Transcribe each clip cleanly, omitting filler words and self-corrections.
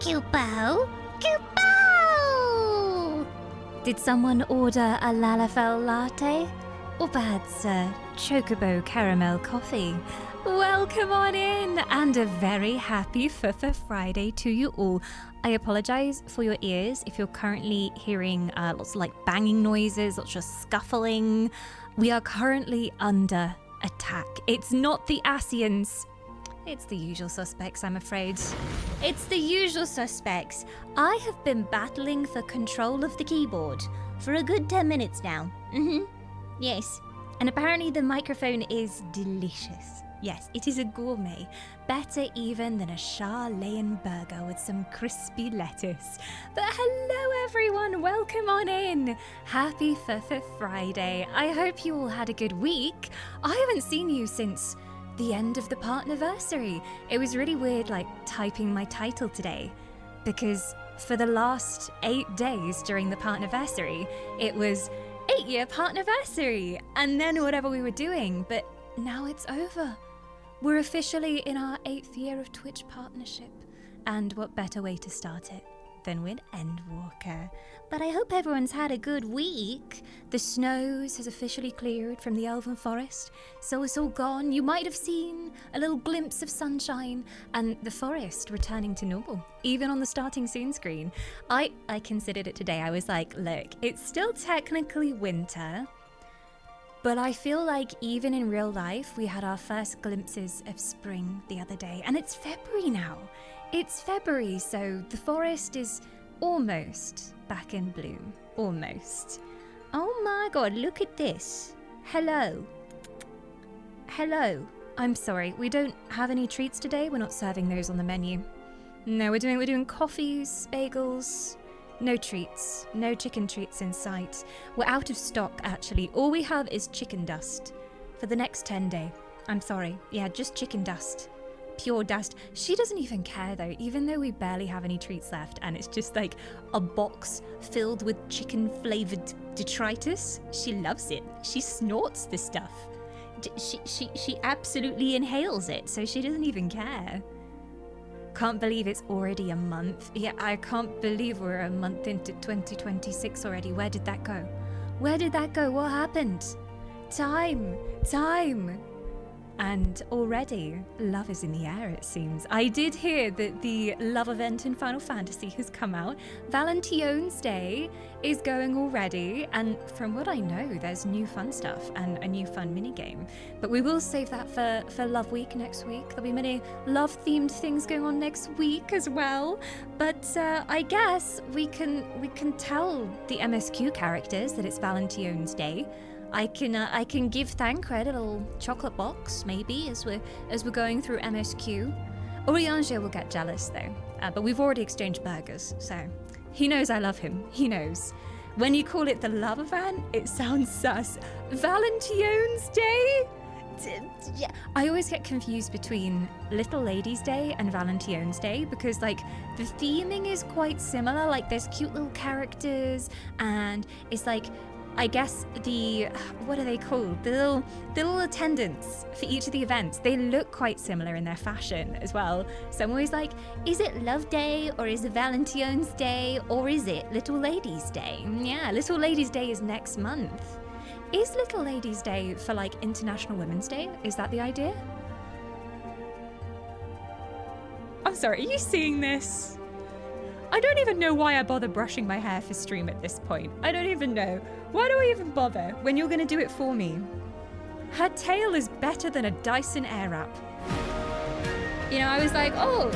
Kupo! Kupo! Did someone order a Lalafell latte? Or perhaps a chocobo caramel coffee? Welcome on in, and a very happy FFF Friday to you all. I apologize for your ears if you're currently hearing lots of banging noises, lots of scuffling. We are currently under attack. It's not the Asians. It's the usual suspects, I'm afraid. It's the usual suspects. I have been battling for control of the keyboard for a good 10 minutes now. Yes. And apparently the microphone is delicious. Yes, it is a gourmet. Better even than a Charlatan burger with some crispy lettuce. But hello everyone, welcome on in. Happy FFF Friday. I hope you all had a good week. I haven't seen you since the end of the partnerversary. It was really weird typing my title today, because for the last 8 days during the partnerversary, it was 8-year partnerversary and then whatever we were doing, but now it's over. We're officially in our 8th year of Twitch partnership, and what better way to start it than with Endwalker. But I hope everyone's had a good week. The snows has officially cleared from the Elven Forest, so it's all gone. You might have seen a little glimpse of sunshine and the forest returning to normal, even on the starting soon screen. I considered it today. I was like, look, it's still technically winter, but I feel like even in real life, we had our first glimpses of spring the other day, and it's February now. It's February, so the forest is almost back in bloom. Almost. Oh my god, look at this. Hello. Hello. I'm sorry, we don't have any treats today. We're not serving those on the menu. No, we're doing coffees, bagels. No treats. No chicken treats in sight. We're out of stock, actually. All we have is chicken dust for the next 10 days. I'm sorry. Yeah, just chicken dust. Pure dust. She doesn't even care though, even though we barely have any treats left, and it's just a box filled with chicken flavored detritus. She loves it. She snorts the stuff. She absolutely inhales it, so she doesn't even care. Can't believe it's already a month. Yeah, I can't believe we're a month into 2026 already. Where did that go? Where did that go? What happened? Time. And already, love is in the air, it seems. I did hear that the love event in Final Fantasy has come out. Valentine's Day is going already, and from what I know, there's new fun stuff and a new fun minigame. But we will save that for Love Week next week. There'll be many love-themed things going on next week as well. But I guess we can tell the MSQ characters that it's Valentine's Day. I can give Thancred a little chocolate box, maybe, as we're going through MSQ. Oriange will get jealous though, but we've already exchanged burgers, so he knows I love him. He knows. When you call it the love event, it sounds sus. Valentine's Day? Yeah, I always get confused between Little Ladies Day and Valentine's Day, because the theming is quite similar. There's cute little characters, and it's I guess what are they called? The little attendants for each of the events. They look quite similar in their fashion as well. So I'm always like, is it Love Day, or is it Valentine's Day, or is it Little Ladies Day? Yeah, Little Ladies Day is next month. Is Little Ladies Day for International Women's Day? Is that the idea? I'm sorry, are you seeing this? I don't even know why I bother brushing my hair for stream at this point. I don't even know. Why do I even bother when you're gonna do it for me? Her tail is better than a Dyson Airwrap. You know, I was like, oh,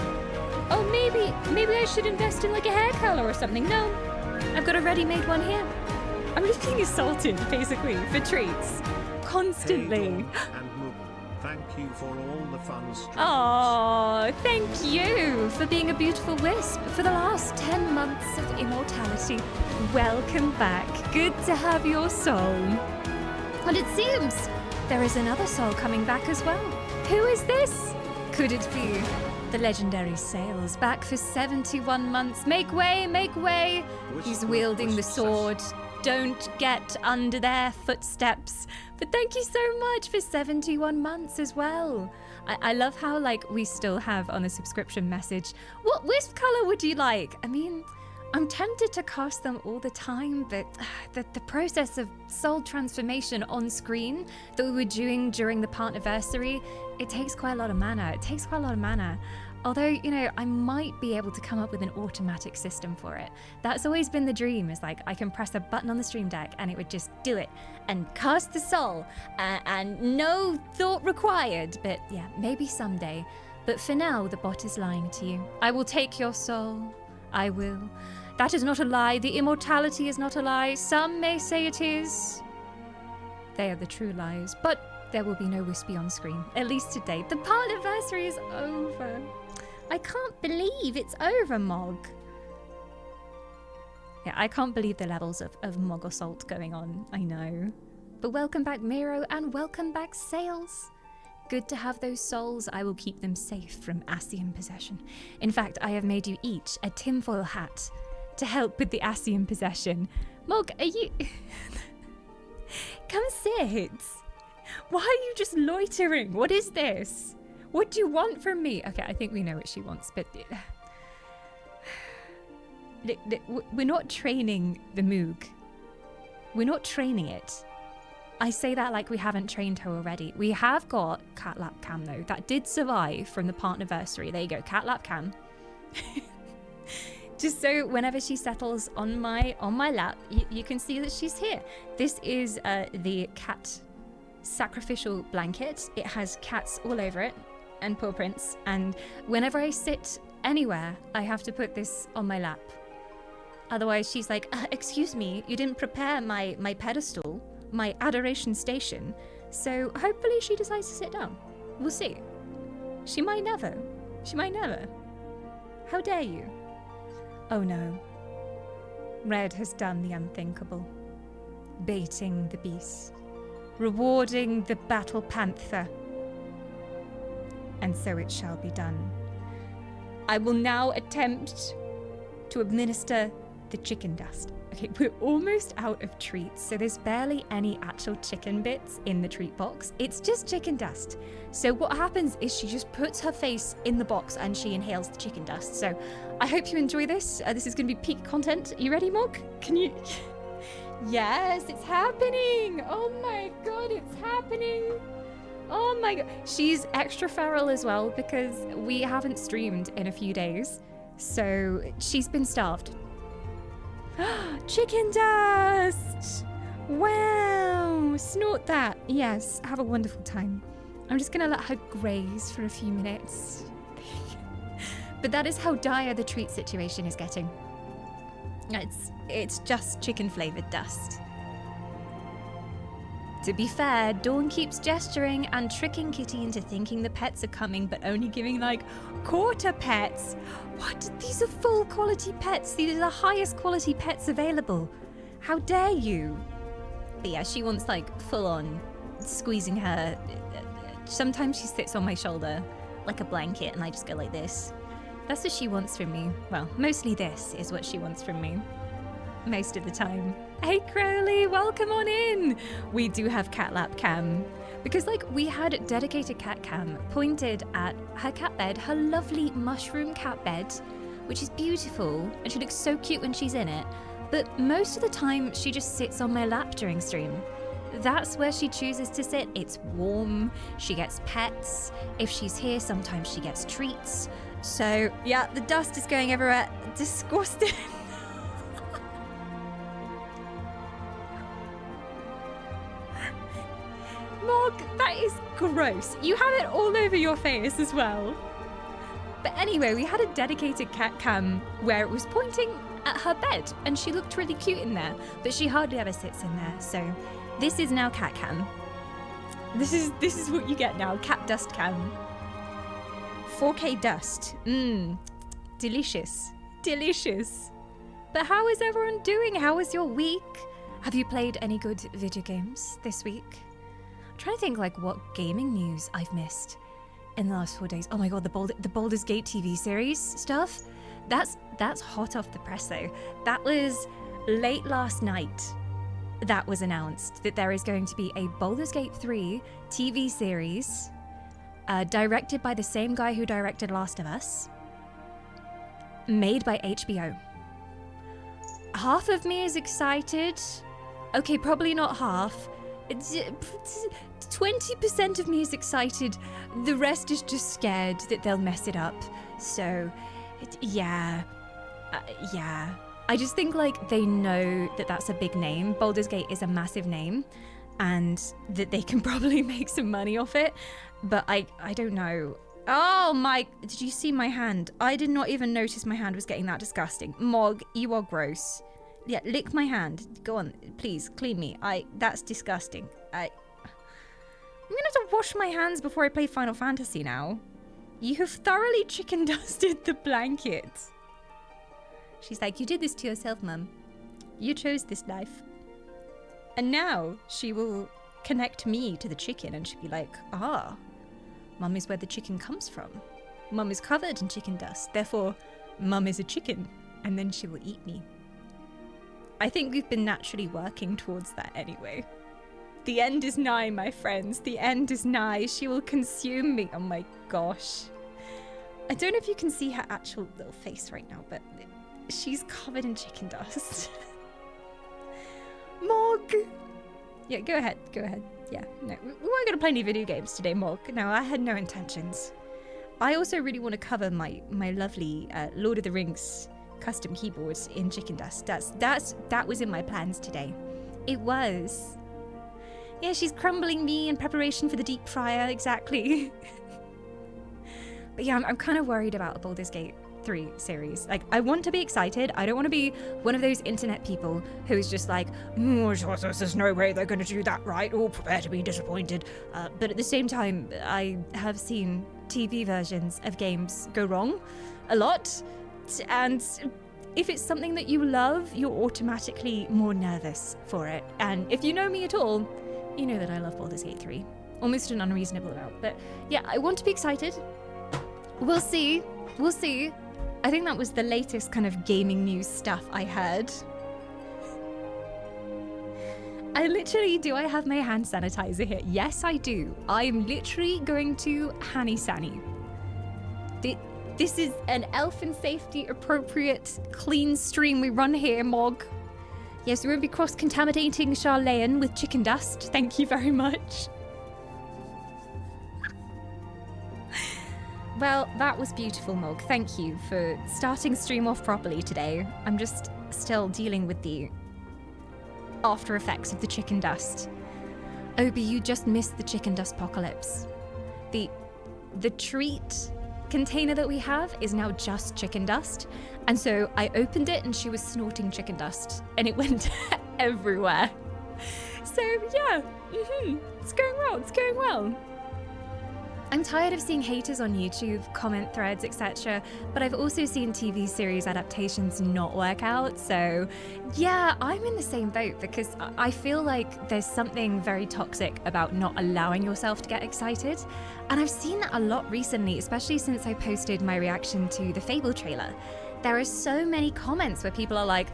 maybe I should invest in a hair curler or something. No, I've got a ready-made one here. I'm just being assaulted, basically, for treats. Constantly. Hey, and Moogle, thank you for all the fun streams. Oh, thank you for being a beautiful wisp for the last 10 months of immortality. Welcome back. Good to have your soul. And it seems there is another soul coming back as well. Who is this? Could it be the legendary Sails, back for 71 months? Make way, make way. He's wielding the sword. Don't get under their footsteps. But thank you so much for 71 months as well. I love how, like, we still have on the subscription message, what wisp color would you like? I mean, I'm tempted to cast them all the time, but the process of soul transformation on screen that we were doing during the partnerversary, it takes quite a lot of mana. Although, you know, I might be able to come up with an automatic system for it. That's always been the dream, is like I can press a button on the stream deck and it would just do it and cast the soul and no thought required. But yeah, maybe someday. But for now, the bot is lying to you. I will take your soul. I will. That is not a lie. The immortality is not a lie. Some may say it is. They are the true lies. But there will be no Wispy on screen, at least to date. The partnerversary is over. I can't believe it's over, Mog. Yeah, I can't believe the levels of Mog assault going on. I know. But welcome back, Miro, and welcome back, Sales. Good to have those souls. I will keep them safe from Asian possession. In fact, I have made you each a tinfoil hat to help with the Asian possession. Mog, are you... Come sit. Why are you just loitering? What is this? What do you want from me? Okay, I think we know what she wants, but... We're not training the Moog. We're not training it. I say that like we haven't trained her already. We have got Cat Lap Cam though. That did survive from the partnerversary. There you go, Cat Lap Cam. Just so whenever she settles on my lap, you can see that she's here. This is the cat sacrificial blanket. It has cats all over it and paw prints. And whenever I sit anywhere, I have to put this on my lap. Otherwise, she's like, excuse me, you didn't prepare my pedestal. My adoration station, so hopefully she decides to sit down. We'll see. She might never. How dare you? Oh no. Red has done the unthinkable. Baiting the beast. Rewarding the battle panther. And so it shall be done. I will now attempt to administer the chicken dust. Okay, we're almost out of treats, so there's barely any actual chicken bits in the treat box. It's just chicken dust. So what happens is she just puts her face in the box and she inhales the chicken dust. So I hope you enjoy this. This is going to be peak content. Are you ready, Mog? Can you... Yes, it's happening. Oh my god, it's happening. Oh my god. She's extra feral as well because we haven't streamed in a few days. So she's been starved. Chicken dust! Wow! Snort that. Yes, have a wonderful time. I'm just gonna let her graze for a few minutes. But that is how dire the treat situation is getting. It's just chicken-flavoured dust. To be fair, Dawn keeps gesturing and tricking Kitty into thinking the pets are coming, but only giving like quarter pets. What? These are full quality pets. These are the highest quality pets available. How dare you? But yeah, she wants like full on squeezing her. Sometimes she sits on my shoulder like a blanket and I just go like this. That's what she wants from me. Well, mostly this is what she wants from me. Most of the time. Hey Crowley, welcome on in! We do have cat lap cam. Because like we had dedicated cat cam pointed at her cat bed, her lovely mushroom cat bed, which is beautiful and she looks so cute when she's in it. But most of the time she just sits on my lap during stream. That's where she chooses to sit. It's warm, she gets pets. If she's here, sometimes she gets treats. So yeah, the dust is going everywhere. Disgusting. Mog, that is gross. You have it all over your face as well. But anyway, we had a dedicated cat cam where it was pointing at her bed and she looked really cute in there, but she hardly ever sits in there. So this is now cat cam. This is what you get now, cat dust cam. 4K dust. Delicious. Delicious. But how is everyone doing? How was your week? Have you played any good video games this week? I'm trying to think like what gaming news I've missed in the last 4 days. Oh my god, the Baldur's Gate TV series stuff. That's hot off the press though. That was late last night. That was announced that there is going to be a Baldur's Gate 3 TV series. directed by the same guy who directed Last of Us, made by HBO. Half of me is excited. Okay, probably not half. 20% of me is excited. The rest is just scared that they'll mess it up. So, yeah. I just think like they know that that's a big name. Baldur's Gate is a massive name, and that they can probably make some money off it. But I don't know. Oh my, did you see my hand? I did not even notice my hand was getting that disgusting. Mog, you are gross. Yeah, lick my hand. Go on, please, clean me. That's disgusting. I'm gonna have to wash my hands before I play Final Fantasy now. You have thoroughly chicken dusted the blanket. She's like, you did this to yourself, Mum. You chose this life. And now she will connect me to the chicken and she'll be like, ah, Mum is where the chicken comes from. Mum is covered in chicken dust. Therefore, Mum is a chicken. And then she will eat me. I think we've been naturally working towards that anyway. The end is nigh, my friends. The end is nigh. She will consume me. Oh my gosh. I don't know if you can see her actual little face right now, but she's covered in chicken dust. Mog! Yeah, go ahead. Yeah, no, we weren't going to play any video games today, Mog. No, I had no intentions. I also really want to cover my lovely Lord of the Rings custom keyboards in chicken dust. That was in my plans today. It was. Yeah, she's crumbling me in preparation for the deep fryer, exactly. But yeah, I'm kind of worried about a Baldur's Gate 3 series. Like, I want to be excited. I don't want to be one of those internet people who's just like, there's no way they're going to do that right, or prepare to be disappointed. But at the same time, I have seen TV versions of games go wrong a lot. And if it's something that you love, you're automatically more nervous for it. And if you know me at all, you know that I love Baldur's Gate 3. Almost an unreasonable amount. But yeah, I want to be excited. We'll see. I think that was the latest kind of gaming news stuff I heard. Do I have my hand sanitizer here? Yes, I do. I'm literally going to Hanny Sanny. This is an elf and safety appropriate clean stream we run here, Mog. Yes, we won't be cross-contaminating Charlayan with chicken dust. Thank you very much. Well, that was beautiful, Mog. Thank you for starting stream off properly today. I'm just still dealing with the after effects of the chicken dust. Obi, you just missed the chicken dust apocalypse. The treat container that we have is now just chicken dust. And so I opened it and she was snorting chicken dust and it went everywhere. So yeah, it's going well. I'm tired of seeing haters on YouTube, comment threads, etc. But I've also seen TV series adaptations not work out. So yeah, I'm in the same boat because I feel like there's something very toxic about not allowing yourself to get excited. And I've seen that a lot recently, especially since I posted my reaction to the Fable trailer. There are so many comments where people are like,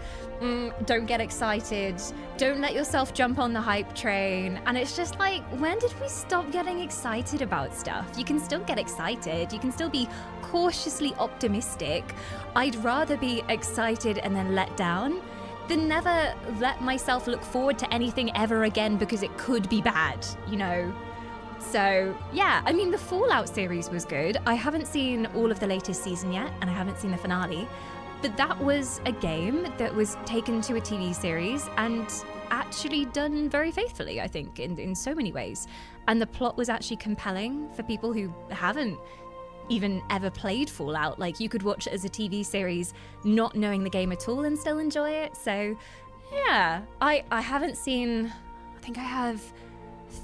don't get excited, don't let yourself jump on the hype train. And it's just like, when did we stop getting excited about stuff? You can still get excited, you can still be cautiously optimistic. I'd rather be excited and then let down than never let myself look forward to anything ever again because it could be bad, you know? So yeah, I mean, the Fallout series was good. I haven't seen all of the latest season yet, and I haven't seen the finale, but that was a game that was taken to a TV series and actually done very faithfully, I think, in so many ways. And the plot was actually compelling for people who haven't even ever played Fallout. Like, you could watch it as a TV series not knowing the game at all and still enjoy it. So yeah, I haven't seen, I think I have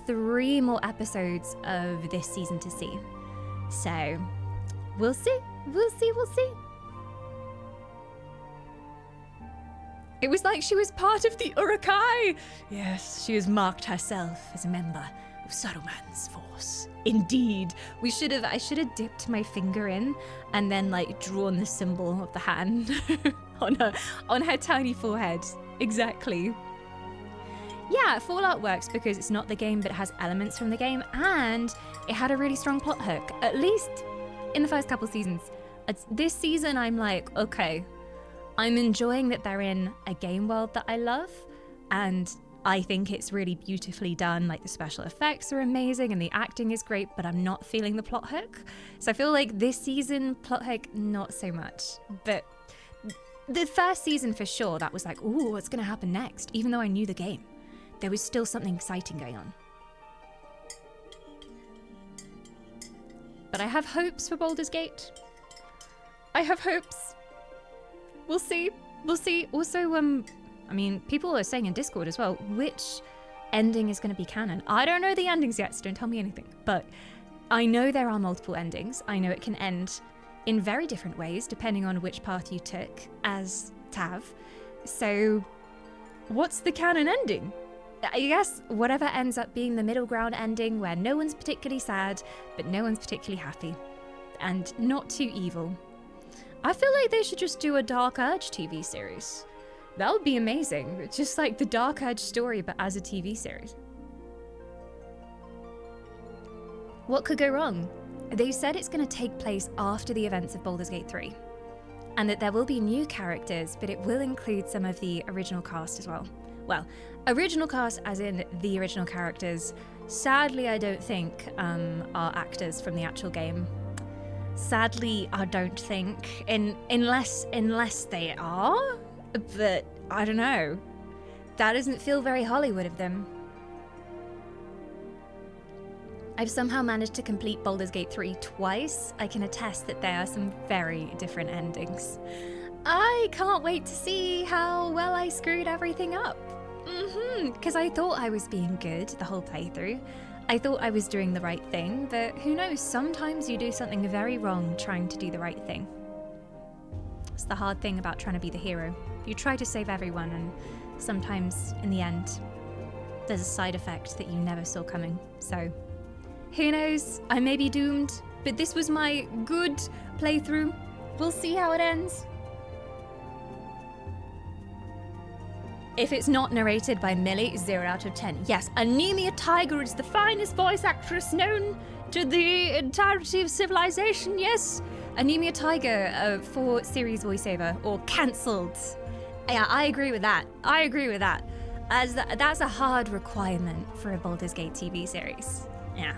3 more episodes of this season to see. So we'll see. It was like she was part of the Urukai. Yes, she has marked herself as a member of Saruman's force. Indeed. I should have dipped my finger in and then like drawn the symbol of the hand on her tiny forehead. Exactly. Yeah, Fallout works because it's not the game, but it has elements from the game, and it had a really strong plot hook, at least in the first couple seasons. This season, I'm like, okay, I'm enjoying that they're in a game world that I love, and I think it's really beautifully done. Like, the special effects are amazing and the acting is great, but I'm not feeling the plot hook. So I feel like this season, plot hook, not so much. But the first season for sure, that was like, ooh, what's going to happen next? Even though I knew the game, there was still something exciting going on. But I have hopes for Baldur's Gate. I have hopes. We'll see. We'll see. Also, I mean, people are saying in Discord as well, which ending is going to be canon. I don't know the endings yet, so don't tell me anything. But I know there are multiple endings. I know it can end in very different ways, depending on which path you took as Tav. So what's the canon ending? I guess whatever ends up being the middle ground ending, where no one's particularly sad, but no one's particularly happy. And not too evil. I feel like they should just do a Dark Urge TV series. That would be amazing. It's just like the Dark Urge story, but as a TV series. What could go wrong? They said it's going to take place after the events of Baldur's Gate 3. And that there will be new characters, but it will include some of the original cast as well. Well, original cast as in the original characters. Sadly, I don't think are actors from the actual game. Sadly, I don't think, unless they are, but I don't know. That doesn't feel very Hollywood of them. I've somehow managed to complete Baldur's Gate 3 twice. I can attest that there are some very different endings. I can't wait to see how well I screwed everything up. Because I thought I was being good the whole playthrough. I thought I was doing the right thing, but who knows, sometimes you do something very wrong trying to do the right thing. It's the hard thing about trying to be the hero. You try to save everyone, and sometimes, in the end, there's a side effect that you never saw coming. So, who knows, I may be doomed, but this was my good playthrough. We'll see how it ends. If it's not narrated by Millie, 0 out of 10. Yes, Anemia Tiger is the finest voice actress known to the entirety of civilization, yes. Anemia Tiger for series voiceover, or cancelled. Yeah, I agree with that. As that's a hard requirement for a Baldur's Gate TV series. Yeah.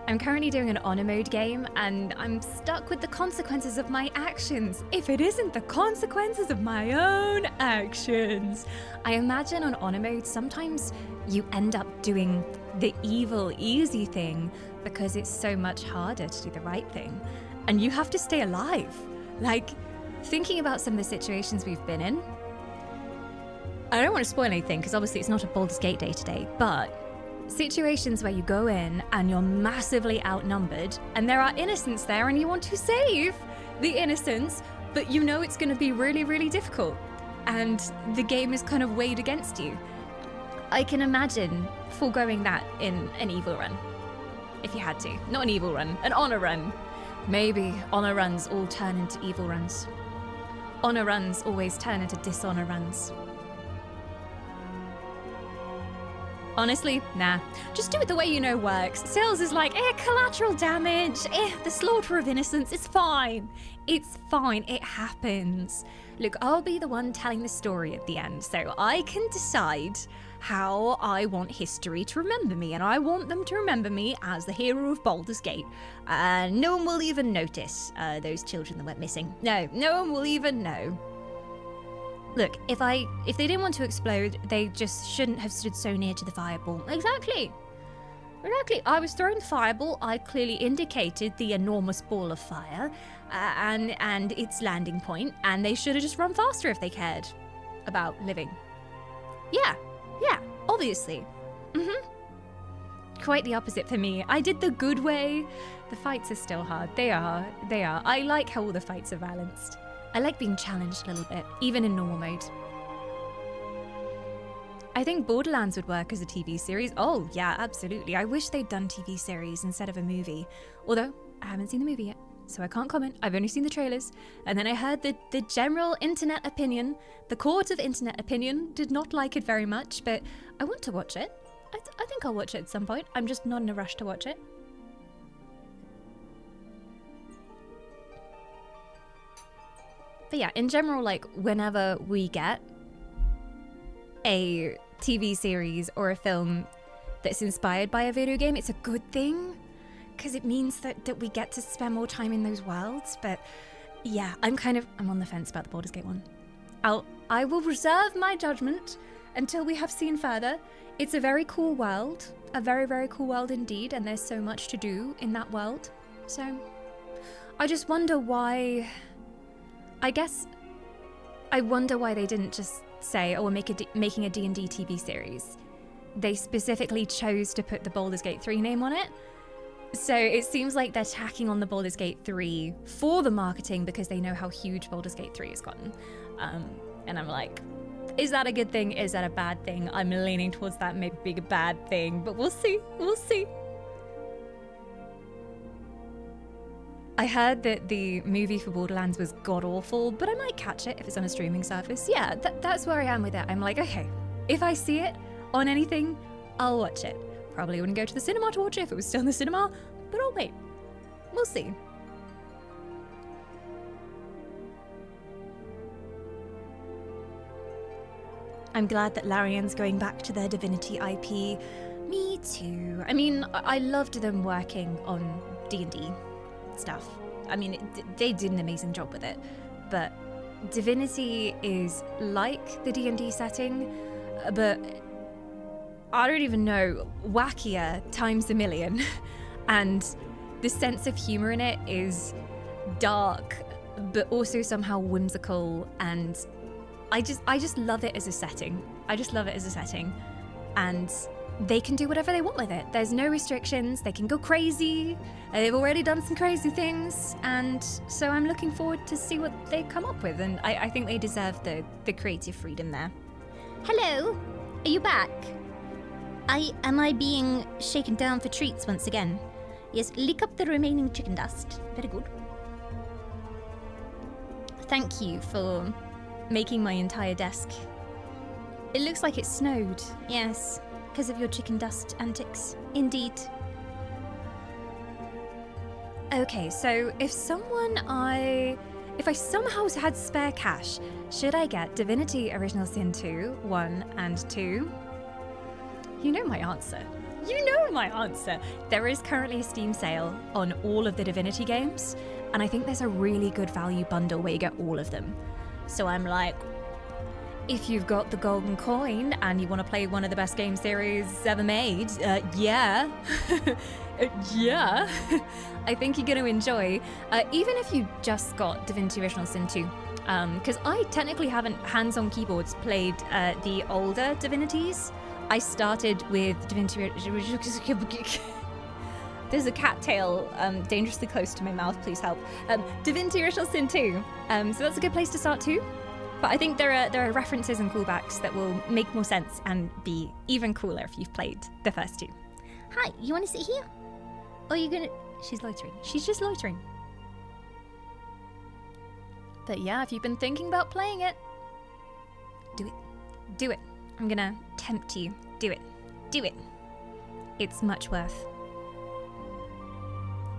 I'm currently doing an honor mode game, and I'm stuck with the consequences of my actions. If it isn't the consequences of my own actions. I imagine on honor mode, sometimes you end up doing the evil, easy thing because it's so much harder to do the right thing. And you have to stay alive. Like, thinking about some of the situations we've been in, I don't want to spoil anything because obviously it's not a Baldur's Gate day today, but situations where you go in and you're massively outnumbered and there are innocents there and you want to save the innocents, but you know it's going to be really, really difficult and the game is kind of weighed against you. I can imagine foregoing that in an evil run, if you had to. Not an evil run, an honor run. Maybe honor runs all turn into evil runs. Honor runs always turn into dishonor runs. Honestly, nah. Just do it the way you know works. Sales is like, collateral damage, the slaughter of innocents, it's fine. It's fine, it happens. Look, I'll be the one telling the story at the end, so I can decide how I want history to remember me, and I want them to remember me as the hero of Baldur's Gate. No one will even notice those children that went missing. No one will even know. Look, if they didn't want to explode, they just shouldn't have stood so near to the fireball. Exactly. I was throwing the fireball. I clearly indicated the enormous ball of fire and its landing point, and they should have just run faster if they cared about living. Yeah, obviously. Quite the opposite for me. I did the good way. The fights are still hard. They are. I like how all the fights are balanced. I like being challenged a little bit, even in normal mode. I think Borderlands would work as a TV series. Oh, yeah, absolutely. I wish they'd done TV series instead of a movie. Although, I haven't seen the movie yet. so I can't comment. I've only seen the trailers. And then I heard the general internet opinion, the court of internet opinion, did not like it very much, but I want to watch it. I think I'll watch it at some point. I'm just not in a rush to watch it. But yeah, in general, like, whenever we get a TV series or a film that's inspired by a video game, it's a good thing, because it means that we get to spend more time in those worlds. But yeah, I'm on the fence about the Baldur's Gate one. I will reserve my judgment until we have seen further. It's a very cool world, a very, very cool world indeed, and there's so much to do in that world. So I just wonder why... I wonder why they didn't just say, oh, we're making a D&D TV series. They specifically chose to put the Baldur's Gate 3 name on it. So it seems like they're tacking on the Baldur's Gate 3 for the marketing because they know how huge Baldur's Gate 3 has gotten. And I'm like, is that a good thing? Is that a bad thing? I'm leaning towards that maybe being a bad thing, but we'll see. We'll see. I heard that the movie for Borderlands was god-awful, but I might catch it if it's on a streaming service. Yeah, that's where I am with it. I'm like, okay, if I see it on anything, I'll watch it. Probably wouldn't go to the cinema to watch it if it was still in the cinema, but I'll wait. We'll see. I'm glad that Larian's going back to their Divinity IP. Me too. I mean, I loved them working on D&D stuff. I mean, they did an amazing job with it, but Divinity is like the D&D setting, but I don't even know, wackier times a million. And the sense of humor in it is dark, but also somehow whimsical, and I just love it as a setting. I just love it as a setting. And they can do whatever they want with it. There's no restrictions. They can go crazy. They've already done some crazy things. And so I'm looking forward to see what they come up with. And I think they deserve the creative freedom there. Hello? Are you back? Am I being shaken down for treats once again? Yes, lick up the remaining chicken dust. Very good. Thank you for making my entire desk. It looks like it snowed. Yes, because of your chicken dust antics. Indeed. Okay, so if I somehow had spare cash, should I get Divinity Original Sin 2, 1 and 2? You know my answer. You know my answer. There is currently a Steam sale on all of the Divinity games, and I think there's a really good value bundle where you get all of them. So I'm like, if you've got the golden coin and you want to play one of the best game series ever made, yeah. Yeah. I think you're going to enjoy, even if you just got Divinity Original Sin 2. Because I technically haven't hands-on keyboards played the older Divinities. I started with Divinity... There's a cattail dangerously close to my mouth, please help. Divinity Original Sin 2. So that's a good place to start too. But I think there are references and callbacks that will make more sense and be even cooler if you've played the first two. Hi, you want to sit here? Or are you gonna... She's loitering. She's just loitering. But yeah, if you've been thinking about playing it, do it. Do it. I'm gonna tempt you. Do it. Do it. It's much worth.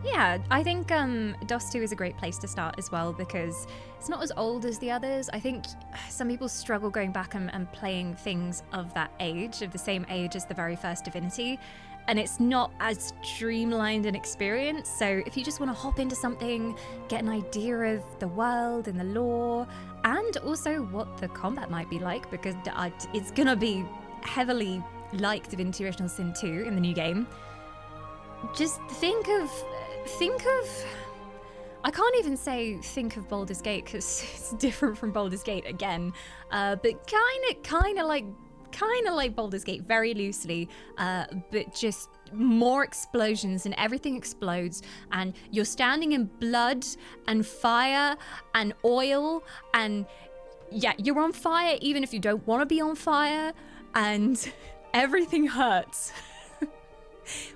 Yeah, I think DOS 2 is a great place to start as well because it's not as old as the others. I think some people struggle going back and playing things of that age, of the same age as the very first Divinity, and it's not as streamlined an experience. So if you just want to hop into something, get an idea of the world and the lore, and also what the combat might be like, because it's gonna be heavily like Divinity Original Sin 2 in the new game. Just think of I can't even say think of Baldur's Gate because it's different from Baldur's Gate again, but kind of like Baldur's Gate very loosely, but just more explosions and everything explodes and you're standing in blood and fire and oil and yeah, you're on fire even if you don't want to be on fire and everything hurts.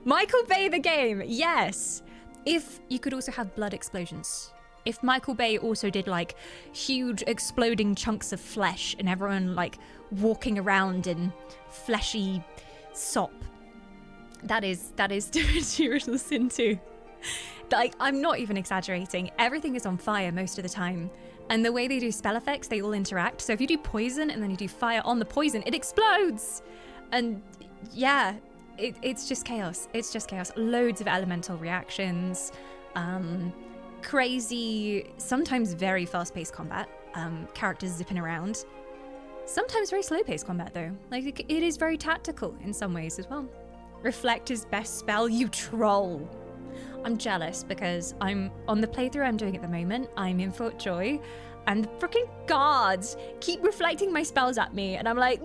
Michael Bay the game, yes. if you could also have blood explosions. If Michael Bay also did like huge exploding chunks of flesh and everyone like walking around in fleshy sop, that is Divinity Original Sin 2. Like, I'm not even exaggerating. Everything is on fire most of the time. And the way they do spell effects, they all interact. So if you do poison and then you do fire on the poison, it explodes. And yeah, it's just chaos. It's just chaos. Loads of elemental reactions. Crazy, sometimes very fast-paced combat. Characters zipping around. Sometimes very slow-paced combat, though. Like, it is very tactical in some ways as well. Reflect is best spell, you troll. I'm jealous because I'm on the playthrough I'm doing at the moment. I'm in Fort Joy, and the freaking guards keep reflecting my spells at me, and I'm like,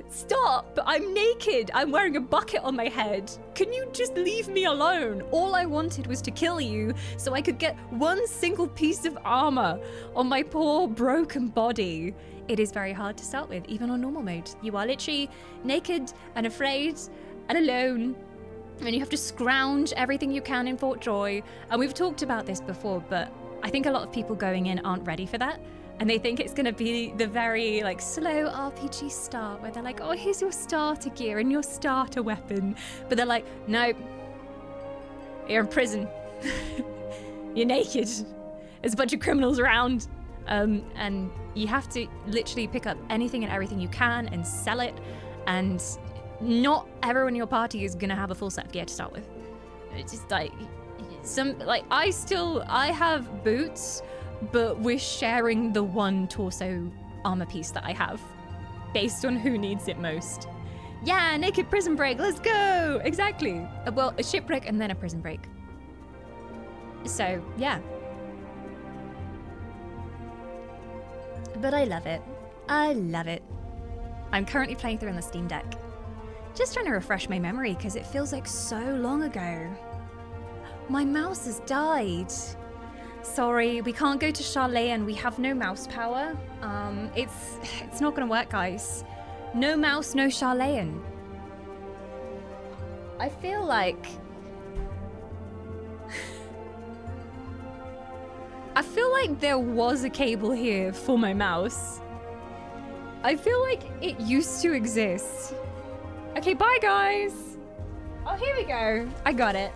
stop! I'm naked. I'm wearing a bucket on my head. Can you just leave me alone? All I wanted was to kill you so I could get one single piece of armor on my poor broken body. It is very hard to start with, even on normal mode. You are literally naked and afraid and alone, and you have to scrounge everything you can in Fort Joy. And we've talked about this before, but I think a lot of people going in aren't ready for that, and they think it's going to be the very like slow RPG start where they're like, oh, here's your starter gear and your starter weapon, but they're like, no, you're in prison. You're naked. There's a bunch of criminals around, and you have to literally pick up anything and everything you can and sell it, and not everyone in your party is gonna have a full set of gear to start with. It's just like I have boots, but we're sharing the one torso armor piece that I have based on who needs it most. Yeah, naked prison break, let's go! Exactly. Well, a shipwreck and then a prison break. So, yeah. But I love it. I love it. I'm currently playing through on the Steam Deck. Just trying to refresh my memory because it feels like so long ago. My mouse has died. Sorry, we can't go to Charlotte and we have no mouse power. It's not gonna work, guys. No mouse, no Charlotte. I feel like there was a cable here for my mouse. I feel like it used to exist. Okay, bye guys. Oh, here we go. I got it.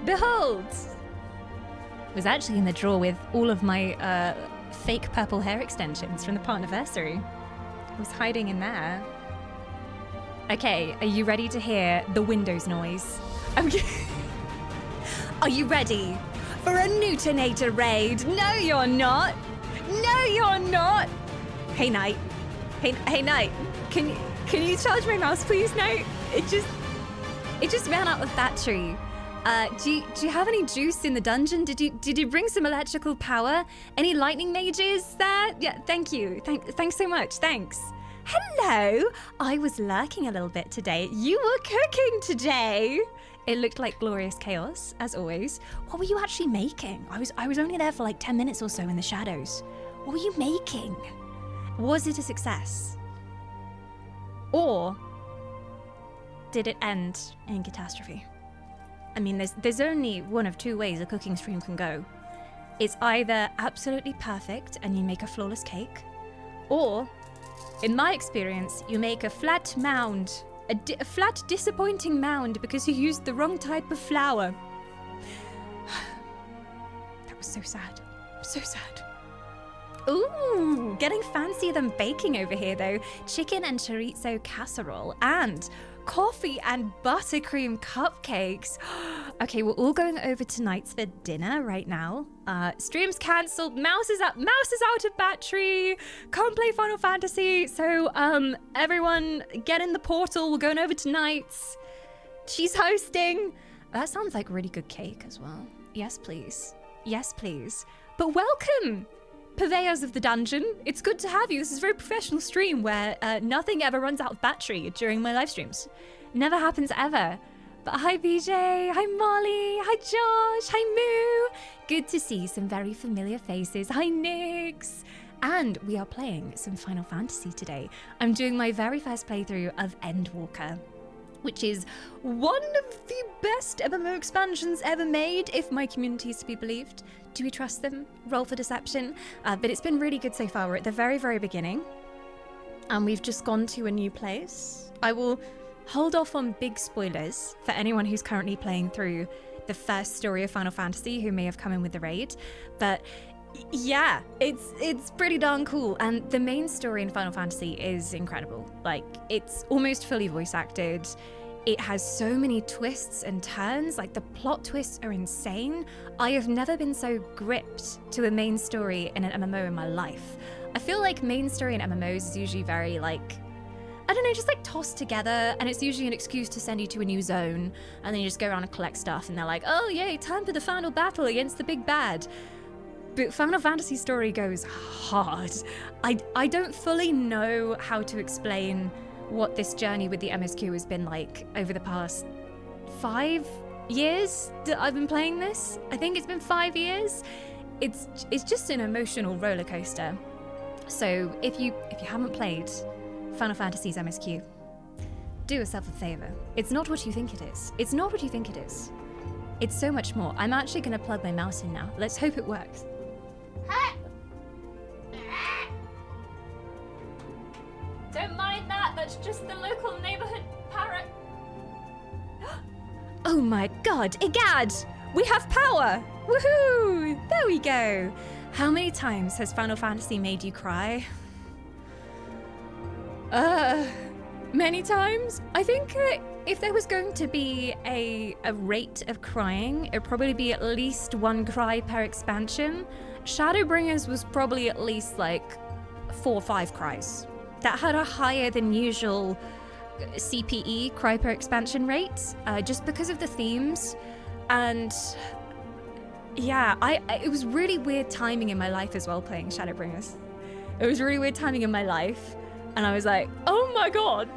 Behold. It was actually in the drawer with all of my fake purple hair extensions from the Partniversary. It was hiding in there. Okay, are you ready to hear the Windows noise? Are you ready for a Newtonator raid? No, you're not. No, you're not. Hey, Knight. Hey, Knight. Can you charge my mouse, please, Knight? It just ran out of battery. Do you have any juice in the dungeon? Did you bring some electrical power? Any lightning mages there? Yeah, thank you. Thanks so much. Thanks. Hello. I was lurking a little bit today. You were cooking today. It looked like glorious chaos, as always. What were you actually making? I was only there for like 10 minutes or so in the shadows. What were you making? Was it a success? Or did it end in catastrophe? I mean, there's only one of two ways a cooking stream can go. It's either absolutely perfect and you make a flawless cake, or, in my experience, you make a flat mound, a flat disappointing mound because you used the wrong type of flour. That was so sad. So sad. Ooh, getting fancier than baking over here though. Chicken and chorizo casserole and coffee and buttercream cupcakes. Okay, we're all going over tonight's for dinner right now. Stream's cancelled. Mouse is out of battery. Can't play Final Fantasy. So everyone get in the portal. We're going over tonight's. She's hosting. That sounds like really good cake as well. Yes, please. Yes, please. But welcome, purveyors of the dungeon. It's good to have you. This is a very professional stream where nothing ever runs out of battery during my live streams. Never happens ever. But hi BJ, hi Molly, hi Josh, hi Moo. Good to see some very familiar faces. Hi Nix. And we are playing some Final Fantasy today. I'm doing my very first playthrough of Endwalker. which is one of the best MMO expansions ever made, if my community is to be believed. Do we trust them? Roll for deception. But it's been really good so far. We're at the very, very beginning, and we've just gone to a new place. I will hold off on big spoilers for anyone who's currently playing through the first story of Final Fantasy who may have come in with the raid, but yeah, it's pretty darn cool. And the main story in Final Fantasy is incredible. Like, it's almost fully voice acted. It has so many twists and turns. Like, the plot twists are insane. I have never been so gripped to a main story in an MMO in my life. I feel like main story in MMOs is usually very, like, I don't know, just like tossed together, and it's usually an excuse to send you to a new zone, and then you just go around and collect stuff, and they're like, oh yay, time for the final battle against the big bad. But Final Fantasy story goes hard. I don't fully know how to explain what this journey with the MSQ has been like over the past 5 years that I've been playing this. I think it's been 5 years. It's just an emotional roller coaster. So if you haven't played Final Fantasy's MSQ, do yourself a favor. It's not what you think it is. It's not what you think it is. It's so much more. I'm actually going to plug my mouse in now. Let's hope it works. Don't mind that, that's just the local neighborhood parrot. Oh my god, Egad! We have power! Woohoo! There we go! How many times has Final Fantasy made you cry? Many times? I think if there was going to be a rate of crying, it'd probably be at least 1 cry per expansion. Shadowbringers was probably at least like 4 or 5 cries. That had a higher than usual CPE, cry per expansion rate, just because of the themes. And yeah, it was really weird timing in my life as well playing Shadowbringers. It was really weird timing in my life. And I was like, oh my god,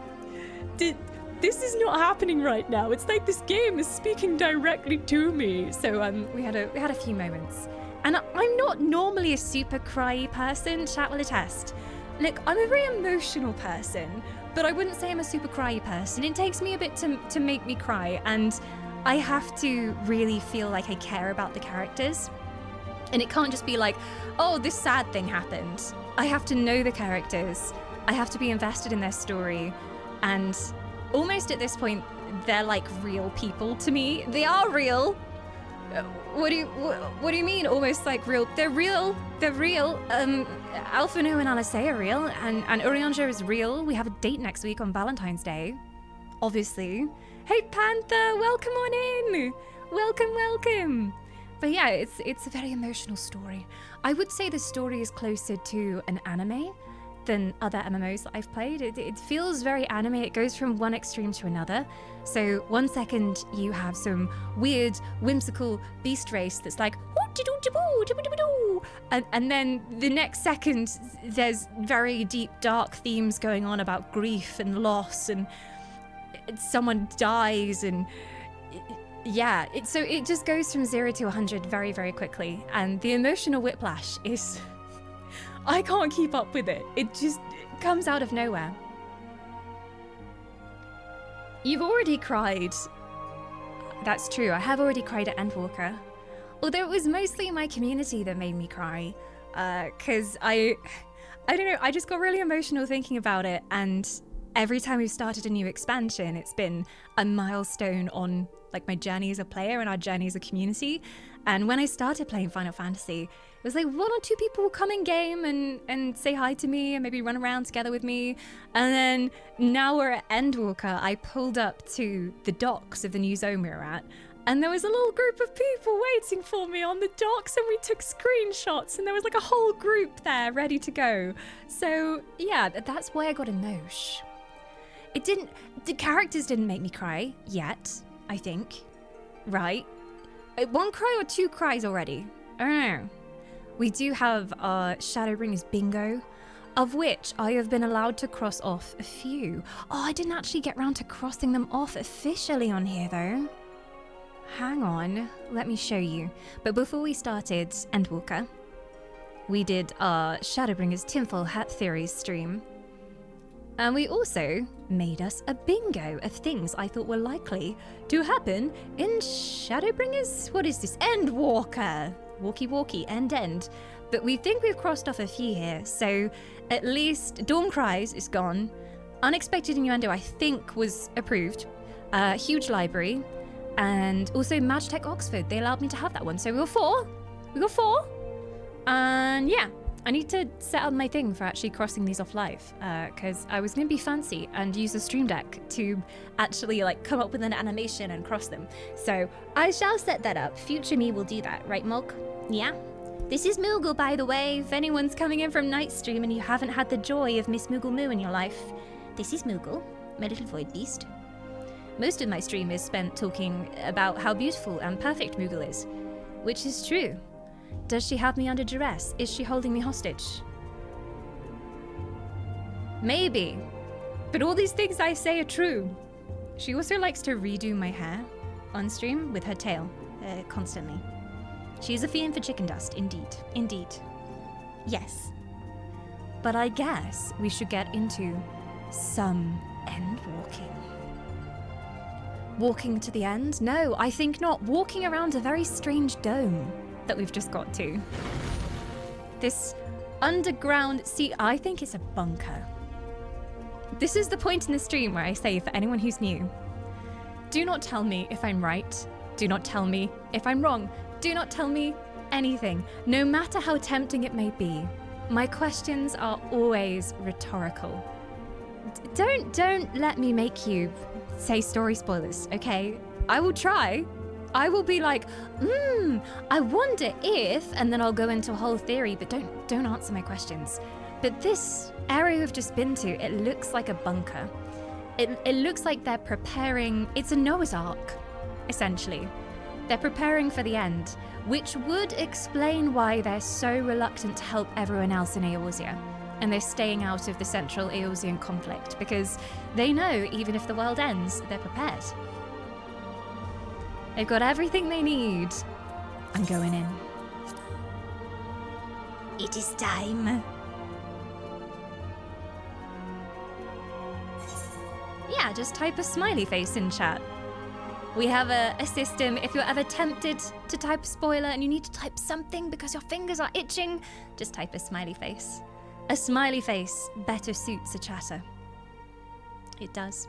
this is not happening right now. It's like this game is speaking directly to me. So we had a few moments. And I'm not normally a super cry person, chat will attest. Look, I'm a very emotional person, but I wouldn't say I'm a super cry person. It takes me a bit to make me cry, and I have to really feel like I care about the characters. And it can't just be like, oh, this sad thing happened. I have to know the characters. I have to be invested in their story. And almost at this point, they're like real people to me. They are real. What do you mean almost like real? They're real. They're real. Alphino and Alasei are real, and Urianger is real. We have a date next week on Valentine's Day. Obviously. Hey Panther, welcome on in. Welcome. But yeah, it's a very emotional story. I would say the story is closer to an anime than other MMOs that I've played. It feels very anime. It goes from one extreme to another. So 1 second you have some weird, whimsical beast race that's like, and then the next second there's very deep, dark themes going on about grief and loss, and someone dies, and yeah, so it just goes from 0 to 100 very, very quickly. And the emotional whiplash is, I can't keep up with it. It just comes out of nowhere. You've already cried. That's true, I have already cried at Endwalker. Although it was mostly my community that made me cry. Because I don't know, I just got really emotional thinking about it, and every time we've started a new expansion, it's been a milestone on like my journey as a player and our journey as a community. And when I started playing Final Fantasy, it was like 1 or 2 people will come in game and say hi to me and maybe run around together with me. And then now we're at Endwalker, I pulled up to the docks of the new zone we were at, and there was a little group of people waiting for me on the docks, and we took screenshots, and there was like a whole group there ready to go. So yeah, that's why I got emotion. The characters didn't make me cry yet, I think. Right? 1 cry or 2 cries already? I don't know. We do have our Shadowbringers bingo, of which I have been allowed to cross off a few. Oh, I didn't actually get round to crossing them off officially on here though. Hang on, let me show you. But before we started Endwalker, we did our Shadowbringers Tinfoil Hat Theories stream. And we also made us a bingo of things I thought were likely to happen in Shadowbringers. What is this? Endwalker. Walkie, end. But we think we've crossed off a few here. So at least Dawn Cries is gone. Unexpected Innuendo, I think, was approved. Huge library. And also Magitech Oxford. They allowed me to have that one. So we got 4. And yeah, I need to set up my thing for actually crossing these off live. Because I was going to be fancy and use the Stream Deck to actually like come up with an animation and cross them. So I shall set that up. Future me will do that. Right, Mulk? Yeah. This is Moogle, by the way. If anyone's coming in from Night Stream and you haven't had the joy of Miss Moogle Moo in your life, this is Moogle, my little void beast. Most of my stream is spent talking about how beautiful and perfect Moogle is, which is true. Does she have me under duress? Is she holding me hostage? Maybe, but all these things I say are true. She also likes to redo my hair on stream with her tail, constantly. She's a fiend for chicken dust, indeed. Yes. But I guess we should get into some end walking. Walking to the end? No, I think not. Walking around a very strange dome that we've just got to. This underground... See, I think it's a bunker. This is the point in the stream where I say, for anyone who's new, do not tell me if I'm right. Do not tell me if I'm wrong. Do not tell me anything, no matter how tempting it may be. My questions are always rhetorical. Don't let me make you say story spoilers, okay? I will try. I will be like, I wonder if, and then I'll go into a whole theory, but don't answer my questions. But this area we've just been to, it looks like a bunker. It looks like they're preparing, it's a Noah's Ark, essentially. They're preparing for the end, which would explain why they're so reluctant to help everyone else in Eorzea. And they're staying out of the central Eorzean conflict, because they know even if the world ends, they're prepared. They've got everything they need. I'm going in. It is time. Yeah, just type a smiley face in chat. We have a system, if you're ever tempted to type a spoiler and you need to type something because your fingers are itching, just type a smiley face. A smiley face better suits a chatter. It does.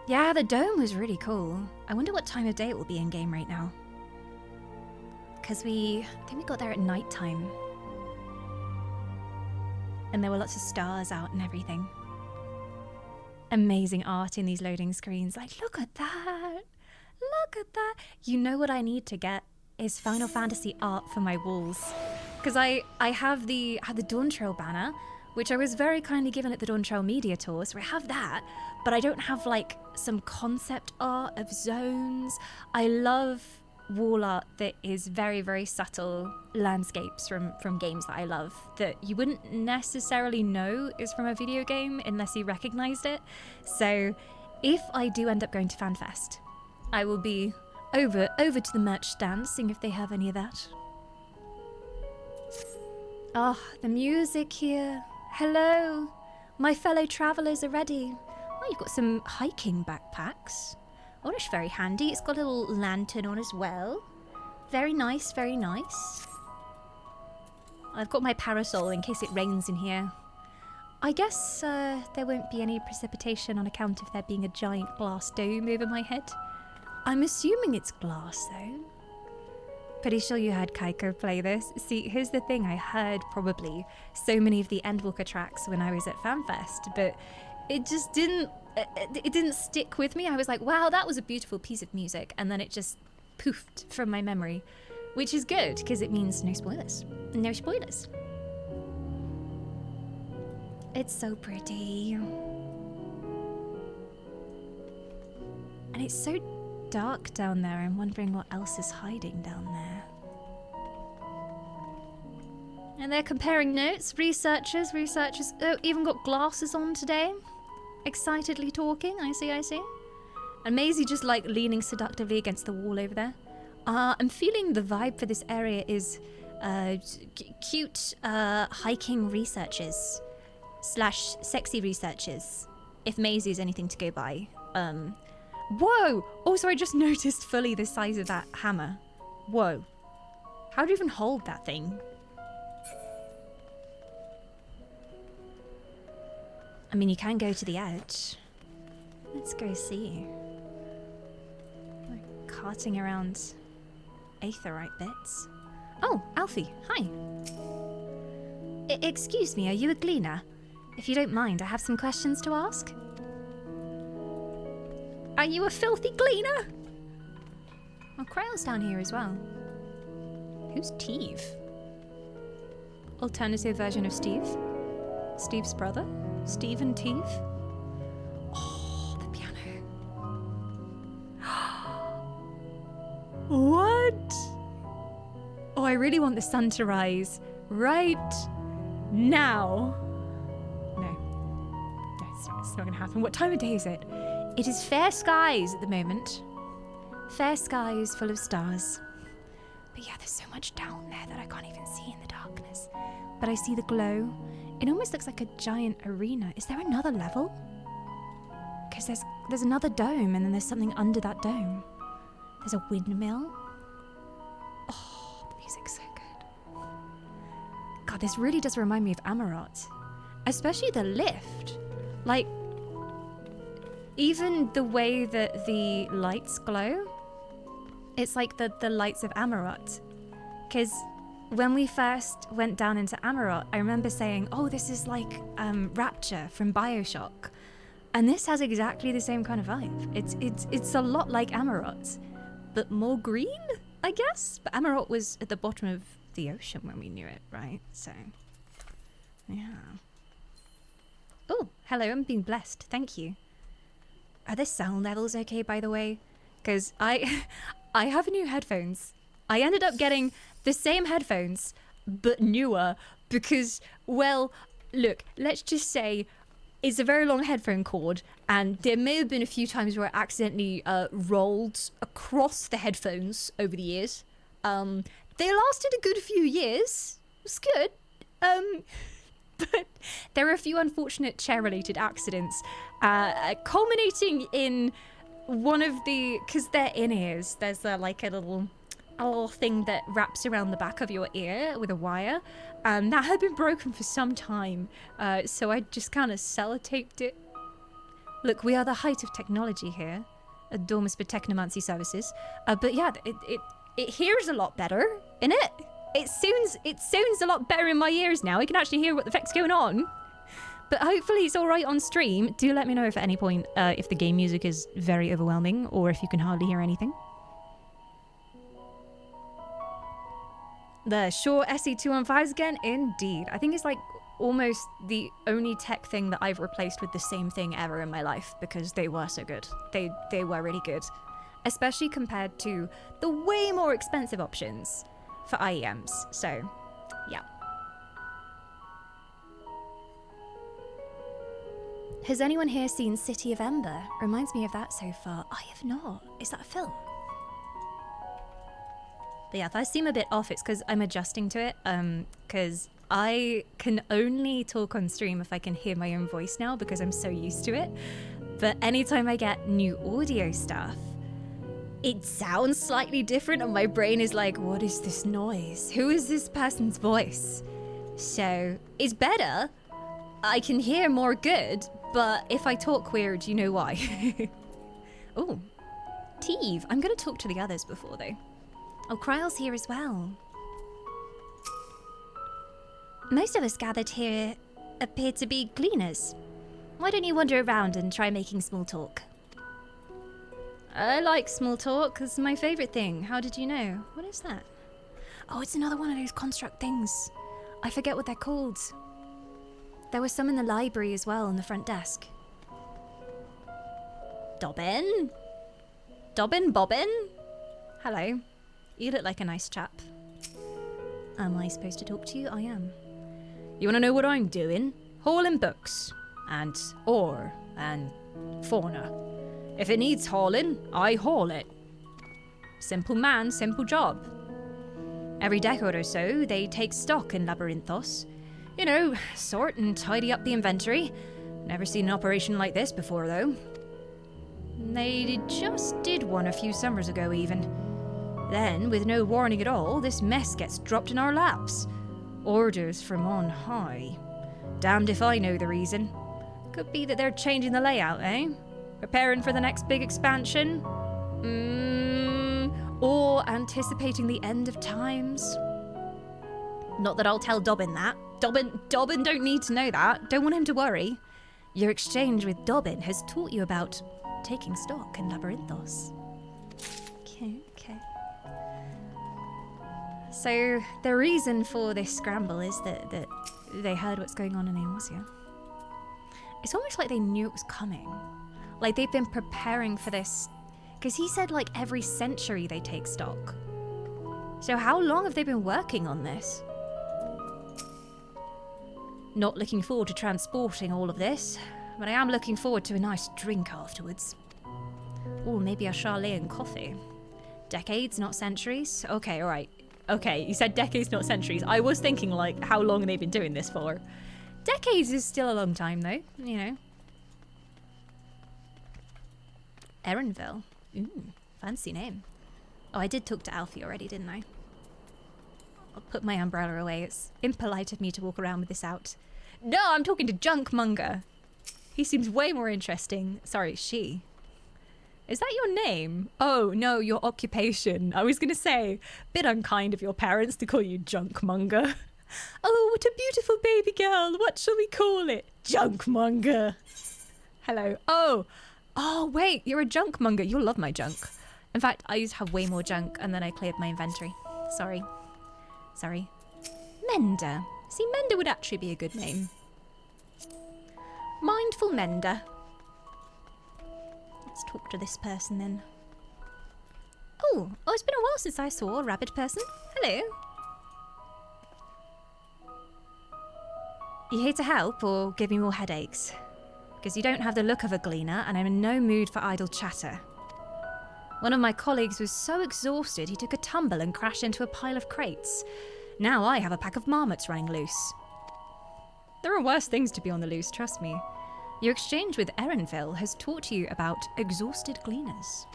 Yeah, the dome was really cool. I wonder what time of day it will be in game right now. Because I think we got there at night time. And there were lots of stars out and everything. Amazing art in these loading screens. Like, look at that. Look at that. You know what I need to get is Final Fantasy art for my walls. Because I have the Dawn Trail banner, which I was very kindly given at the Dawn Trail Media Tour, so I have that, but I don't have like some concept art of zones. I love wall art that is very, very subtle landscapes from games that I love that you wouldn't necessarily know is from a video game unless you recognized it. So if I do end up going to FanFest, I will be over to the merch stand, seeing if they have any of that. Oh, the music here. Hello. My fellow travelers are ready. Oh, you've got some hiking backpacks. Oh, that's very handy. It's got a little lantern on as well. Very nice, very nice. I've got my parasol in case it rains in here. I guess there won't be any precipitation on account of there being a giant glass dome over my head. I'm assuming it's glass, though. Pretty sure you heard Kaiko play this. See, here's the thing. I heard probably so many of the Endwalker tracks when I was at FanFest, but it just didn't stick with me. I was like, wow, that was a beautiful piece of music. And then it just poofed from my memory, which is good because it means no spoilers. No spoilers. It's so pretty. And it's so dark down there. I'm wondering what else is hiding down there. And they're comparing notes. Researchers. Oh, even got glasses on today. Excitedly talking. I see. And Maisie just like leaning seductively against the wall over there. I'm feeling the vibe for this area is cute hiking researchers. slash sexy researchers, if Maisie is anything to go by. Whoa! Also, I just noticed fully the size of that hammer. Whoa. How do you even hold that thing? I mean, you can go to the edge. Let's go see. Like carting around aetherite bits. Oh, Alfie, hi. Excuse me, are you a gleaner? If you don't mind, I have some questions to ask. Are you a filthy gleaner? Oh, Crail's down here as well. Who's Teve? Alternative version of Steve? Steve's brother? Steve and Teve? Oh, the piano. What? Oh, I really want the sun to rise right now. No, it's not gonna happen. What time of day is it? It is fair skies at the moment. Fair skies full of stars. But yeah, there's so much down there that I can't even see in the darkness. But I see the glow. It almost looks like a giant arena. Is there another level? Because there's another dome, and then there's something under that dome. There's a windmill. Oh, the music's so good. God, this really does remind me of Amarot. Especially the lift. Like, even the way that the lights glow, it's like the lights of Amarot. Because when we first went down into Amarot, I remember saying, oh, this is like Rapture from BioShock. And this has exactly the same kind of vibe. It's a lot like Amarot, but more green, I guess. But Amarot was at the bottom of the ocean when we knew it, right? So, yeah. Oh, hello, I'm being blessed. Thank you. Are the sound levels okay, by the way? Because I have new headphones. I ended up getting the same headphones, but newer, because, well, look, let's just say it's a very long headphone cord, and there may have been a few times where I accidentally rolled across the headphones over the years. They lasted a good few years. It was good. But there are a few unfortunate chair-related accidents, culminating in one of the, because they're in-ears, there's like a little thing that wraps around the back of your ear with a wire, and that had been broken for some time, so I just kind of sellotaped it. Look, we are the height of technology here at Dormus for Technomancy Services, but yeah, it hears a lot better, innit? It sounds a lot better in my ears now. I can actually hear what the fuck's going on. But hopefully it's all right on stream. Do let me know if at any point if the game music is very overwhelming or if you can hardly hear anything. The Shure SE215s again? Indeed. I think it's like almost the only tech thing that I've replaced with the same thing ever in my life because they were so good. They were really good. Especially compared to the way more expensive options for IEMs. So, yeah. Has anyone here seen City of Ember? Reminds me of that so far. I have not. Is that a film? But yeah, if I seem a bit off, it's because I'm adjusting to it. Because I can only talk on stream if I can hear my own voice now because I'm so used to it. But anytime I get new audio stuff, it sounds slightly different and my brain is like, what is this noise? Who is this person's voice? So it's better. I can hear more good, but if I talk weird, you know why. Oh, Teve. I'm going to talk to the others before though. Oh, Cryle's here as well. Most of us gathered here appear to be gleaners. Why don't you wander around and try making small talk? I like small talk. It's my favorite thing. How did you know? What is that? Oh, it's another one of those construct things. I forget what they're called. There was some in the library as well on the front desk. Dobbin? Dobbin Bobbin? Hello. You look like a nice chap. Am I supposed to talk to you? I am. You want to know what I'm doing? Hauling books. And ore. And fauna. If it needs hauling, I haul it. Simple man, simple job. Every decade or so, they take stock in Labyrinthos. You know, sort and tidy up the inventory. Never seen an operation like this before, though. They just did one a few summers ago, even. Then, with no warning at all, this mess gets dropped in our laps. Orders from on high. Damned if I know the reason. Could be that they're changing the layout, eh? Preparing for the next big expansion? Or anticipating the end of times? Not that I'll tell Dobbin that. Dobbin don't need to know that. Don't want him to worry. Your exchange with Dobbin has taught you about taking stock in Labyrinthos. Okay. So, the reason for this scramble is that they heard what's going on in Eorzea. It's almost like they knew it was coming. Like they've been preparing for this. Because he said like every century they take stock. So how long have they been working on this? Not looking forward to transporting all of this, but I am looking forward to a nice drink afterwards. Or maybe a Charlean coffee. Decades, not centuries? Okay, alright. Okay, you said decades, not centuries. I was thinking like how long they've been doing this for. Decades is still a long time though, you know. Erenville. Ooh, fancy name. Oh, I did talk to Alfie already, didn't I? I'll put my umbrella away. It's impolite of me to walk around with this out. No, I'm talking to Junkmonger. He seems way more interesting. Sorry, she. Is that your name? Oh, no, your occupation. I was going to say, bit unkind of your parents to call you Junkmonger. Oh, what a beautiful baby girl. What shall we call it? Junkmonger. Hello. Oh, wait, you're a junkmonger. You'll love my junk. In fact, I used to have way more junk and then I cleared my inventory. Sorry. Mender. See, Mender would actually be a good name. Mindful Mender. Let's talk to this person then. Oh, it's been a while since I saw a rabbit person. Hello. You here to help or give me more headaches? Because you don't have the look of a gleaner and I'm in no mood for idle chatter. One of my colleagues was so exhausted he took a tumble and crashed into a pile of crates. Now I have a pack of marmots running loose. There are worse things to be on the loose, trust me. Your exchange with Erenville has taught you about exhausted gleaners.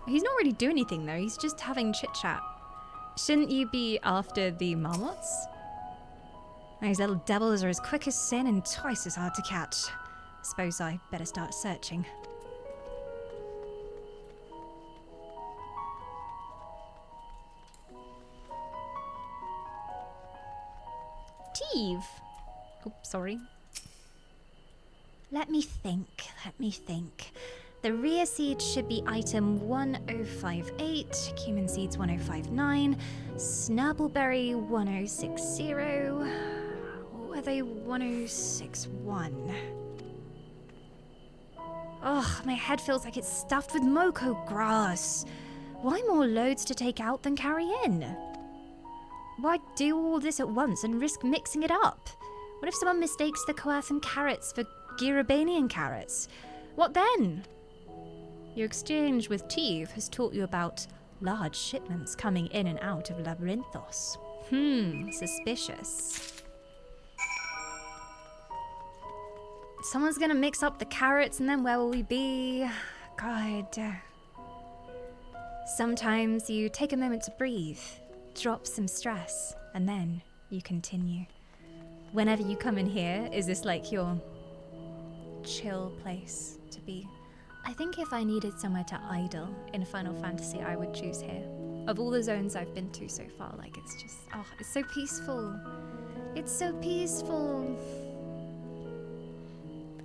He's not really doing anything though, he's just having chit-chat. Shouldn't you be after the marmots? Those little devils are as quick as sin and twice as hard to catch. Suppose I better start searching. Steve. Oh, sorry. Let me think. The rear seed should be item 1058, cumin seeds 1059, snarbleberry 1060, or are they 1061? Ugh, my head feels like it's stuffed with moko grass. Why more loads to take out than carry in? Why do all this at once and risk mixing it up? What if someone mistakes the Coerthan carrots for Girabanian carrots? What then? Your exchange with Teve has taught you about large shipments coming in and out of Labyrinthos. Suspicious. Someone's gonna mix up the carrots and then where will we be? God. Sometimes you take a moment to breathe, drop some stress, and then you continue. Whenever you come in here, is this like your chill place to be? I think if I needed somewhere to idle in Final Fantasy, I would choose here. Of all the zones I've been to so far, like it's just, it's so peaceful. It's so peaceful.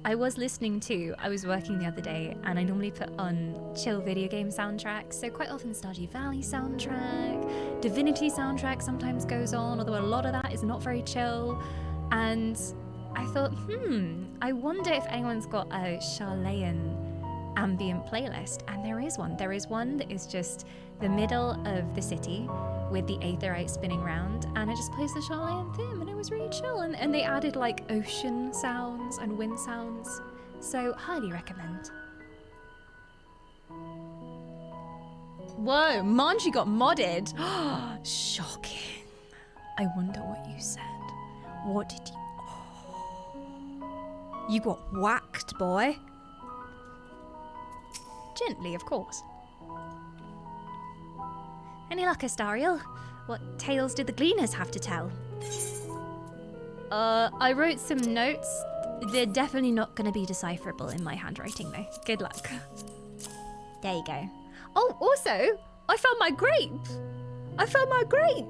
I was working the other day and I normally put on chill video game soundtracks. So quite often Stardew Valley soundtrack, Divinity soundtrack sometimes goes on, although a lot of that is not very chill. And I thought, I wonder if anyone's got a Charlean ambient playlist. And there is one. There is one that is just the middle of the city with the aetherite spinning round, and it just plays the Charlean theme, and it was really chill. And they added like ocean sounds and wind sounds, so highly recommend. Whoa, Manji got modded. Shocking. I wonder what you said. What did you... Oh. You got whacked, boy. Gently, of course. Any luck, Astariel? What tales did the gleaners have to tell? I wrote some notes. They're definitely not going to be decipherable in my handwriting, though. Good luck. There you go. Oh, also, I found my grape. I found my grape.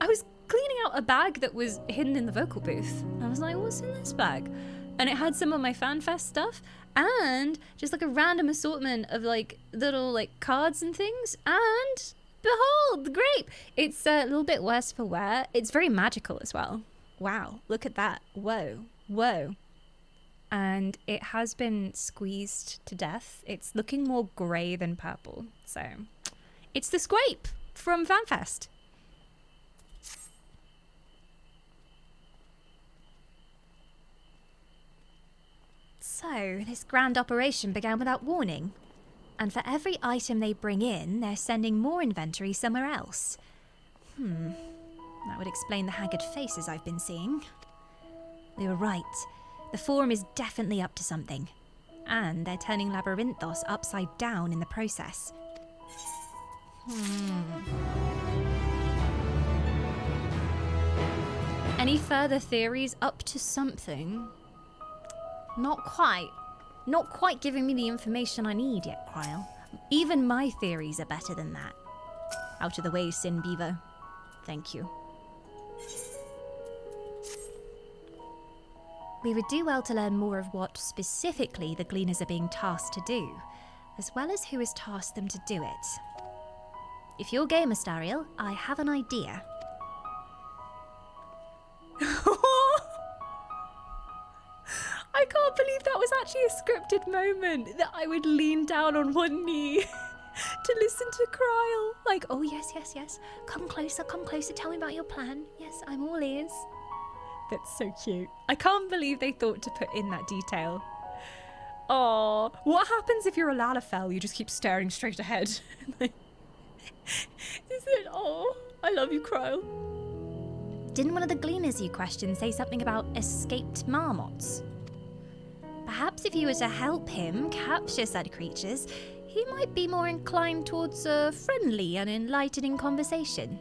I was cleaning out a bag that was hidden in the vocal booth. I was like, what's in this bag? And it had some of my FanFest stuff and just like a random assortment of like little like cards and things. And behold, the grape. It's a little bit worse for wear. It's very magical as well. Wow, look at that. Whoa, whoa. And it has been squeezed to death. It's looking more grey than purple. So it's the scrape from FanFest. So, this grand operation began without warning. And for every item they bring in, they're sending more inventory somewhere else. That would explain the haggard faces I've been seeing. We were right. The Forum is definitely up to something. And they're turning Labyrinthos upside down in the process. Any further theories up to something? Not quite. Not quite giving me the information I need yet, Cryle. Even my theories are better than that. Out of the way, Sin Beaver. Thank you. We would do well to learn more of what specifically the Gleaners are being tasked to do, as well as who has tasked them to do it. If you're game, Astariel, I have an idea. I can't believe that was actually a scripted moment, that I would lean down on one knee to listen to Cryle. Like, oh yes, yes, yes. Come closer, tell me about your plan. Yes, I'm all ears. That's so cute. I can't believe they thought to put in that detail. Oh, what happens if you're a Lalafell? You just keep staring straight ahead. Like, is it? Oh, I love you, Cryle. Didn't one of the Gleaners you questioned say something about escaped marmots? Perhaps if you were to help him capture said creatures, he might be more inclined towards a friendly and enlightening conversation.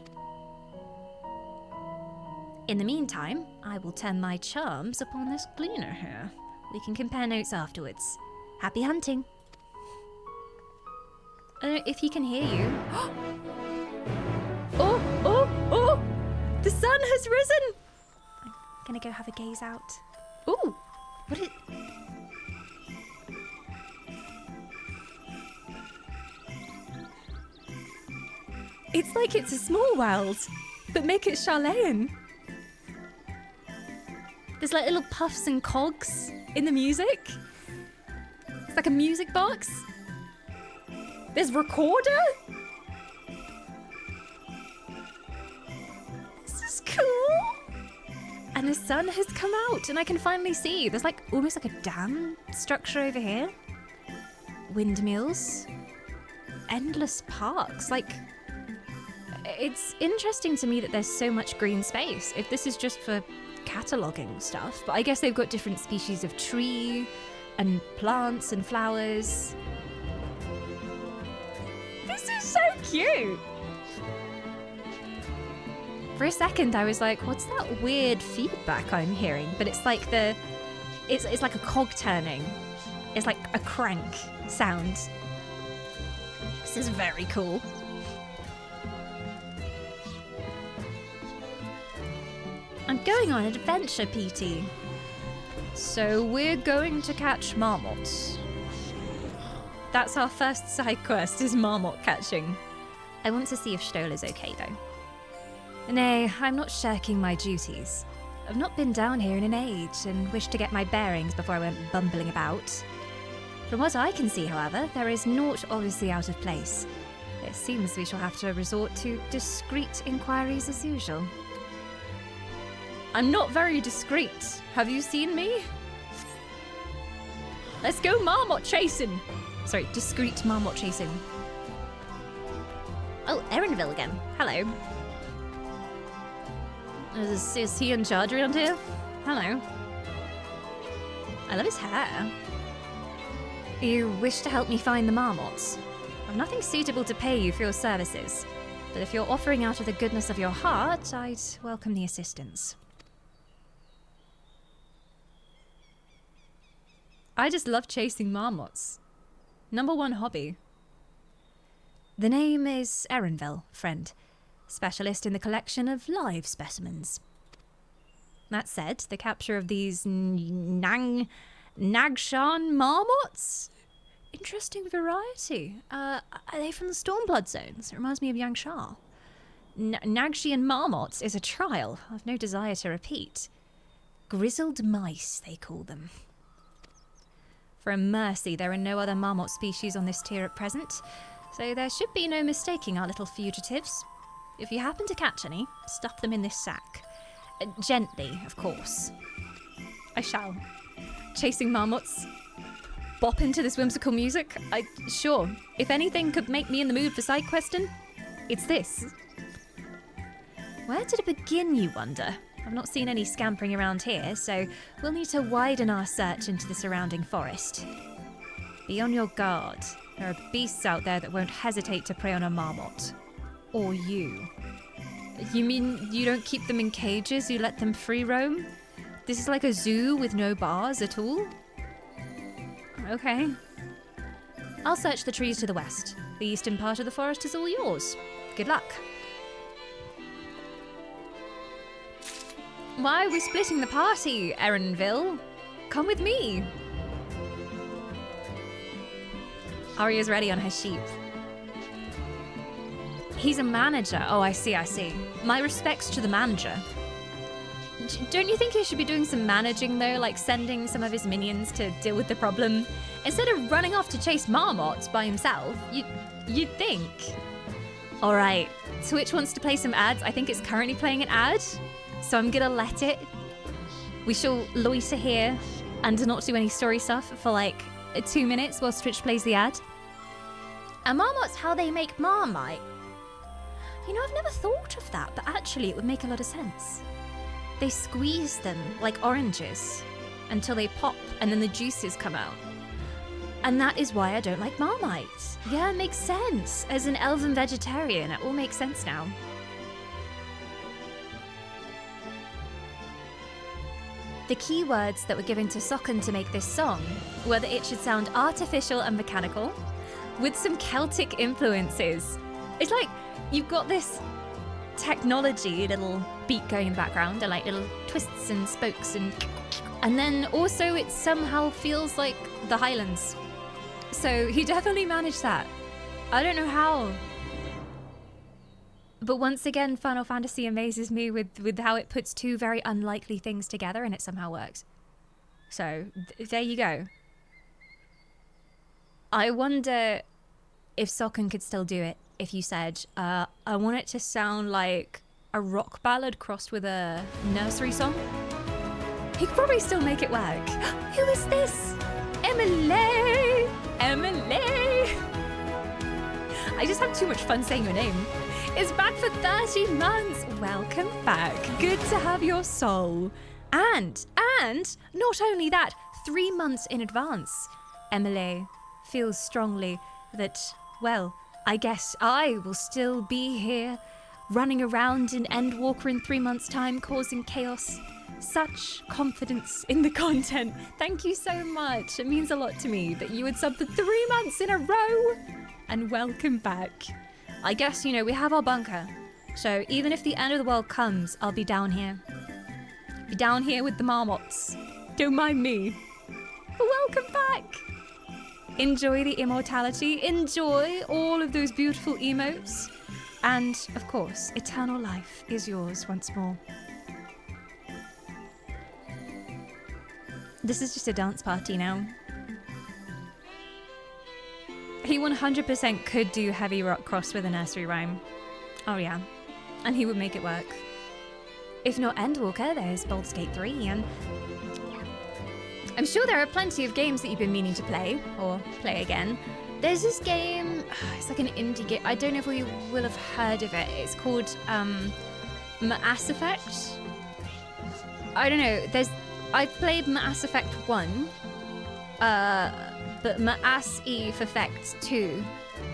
In the meantime, I will turn my charms upon this Gleaner here. We can compare notes afterwards. Happy hunting. I don't know if he can hear you. Oh, oh, oh! The sun has risen! I'm gonna go have a gaze out. Ooh, what is... It's like it's a small world, but make it Charlayan. There's like little puffs and cogs in the music. It's like a music box. There's recorder. This is cool. And the sun has come out and I can finally see. There's like almost like a dam structure over here. Windmills. Endless parks. Like, it's interesting to me that there's so much green space. If this is just for cataloguing stuff, but I guess they've got different species of tree and plants and flowers. This is so cute. For a second I was like, what's that weird feedback I'm hearing? But it's like it's like a cog turning. It's like a crank sound. This is very cool. I'm going on an adventure, PT. So we're going to catch marmots. That's our first side quest, is marmot catching. I want to see if Stola's okay, though. Nay, I'm not shirking my duties. I've not been down here in an age and wish to get my bearings before I went bumbling about. From what I can see, however, there is naught obviously out of place. It seems we shall have to resort to discreet inquiries as usual. I'm not very discreet. Have you seen me? Let's go marmot chasing. Sorry, discreet marmot chasing. Oh, Erinville again. Hello. Is he in charge around here? Hello. I love his hair. You wish to help me find the marmots? I've nothing suitable to pay you for your services, but if you're offering out of the goodness of your heart, I'd welcome the assistance. I just love chasing marmots. #1 hobby. The name is Erinville, friend. Specialist in the collection of live specimens. That said, the capture of these Nagshan marmots? Interesting variety. Are they from the Stormblood zones? It reminds me of Yangsha. Nagshan marmots is a trial I've no desire to repeat. Grizzled mice, they call them. For a mercy, there are no other marmot species on this tier at present, so there should be no mistaking our little fugitives. If you happen to catch any, stuff them in this sack. Gently, of course. I shall. Chasing marmots. Bop into this whimsical music. Sure, if anything could make me in the mood for side questing, it's this. Where did it begin, you wonder? I've not seen any scampering around here, so we'll need to widen our search into the surrounding forest. Be on your guard. There are beasts out there that won't hesitate to prey on a marmot. Or you. You mean you don't keep them in cages, you let them free roam? This is like a zoo with no bars at all? Okay. I'll search the trees to the west. The eastern part of the forest is all yours. Good luck. Why are we splitting the party, Erinville? Come with me. Arya's ready on her sheep. He's a manager. Oh, I see. My respects to the manager. Don't you think he should be doing some managing, though? Like sending some of his minions to deal with the problem? Instead of running off to chase marmots by himself, you'd think. Alright, Twitch wants to play some ads. I think it's currently playing an ad, so I'm gonna let it. We shall loiter here and not do any story stuff for like 2 minutes while Twitch plays the ad. Are marmots how they make Marmite? You know, I've never thought of that, but actually it would make a lot of sense. They squeeze them like oranges until they pop and then the juices come out. And that is why I don't like Marmite. Yeah, it makes sense. As an elven vegetarian, it all makes sense now. The key words that were given to Socken to make this song were that it should sound artificial and mechanical with some Celtic influences. It's like you've got this technology little beat going in the background and like little twists and spokes and then also it somehow feels like the Highlands. So he definitely managed that. I don't know how. But once again, Final Fantasy amazes me with how it puts two very unlikely things together and it somehow works. So there you go. I wonder if Socken could still do it if you said, I want it to sound like a rock ballad crossed with a nursery song. He could probably still make it work. Who is this? Emily! Emily! I just have too much fun saying your name. It's back for 30 months. Welcome back. Good to have your soul. And not only that, 3 months in advance. Emily feels strongly that, well, I guess I will still be here, running around in Endwalker in 3 months' time, causing chaos. Such confidence in the content. Thank you so much. It means a lot to me that you would sub for 3 months in a row. And welcome back. I guess, you know, we have our bunker. So even if the end of the world comes, I'll be down here. Be down here with the marmots. Don't mind me. But welcome back. Enjoy the immortality. Enjoy all of those beautiful emotes. And, of course, eternal life is yours once more. This is just a dance party now. He 100% could do heavy rock cross with a nursery rhyme. Oh yeah. And he would make it work. If not Endwalker, there's Baldur's Gate 3 and I'm sure there are plenty of games that you've been meaning to play, or play again. There's this game, it's like an indie game. I don't know if we will have heard of it. It's called Mass Effect. I don't know. I've played Mass Effect 1, but Mass Effect 2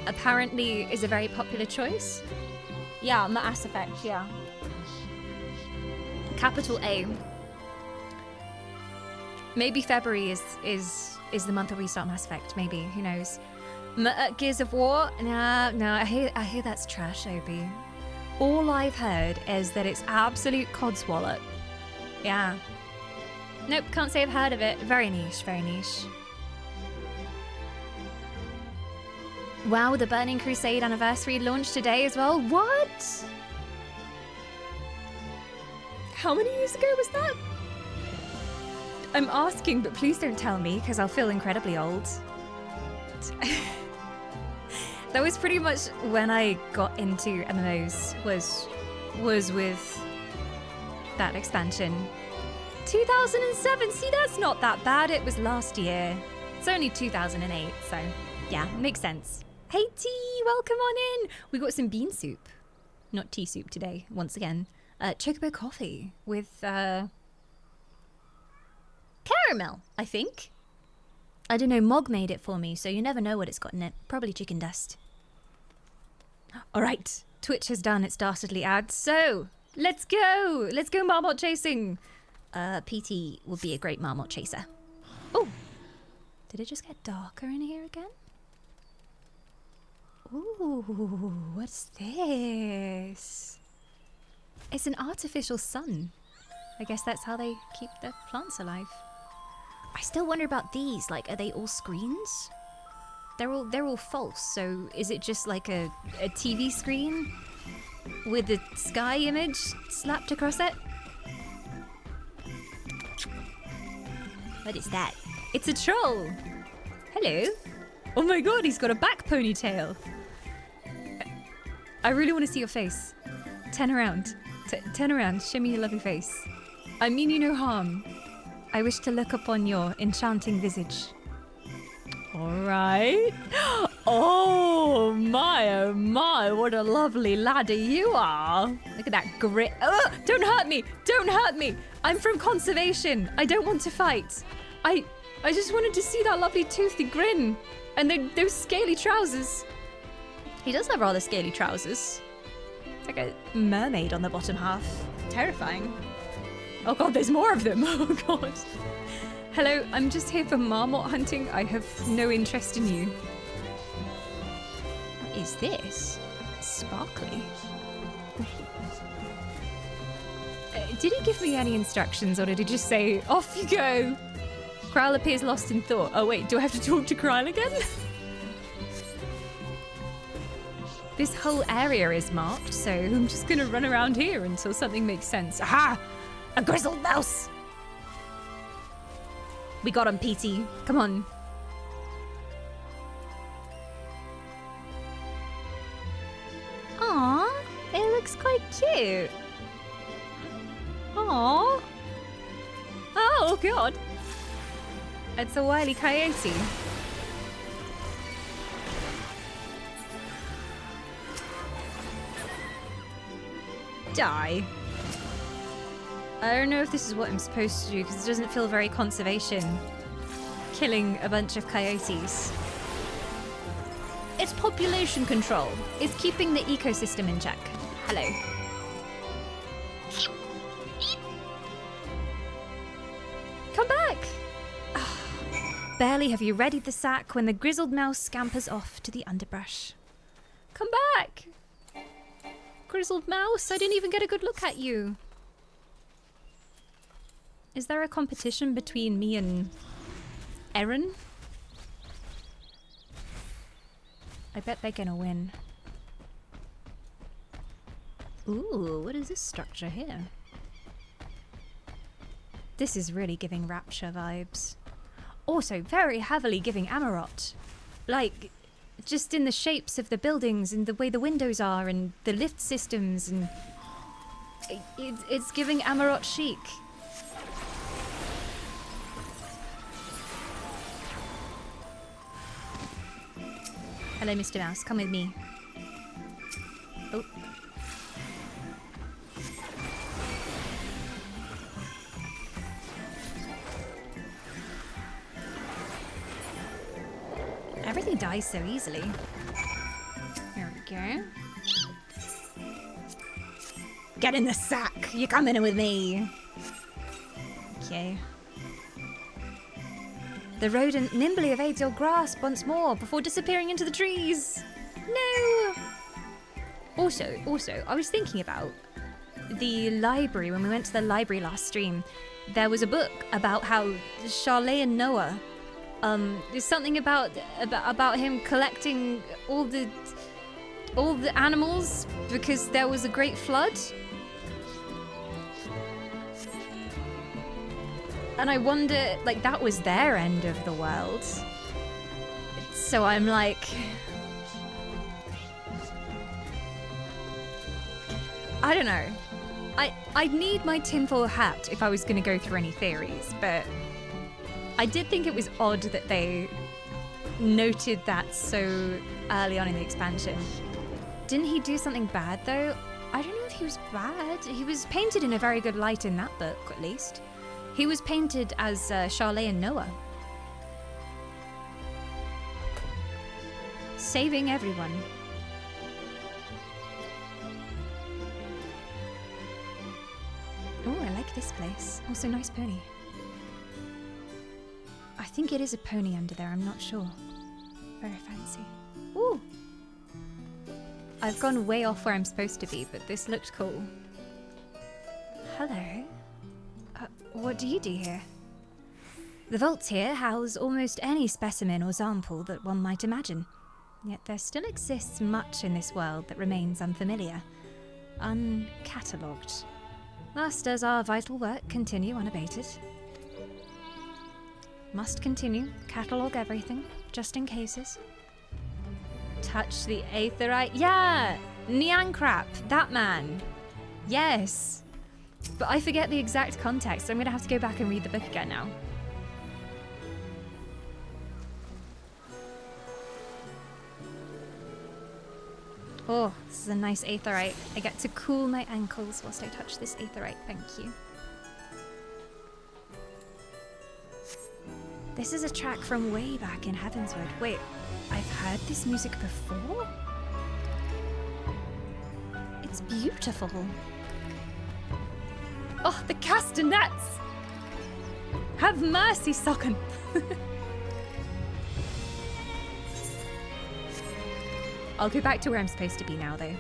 apparently is a very popular choice. Yeah, Mass Effect, yeah. Capital A. Maybe February is the month where we start Mass Effect, maybe, who knows. Gears of War? No, I hear that's trash, Obi. All I've heard is that it's absolute codswallop. Yeah. Nope, can't say I've heard of it. Very niche, very niche. Wow, the Burning Crusade anniversary launched today as well. What? How many years ago was that? I'm asking, but please don't tell me, because I'll feel incredibly old. That was pretty much when I got into MMOs, was with that expansion. 2007, see, that's not that bad. It was last year. It's only 2008, so yeah, makes sense. Hey T, welcome on in. We got some bean soup. Not tea soup today, once again. Chocobo coffee with caramel, I think. I don't know, Mog made it for me, so you never know what it's got in it. Probably chicken dust. Alright, Twitch has done its dastardly ad, so let's go! Let's go marmot chasing! PT would be a great marmot chaser. Oh! Did it just get darker in here again? Ooh, what's this? It's an artificial sun. I guess that's how they keep the plants alive. I still wonder about these. Like, are they all screens? They're all false. So is it just like a TV screen with the sky image slapped across it? What is that? It's a troll. Hello. Oh my god, he's got a back ponytail. I really want to see your face. Turn around. Turn around. Show me your lovely face. I mean you no harm. I wish to look upon your enchanting visage. Alright. Oh my, what a lovely laddie you are. Look at that grit. Oh, don't hurt me. Don't hurt me. I'm from conservation. I don't want to fight. I just wanted to see that lovely toothy grin. And those scaly trousers. He does have rather scaly trousers. It's like a mermaid on the bottom half. Terrifying. Oh god, there's more of them. Oh god. Hello, I'm just here for marmot hunting. I have no interest in you. What is this? Sparkly. Did he give me any instructions or did he just say, off you go? Kral appears lost in thought. Oh wait, do I have to talk to Kral again? This whole area is marked, so I'm just gonna run around here until something makes sense. Aha! A grizzled mouse! We got him, PT. Come on. Aww, it looks quite cute. Aww. Oh, God. It's a wily coyote. Die. I don't know if this is what I'm supposed to do because it doesn't feel very conservation. Killing a bunch of coyotes. It's population control. It's keeping the ecosystem in check. Hello. Come back! Barely have you readied the sack when the grizzled mouse scampers off to the underbrush. Come back! Grizzled mouse, I didn't even get a good look at you. Is there a competition between me and Erin? I bet they're gonna win. Ooh, what is this structure here? This is really giving Rapture vibes. Also very heavily giving Amarot. Like, just in the shapes of the buildings and the way the windows are and the lift systems and... It's giving Amarot chic. Hello, Mr. Mouse. Come with me. Oh. Everything dies so easily. There we go. Get in the sack! You're coming in with me! Okay. The rodent nimbly evades your grasp once more before disappearing into the trees! No! Also, I was thinking about the library. When we went to the library last stream, there was a book about how Charlotte and Noah, there's something about him collecting all the animals because there was a great flood. And I wonder, like, that was their end of the world. So I'm like, I don't know. I'd need my tinfoil hat if I was going to go through any theories, but I did think it was odd that they noted that so early on in the expansion. Didn't he do something bad, though? I don't know if he was bad. He was painted in a very good light in that book, at least. He was painted as Charlotte and Noah. Saving everyone. Oh, I like this place. Also, nice pony. I think it is a pony under there, I'm not sure. Very fancy. Ooh! I've gone way off where I'm supposed to be, but this looked cool. Hello. What do you do here? The vaults here house almost any specimen or sample that one might imagine. Yet there still exists much in this world that remains unfamiliar, uncatalogued. Thus does our vital work continue unabated. Must continue, catalogue everything, just in cases. Touch the aetherite. Yeah! Nyankrap, that man. Yes. But I forget the exact context, so I'm going to have to go back and read the book again now. Oh, this is a nice aetherite. I get to cool my ankles whilst I touch this aetherite, thank you. This is a track from way back in Heavenswood. Wait, I've heard this music before? It's beautiful. Oh, the castanets! Have mercy, Socken! I'll go back to where I'm supposed to be now, though.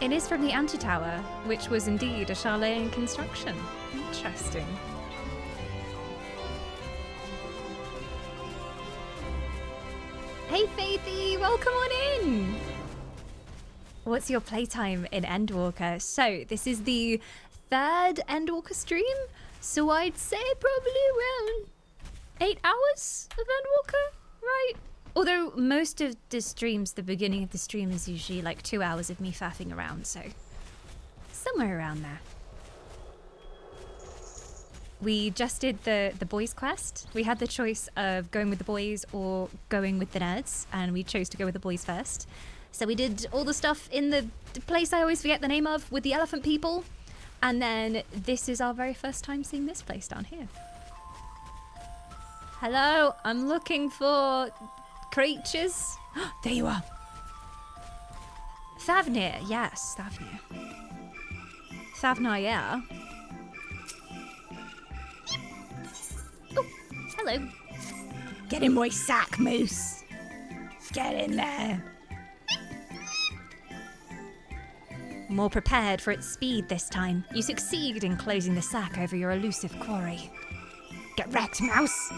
It is from the Antitower, which was indeed a Charlayan construction. Interesting. Hey Faithy, welcome on in! What's your playtime in Endwalker? So, this is the third Endwalker stream, so I'd say probably around 8 hours of Endwalker, right? Although most of the streams, the beginning of the stream is usually like 2 hours of me faffing around, so somewhere around there. We just did the boys quest. We had the choice of going with the boys or going with the nerds, and we chose to go with the boys first. So we did all the stuff in the place I always forget the name of with the elephant people, and then this is our very first time seeing this place down here. Hello, I'm looking for creatures. There you are. Thavnir, yes, Thavnir. Thavnir, yeah. Oh, hello. Get in my sack, Moose. Get in there. More prepared for its speed this time. You succeed in closing the sack over your elusive quarry. Get wrecked, Mouse.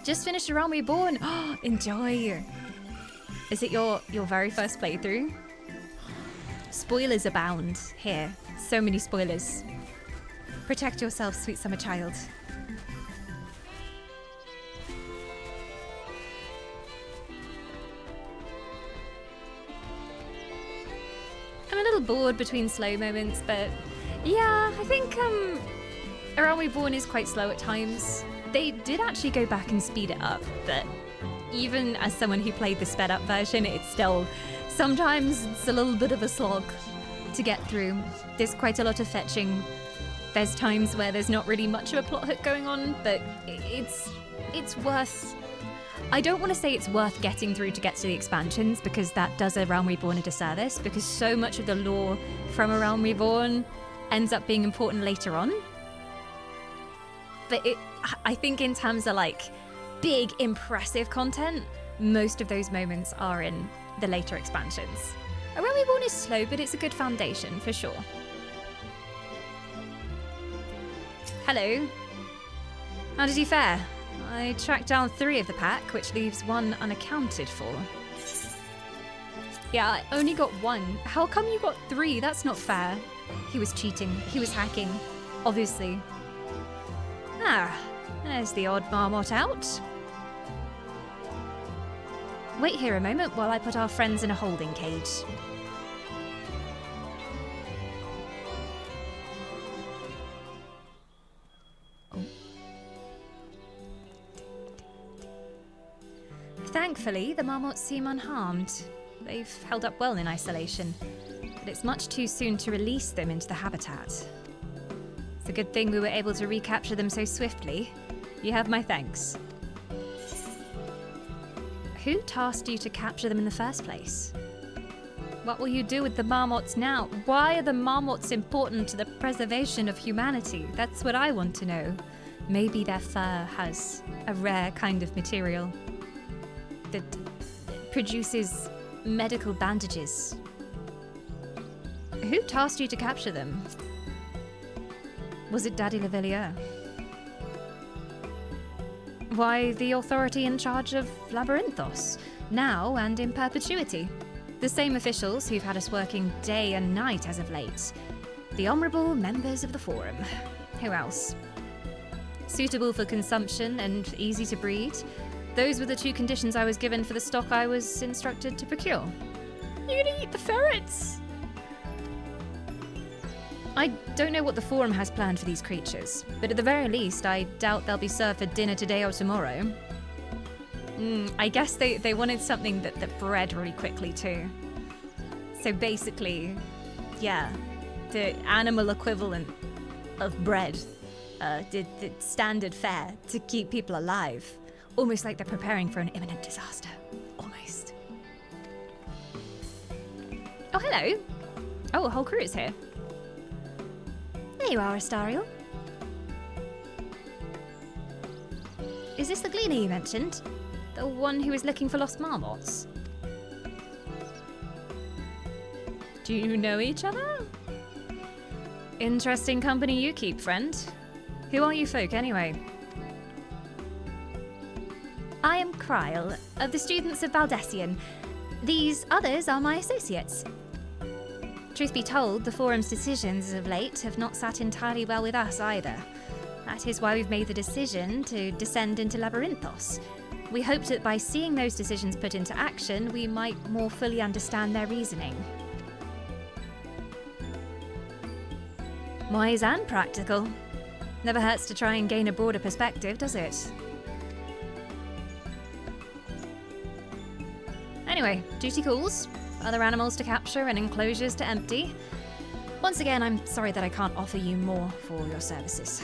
Just finished a Realm Reborn. Oh, enjoy. Is it your very first playthrough? Spoilers abound here. So many spoilers. Protect yourself, sweet summer child. little bored between slow moments, but yeah, I think A Realm Reborn is quite slow at times. They did actually go back and speed it up, but even as someone who played the sped up version, it's still sometimes it's a little bit of a slog to get through. There's quite a lot of fetching. There's times where there's not really much of a plot hook going on, but it's worth... I don't want to say it's worth getting through to get to the expansions, because that does A Realm Reborn a disservice, because so much of the lore from A Realm Reborn ends up being important later on. But I think in terms of like big, impressive content, most of those moments are in the later expansions. A Realm Reborn is slow, but it's a good foundation for sure. Hello. How did you fare? I tracked down 3 of the pack, which leaves 1 unaccounted for. Yeah, I only got 1. How come you got 3? That's not fair. He was cheating. He was hacking. Obviously. Ah, there's the odd marmot out. Wait here a moment while I put our friends in a holding cage. Thankfully, the marmots seem unharmed. They've held up well in isolation, but it's much too soon to release them into the habitat. It's a good thing we were able to recapture them so swiftly. You have my thanks. Who tasked you to capture them in the first place? What will you do with the marmots now? Why are the marmots important to the preservation of humanity? That's what I want to know. Maybe their fur has a rare kind of material that produces medical bandages. Who tasked you to capture them? Was it Daddy Lavillier? Why the authority in charge of Labyrinthos, now and in perpetuity? The same officials who've had us working day and night as of late. The honourable members of the Forum. Who else? Suitable for consumption and easy to breed. Those were the 2 conditions I was given for the stock I was instructed to procure. You're gonna eat the ferrets? I don't know what the Forum has planned for these creatures, but at the very least, I doubt they'll be served for dinner today or tomorrow. I guess they wanted something that bred really quickly too. So basically, yeah, the animal equivalent of bread did the standard fare to keep people alive. Almost like they're preparing for an imminent disaster. Almost. Oh, hello. Oh, a whole crew is here. There you are, Astariel. Is this the gleaner you mentioned? The one who is looking for lost marmots? Do you know each other? Interesting company you keep, friend. Who are you folk, anyway? I am Kryle, of the students of Valdesian. These others are my associates. Truth be told, the Forum's decisions of late have not sat entirely well with us either. That is why we've made the decision to descend into Labyrinthos. We hoped that by seeing those decisions put into action, we might more fully understand their reasoning. Wise and practical. Never hurts to try and gain a broader perspective, does it? Anyway, duty calls, other animals to capture and enclosures to empty. Once again, I'm sorry that I can't offer you more for your services.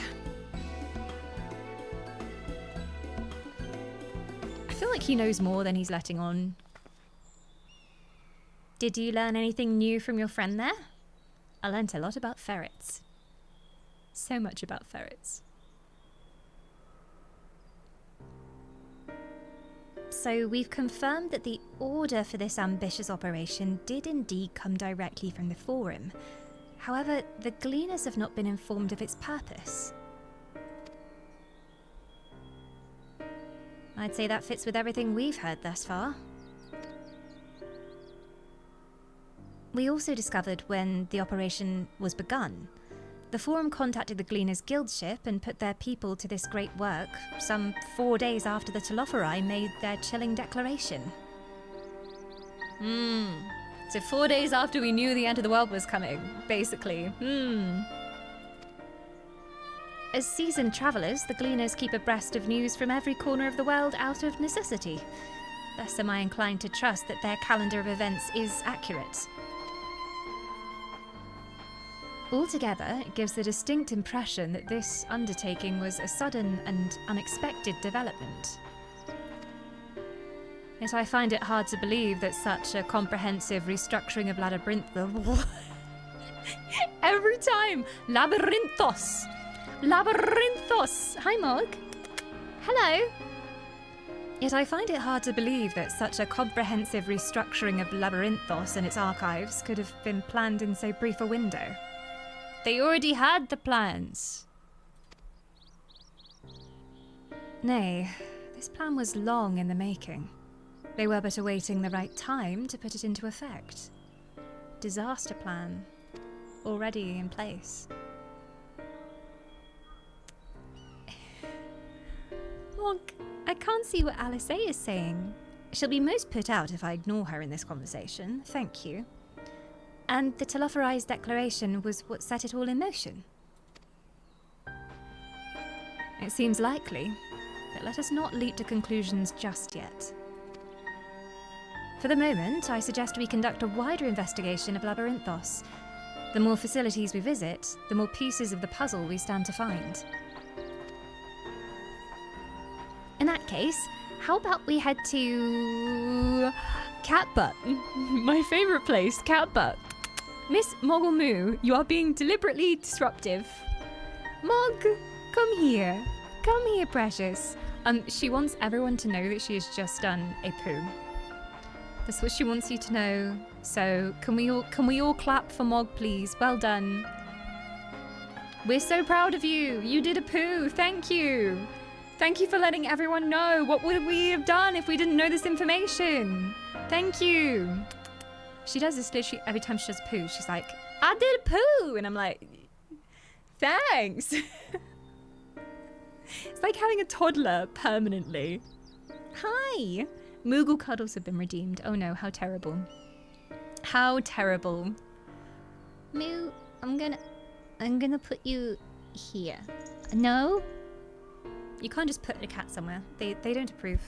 I feel like he knows more than he's letting on. Did you learn anything new from your friend there? I learnt a lot about ferrets. So much about ferrets. So we've confirmed that the order for this ambitious operation did indeed come directly from the Forum. However, the Gleaners have not been informed of its purpose. I'd say that fits with everything we've heard thus far. We also discovered when the operation was begun, the Forum contacted the Gleaners Guild ship and put their people to this great work some 4 days after the Telophori made their chilling declaration. So 4 days after we knew the end of the world was coming, basically. As seasoned travellers, the Gleaners keep abreast of news from every corner of the world out of necessity. Thus am I inclined to trust that their calendar of events is accurate. Altogether, it gives the distinct impression that this undertaking was a sudden and unexpected development. Yet I find it hard to believe that such a comprehensive restructuring of Labyrinthos... Every time! Labyrinthos! Labyrinthos! Hi, Mog. Hello. Yet I find it hard to believe that such a comprehensive restructuring of Labyrinthos and its archives could have been planned in so brief a window. They already had the plans. Nay, this plan was long in the making. They were but awaiting the right time to put it into effect. Disaster plan, already in place. Mog, I can't see what Alice A is saying. She'll be most put out if I ignore her in this conversation, thank you. And the Telophorai's declaration was what set it all in motion. It seems likely, but let us not leap to conclusions just yet. For the moment, I suggest we conduct a wider investigation of Labyrinthos. The more facilities we visit, the more pieces of the puzzle we stand to find. In that case, how about we head to... Catbutt. My favourite place, Catbutt. Miss Moogle Moo, you are being deliberately disruptive. Mog, come here. Come here, precious. She wants everyone to know that she has just done a poo. That's what she wants you to know. So, can we all clap for Mog, please? Well done. We're so proud of you. You did a poo. Thank you. Thank you for letting everyone know. What would we have done if we didn't know this information? Thank you. She does this literally every time she does a poo. She's like, I did a poo. And I'm like, thanks. It's like having a toddler permanently. Hi. Moogle cuddles have been redeemed. Oh no, how terrible. How terrible. Moo, I'm gonna put you here. No? You can't just put a cat somewhere. They don't approve.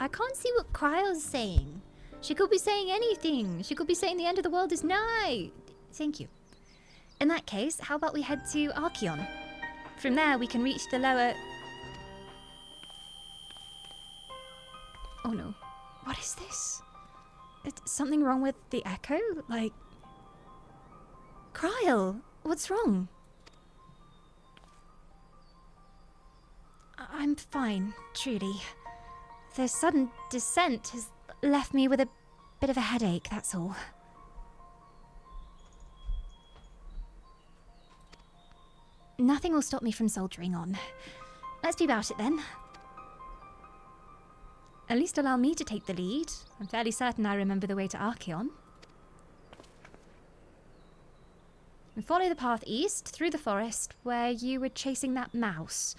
I can't see what Cryle's saying. She could be saying anything. She could be saying the end of the world is nigh. Thank you. In that case, how about we head to Archeon? From there, we can reach the lower... Oh no. What is this? Is something wrong with the echo? Like... Cryle, what's wrong? I'm fine, truly. The sudden descent has left me with a bit of a headache, that's all. Nothing will stop me from soldiering on. Let's be about it then. At least allow me to take the lead. I'm fairly certain I remember the way to Archeon. We follow the path east, through the forest, where you were chasing that mouse.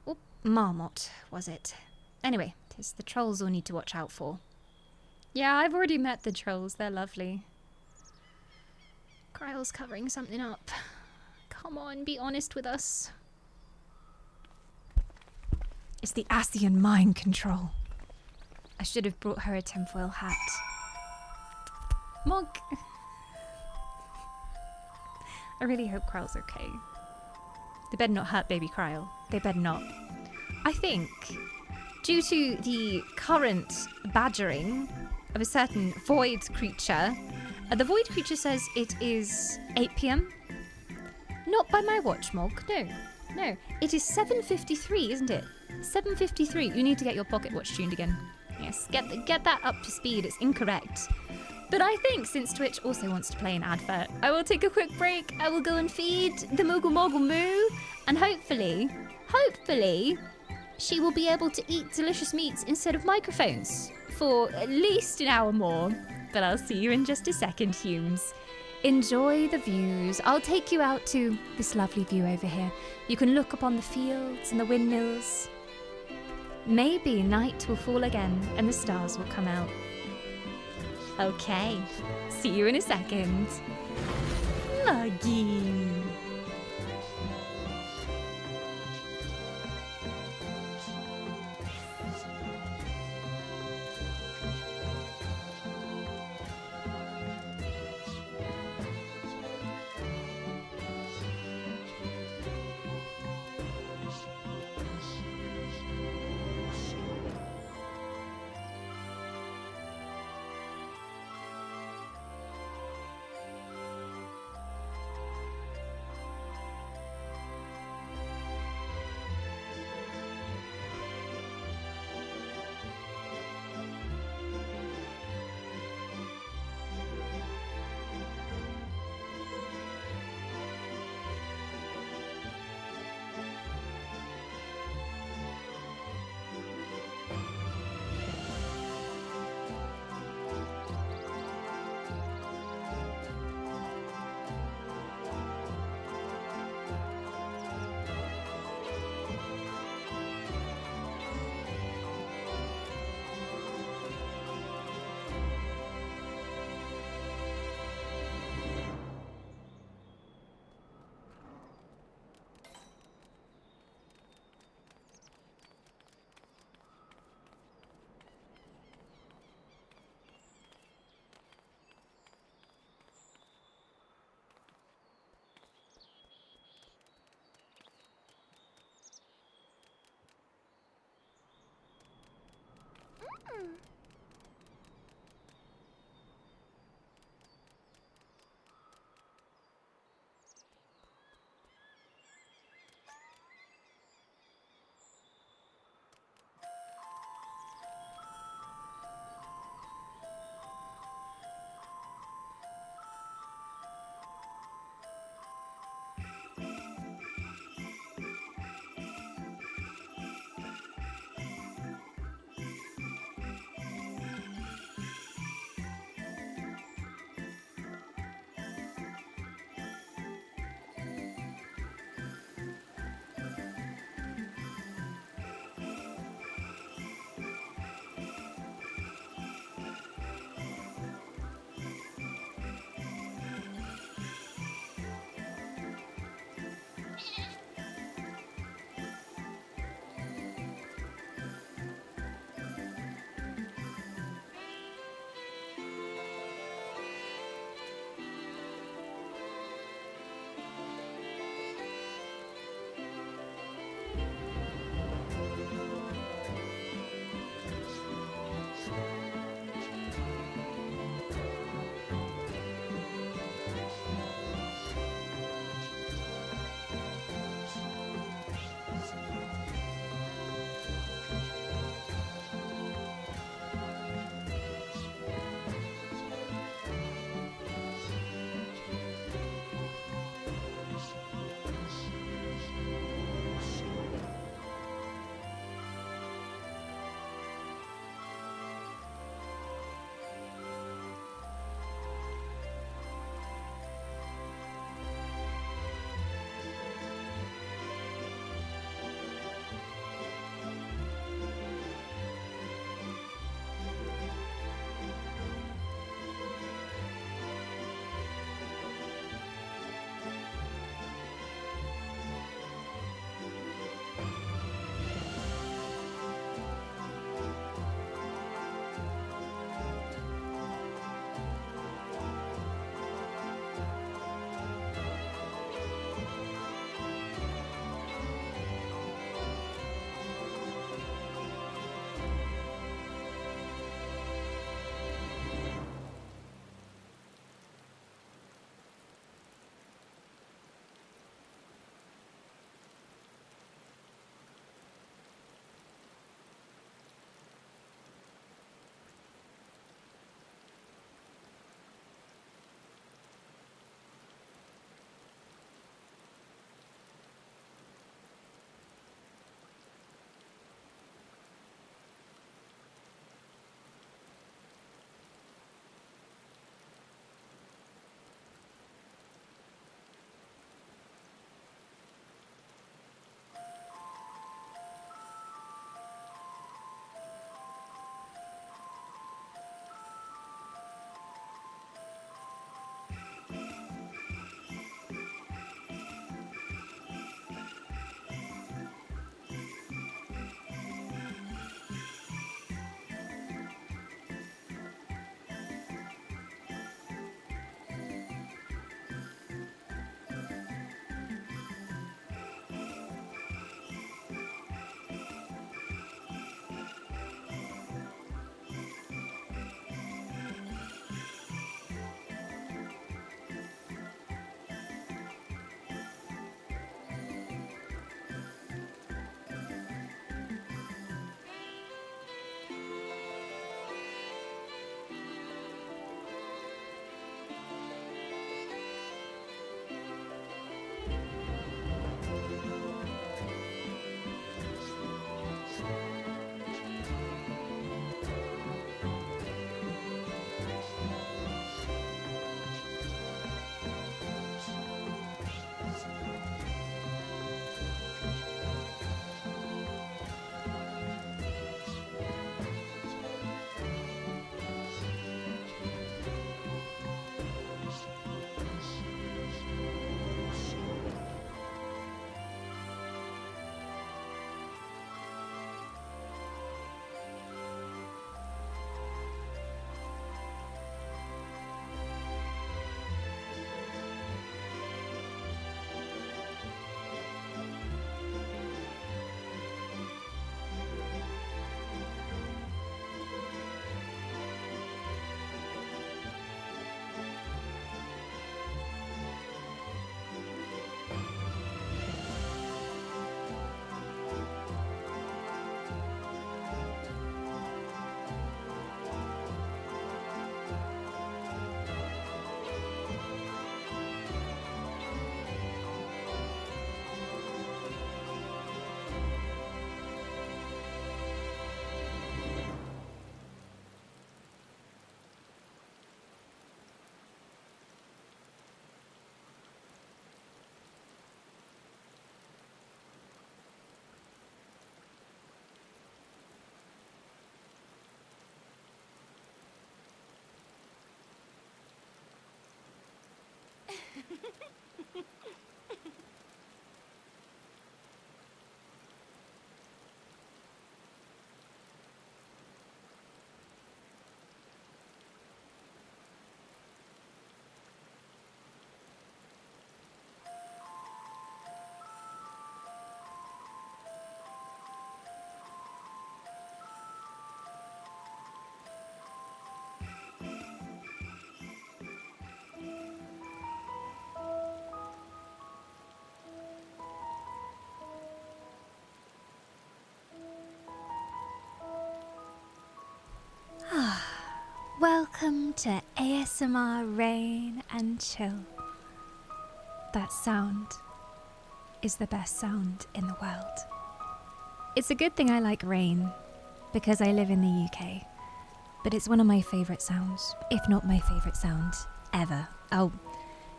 Or marmot, was it? Anyway, 'tis the trolls we'll need to watch out for. Yeah, I've already met the trolls. They're lovely. Kryle's covering something up. Come on, be honest with us. It's the Ascian mind control. I should have brought her a tinfoil hat. Mog. I really hope Kryle's okay. They better not hurt baby Kryle. They better not. I think, due to the current badgering of a certain void creature, the void creature says it is 8 PM. Not by my watch, Mog. No, no. It is 7:53, isn't it? 7:53. You need to get your pocket watch tuned again. Yes, get that up to speed. It's incorrect. But I think since Twitch also wants to play an advert, I will take a quick break. I will go and feed the Moogle Moo, and hopefully, she will be able to eat delicious meats instead of microphones for at least an hour more. But I'll see you in just a second, Humes. Enjoy the views. I'll take you out to this lovely view over here. You can look upon the fields and the windmills. Maybe night will fall again and the stars will come out. Okay, see you in a second. Muggy. Welcome to ASMR Rain and Chill. That sound is the best sound in the world. It's a good thing I like rain, because I live in the UK, but it's one of my favourite sounds, if not my favourite sound, ever. Oh,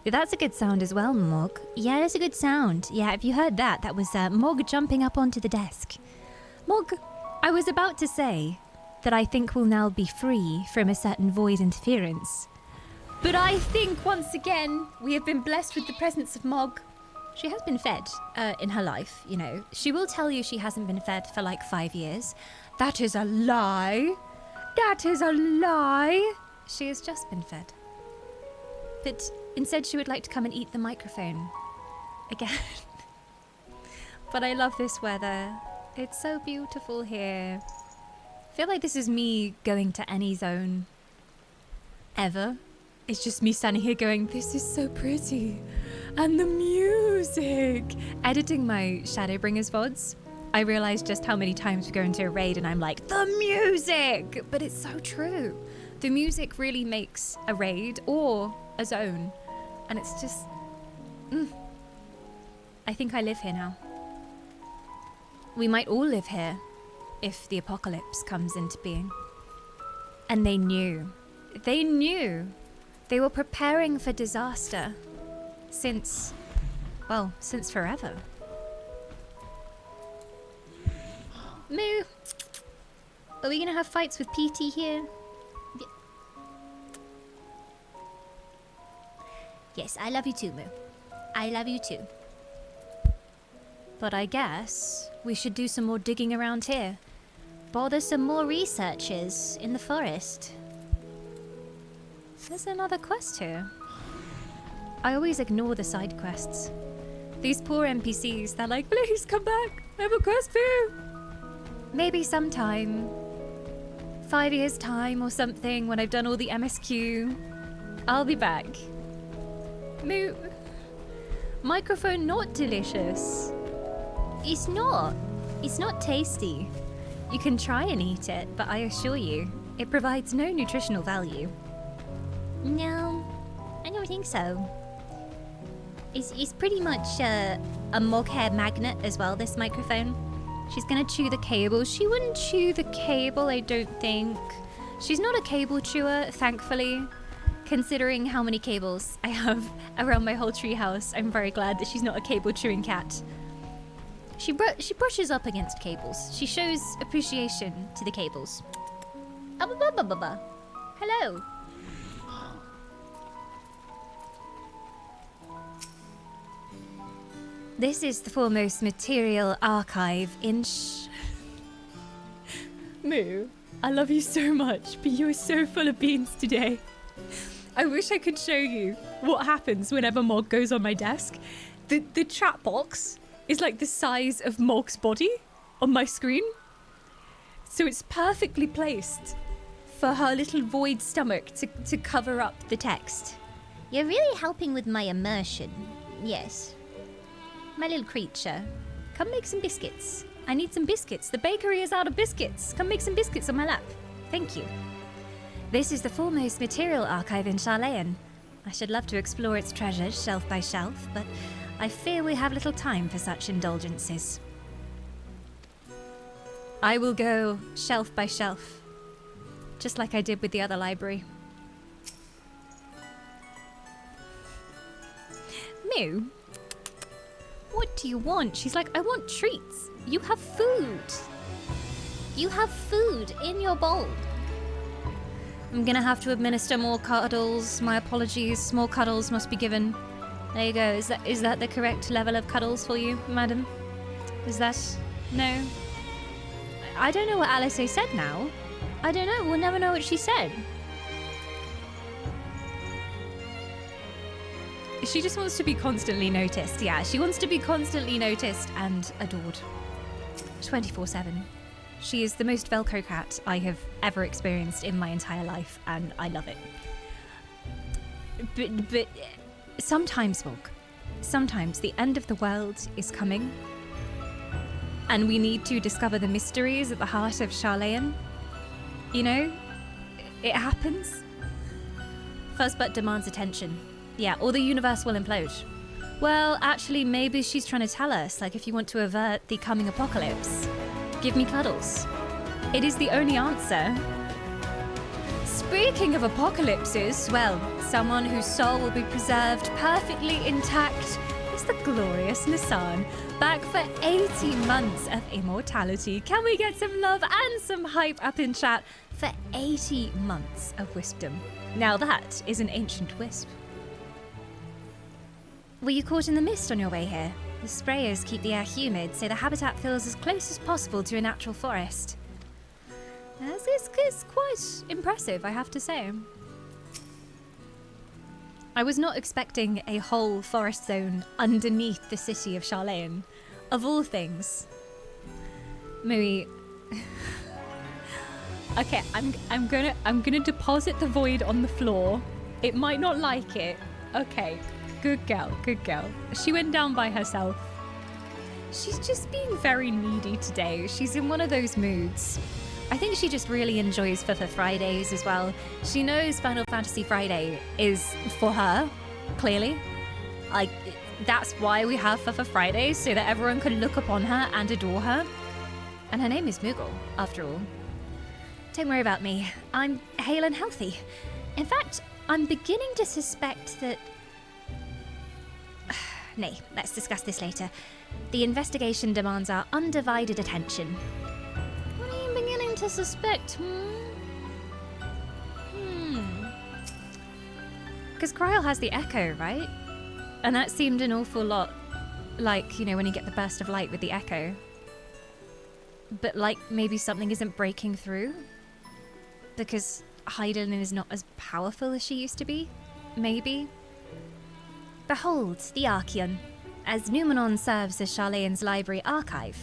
that's a good sound as well, Mog. Yeah, that's a good sound. Yeah, have you heard that? That was Mog jumping up onto the desk. Mog, I was about to say that I think we'll now be free from a certain void interference. But I think, once again, we have been blessed with the presence of Mog. She has been fed in her life, you know. She will tell you she hasn't been fed for like 5 years. That is a lie. That is a lie. She has just been fed. But instead she would like to come and eat the microphone again. But I love this weather. It's so beautiful here. I feel like this is me going to any zone ever. It's just me standing here going, this is so pretty. And the music. Editing my Shadowbringers VODs, I realized just how many times we go into a raid and I'm like, the music! But it's so true. The music really makes a raid or a zone. And it's just, I think I live here now. We might all live here if the apocalypse comes into being. And they knew. They knew. They were preparing for disaster since forever. Moo! Are we gonna have fights with PT here? Yes, I love you too, Moo. I love you too. But I guess we should do some more digging around here. Bother some more researchers in the forest. There's another quest here. I always ignore the side quests. These poor NPCs, they're like, please come back, I have a quest for you. Maybe sometime, 5 years time or something, when I've done all the MSQ, I'll be back. Moo. Microphone not delicious. It's not. It's not tasty. You can try and eat it, but I assure you, it provides no nutritional value. No, I don't think so. It's pretty much a mog hair magnet as well, this microphone. She's gonna chew the cable. She wouldn't chew the cable, I don't think. She's not a cable chewer, thankfully. Considering how many cables I have around my whole treehouse, I'm very glad that she's not a cable chewing cat. She brushes up against cables. She shows appreciation to the cables. Hello. This is the foremost material archive in Moo, I love you so much, but you are so full of beans today. I wish I could show you what happens whenever Mog goes on my desk. The chat box is like the size of Mog's body on my screen. So it's perfectly placed for her little void stomach to cover up the text. You're really helping with my immersion. Yes. My little creature. Come make some biscuits. I need some biscuits. The bakery is out of biscuits. Come make some biscuits on my lap. Thank you. This is the foremost material archive in Charlayan. I should love to explore its treasures shelf by shelf, but I fear we have little time for such indulgences. I will go shelf by shelf, just like I did with the other library. Mew, what do you want? She's like, I want treats. You have food. You have food in your bowl. I'm gonna have to administer more cuddles. My apologies. More cuddles must be given. There you go. Is that the correct level of cuddles for you, madam? Is that... No? I don't know what Alice said now. I don't know. We'll never know what she said. She just wants to be constantly noticed. Yeah, she wants to be constantly noticed and adored. 24/7. She is the most Velcro cat I have ever experienced in my entire life, and I love it. But sometimes, Vogue, sometimes the end of the world is coming, and we need to discover the mysteries at the heart of Charlayan. You know, it happens. Fuzzbutt demands attention. Yeah, or the universe will implode. Well, actually, maybe she's trying to tell us, like, if you want to avert the coming apocalypse, give me cuddles. It is the only answer. Speaking of apocalypses, well, someone whose soul will be preserved perfectly intact is the glorious Nissan, back for 80 months of immortality. Can we get some love and some hype up in chat for 80 months of wisdom? Now that is an ancient wisp. Were you caught in the mist on your way here? The sprayers keep the air humid, so the habitat feels as close as possible to a natural forest. It's quite impressive, I have to say. I was not expecting a whole forest zone underneath the city of Charlayan, of all things. Mui. Okay, I'm gonna deposit the void on the floor. It might not like it. Okay. Good girl, good girl. She went down by herself. She's just being very needy today. She's in one of those moods. I think she just really enjoys FFA Fridays as well. She knows Final Fantasy Friday is for her, clearly. Like, that's why we have FFA Fridays, so that everyone can look upon her and adore her. And her name is Moogle, after all. Don't worry about me. I'm hale and healthy. In fact, I'm beginning to suspect that... Nay, let's discuss this later. The investigation demands our undivided attention. What are you beginning to suspect, Because Kryl has the echo, right? And that seemed an awful lot like, you know, when you get the burst of light with the echo. But like, maybe something isn't breaking through? Because Hydaelyn is not as powerful as she used to be? Maybe? Behold, the Archeon. As Numenon serves as Charlayan's library archive,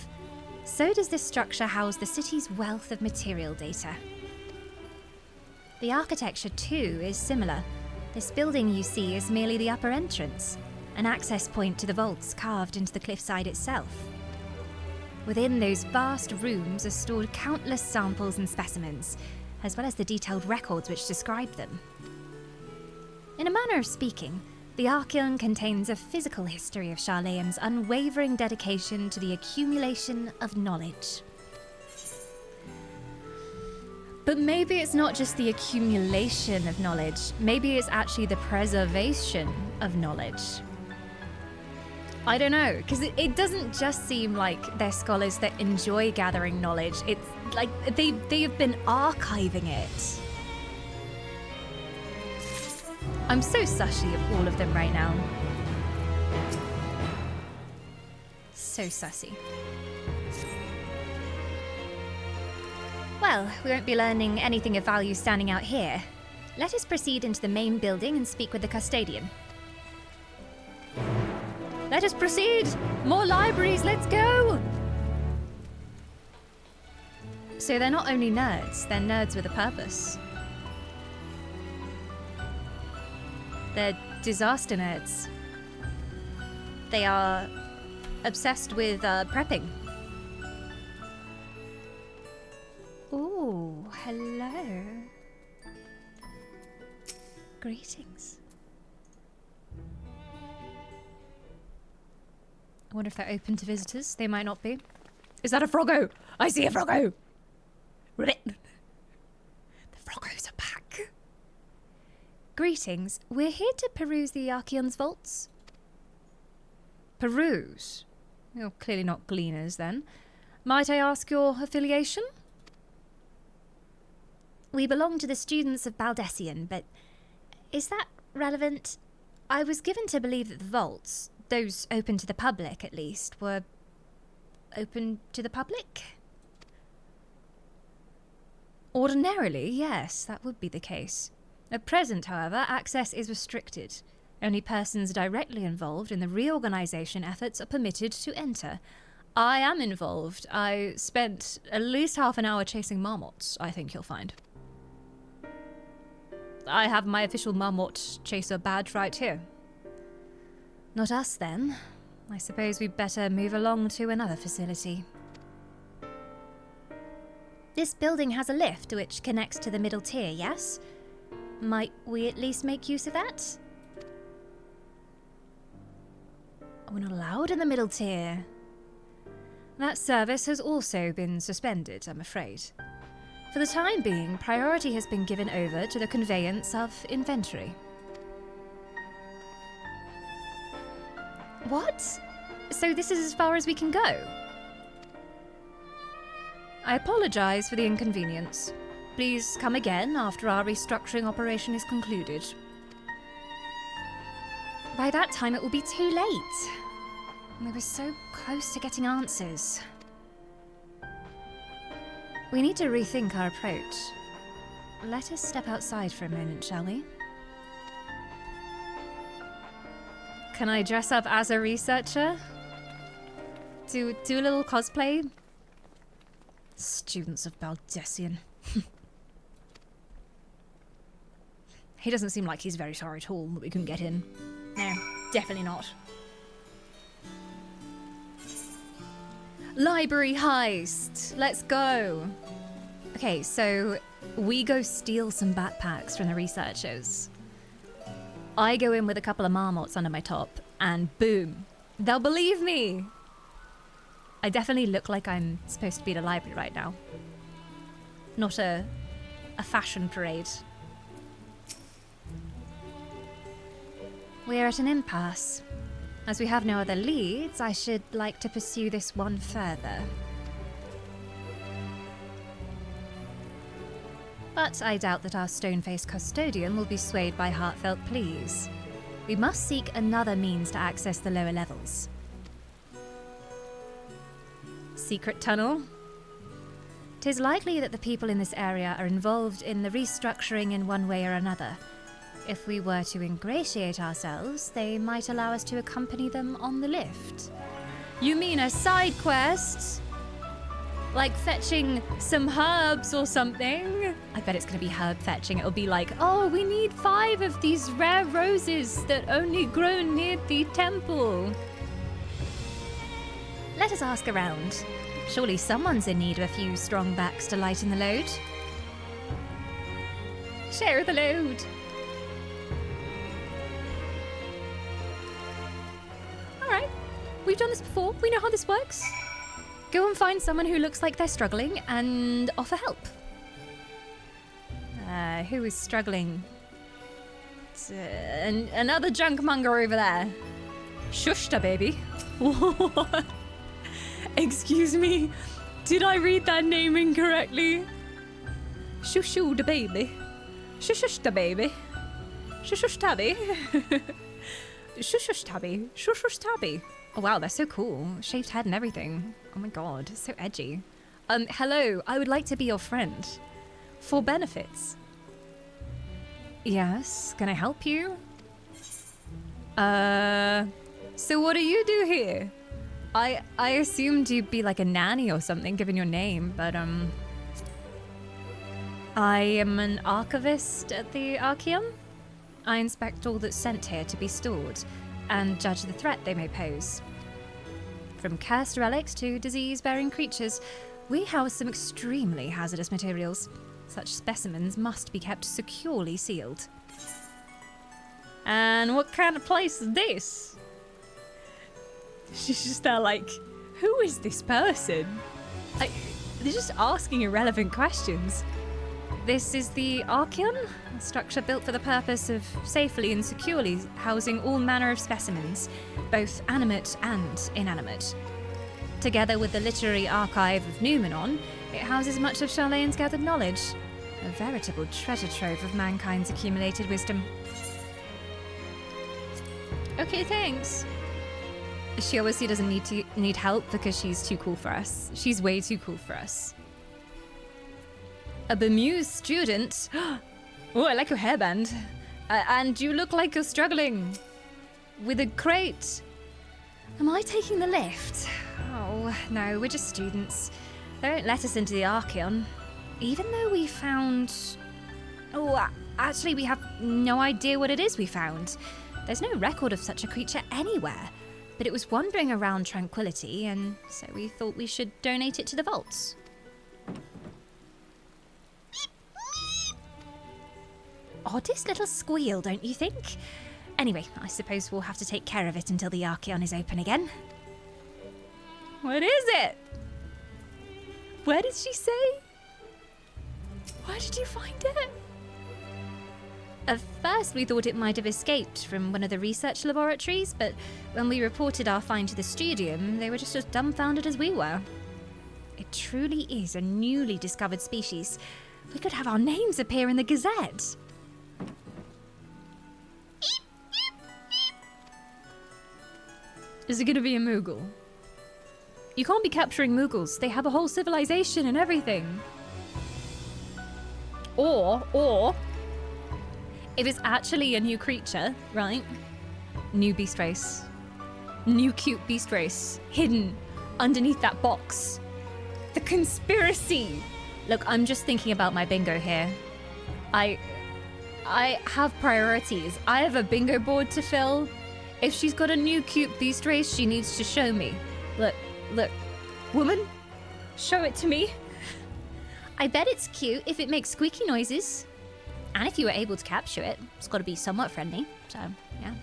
so does this structure house the city's wealth of material data. The architecture, too, is similar. This building you see is merely the upper entrance, an access point to the vaults carved into the cliffside itself. Within those vast rooms are stored countless samples and specimens, as well as the detailed records which describe them. In a manner of speaking, the Archeon contains a physical history of Charlayan's unwavering dedication to the accumulation of knowledge. But maybe it's not just the accumulation of knowledge, maybe it's actually the preservation of knowledge. I don't know, because it doesn't just seem like they're scholars that enjoy gathering knowledge, it's like they have been archiving it. I'm so sussy of all of them right now. So sussy. Well, we won't be learning anything of value standing out here. Let us proceed into the main building and speak with the custodian. Let us proceed! More libraries, let's go! So they're not only nerds, they're nerds with a purpose. They're disaster nerds. They are obsessed with prepping. Ooh, hello. Greetings. I wonder if they're open to visitors. They might not be. Is that a froggo? I see a froggo! Ribbit! The froggos are back. Greetings. We're here to peruse the Archeon's vaults. Peruse? You're clearly not gleaners, then. Might I ask your affiliation? We belong to the students of Baldessian, but is that relevant? I was given to believe that the vaults, those open to the public at least, were open to the public? Ordinarily, yes, that would be the case. At present, however, access is restricted. Only persons directly involved in the reorganization efforts are permitted to enter. I am involved. I spent at least half an hour chasing marmots, I think you'll find. I have my official marmot chaser badge right here. Not us, then. I suppose we'd better move along to another facility. This building has a lift which connects to the middle tier, yes? Might we at least make use of that? We're not allowed in the middle tier. That service has also been suspended, I'm afraid. For the time being, priority has been given over to the conveyance of inventory. What? So this is as far as we can go? I apologize for the inconvenience. Please come again after our restructuring operation is concluded. By that time, it will be too late. We were so close to getting answers. We need to rethink our approach. Let us step outside for a moment, shall we? Can I dress up as a researcher? Do a little cosplay? Students of Baldessian. He doesn't seem like he's very sorry at all that we couldn't get in. No, definitely not. Library heist! Let's go! Okay, so we go steal some backpacks from the researchers. I go in with a couple of marmots under my top, and boom, they'll believe me! I definitely look like I'm supposed to be at a library right now. Not a fashion parade. We're at an impasse. As we have no other leads, I should like to pursue this one further. But I doubt that our stone-faced custodian will be swayed by heartfelt pleas. We must seek another means to access the lower levels. Secret tunnel? 'Tis likely that the people in this area are involved in the restructuring in one way or another. If we were to ingratiate ourselves, they might allow us to accompany them on the lift. You mean a side quest? Like fetching some herbs or something? I bet it's going to be herb fetching. It'll be like, oh, we need 5 of these rare roses that only grow near the temple. Let us ask around. Surely someone's in need of a few strong backs to lighten the load. Share the load. Alright, we've done this before. We know how this works. Go and find someone who looks like they're struggling and offer help. Who is struggling? Another junk monger over there. Shushta, baby. What? Excuse me, did I read that name incorrectly? Shushu the baby. Shushush the baby. Shushush tabby. Shushush tabby. Shushush tabby. Oh wow, they're so cool. Shaved head and everything. Oh my god, so edgy. Hello, I would like to be your friend. For benefits. Yes, can I help you? So what do you do here? I assumed you'd be like a nanny or something, given your name, but I am an archivist at the Archeum. I inspect all that's sent here to be stored, and judge the threat they may pose. From cursed relics to disease-bearing creatures, we house some extremely hazardous materials. Such specimens must be kept securely sealed. And what kind of place is this? She's just there like, who is this person? They're just asking irrelevant questions. This is the Archeon, a structure built for the purpose of safely and securely housing all manner of specimens, both animate and inanimate. Together with the literary archive of Numenon, it houses much of Charlane's gathered knowledge, a veritable treasure trove of mankind's accumulated wisdom. Okay, thanks. She obviously doesn't need help because she's too cool for us. She's way too cool for us. A bemused student. Oh, I like your hairband. And you look like you're struggling with a crate. Am I taking the lift? Oh, no, we're just students. They don't let us into the Archeon. Even though we found... Oh, actually, we have no idea what it is we found. There's no record of such a creature anywhere. But it was wandering around Tranquility, and so we thought we should donate it to the vaults. Oddest little squeal, don't you think? Anyway, I suppose we'll have to take care of it until the Archeon is open again. What is it? Where did she say? Where did you find it? At first we thought it might have escaped from one of the research laboratories, but when we reported our find to the Studium, they were just as dumbfounded as we were. It truly is a newly discovered species. We could have our names appear in the Gazette. Is it going to be a Moogle? You can't be capturing Moogles. They have a whole civilization and everything. Or, if it's actually a new creature, right? New beast race. New cute beast race. Hidden underneath that box. The conspiracy! Look, I'm just thinking about my bingo here. I have priorities. I have a bingo board to fill. If she's got a new cute beast race, she needs to show me. Look, woman, show it to me. I bet it's cute if it makes squeaky noises. And if you were able to capture it, it's got to be somewhat friendly. So, yeah.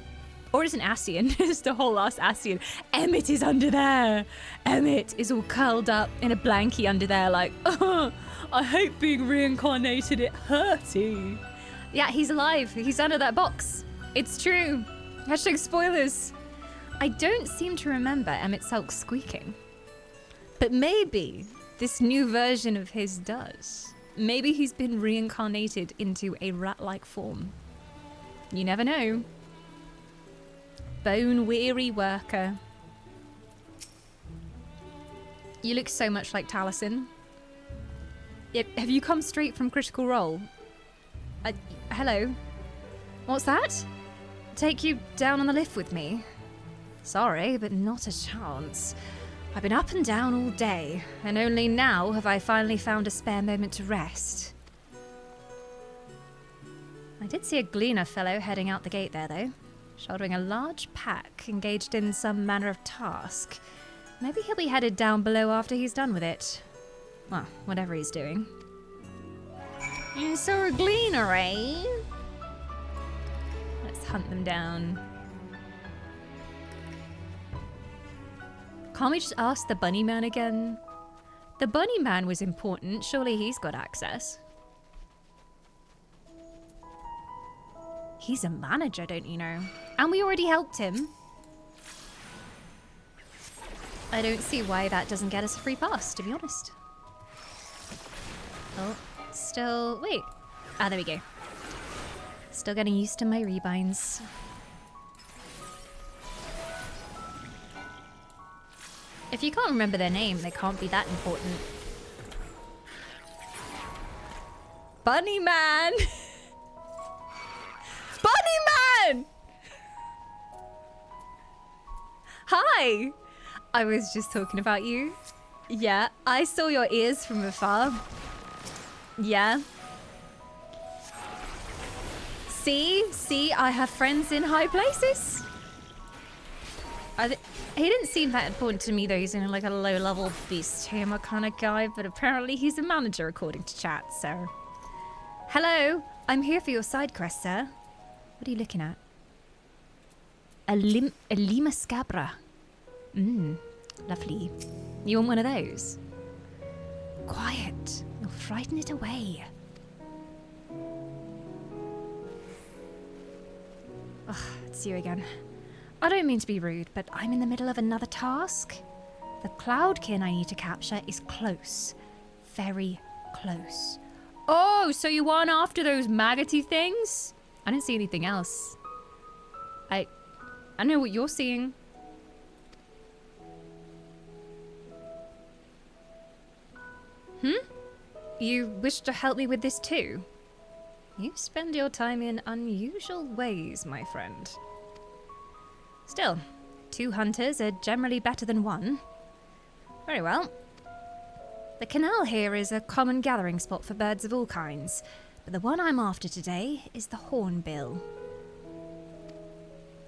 Or it's an Ascian. Just a whole ass Ascian. Emmett is under there. Emmett is all curled up in a blankie under there like, oh, I hate being reincarnated. It hurty. Yeah, he's alive. He's under that box. It's true. Hashtag spoilers. I don't seem to remember Emmett Sulk squeaking. But maybe this new version of his does. Maybe he's been reincarnated into a rat-like form. You never know. Bone-weary worker. You look so much like Taliesin. Have you come straight from Critical Role? Hello? What's that? Take you down on the lift with me? Sorry, but not a chance. I've been up and down all day, and only now have I finally found a spare moment to rest. I did see a Gleaner fellow heading out the gate there, though, shouldering a large pack, engaged in some manner of task. Maybe he'll be headed down below after he's done with it. Well, whatever he's doing. You saw a Gleaner, eh? Let's hunt them down. Can't we just ask the Bunny Man again? The Bunny Man was important. Surely he's got access. He's a manager, don't you know? And we already helped him. I don't see why that doesn't get us a free pass, to be honest. Oh, still... Wait. Ah, there we go. Still getting used to my rebinds. If you can't remember their name, they can't be that important. Bunny Man! Bunny Man! Hi! I was just talking about you. Yeah, I saw your ears from afar. Yeah. See, I have friends in high places. He didn't seem that important to me though. He's in like a low-level beast tamer kind of guy, but apparently he's a manager according to chat, so. Hello, I'm here for your side quest, sir. What are you looking at? A Lima Scabra. Lovely. You want one of those? Quiet, you'll frighten it away. Ugh, it's you again. I don't mean to be rude, but I'm in the middle of another task. The Cloudkin I need to capture is close. Very close. Oh, so you want after those maggoty things? I didn't see anything else. I know what you're seeing. You wish to help me with this too? You spend your time in unusual ways, my friend. Still, 2 hunters are generally better than 1. Very well. The canal here is a common gathering spot for birds of all kinds, but the one I'm after today is the hornbill.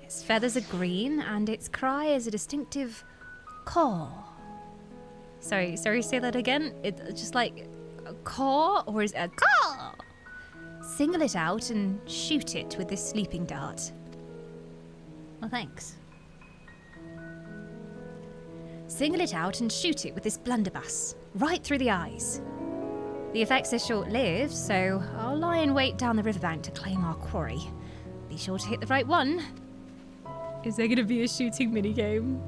Its feathers are green, and its cry is a distinctive caw. Sorry, say that again? It's just like a caw, or is it a caw? Single it out and shoot it with this sleeping dart. Well, thanks. Single it out and shoot it with this blunderbuss, right through the eyes. The effects are short-lived, so I'll lie in wait down the riverbank to claim our quarry. Be sure to hit the right one. Is there gonna be a shooting minigame?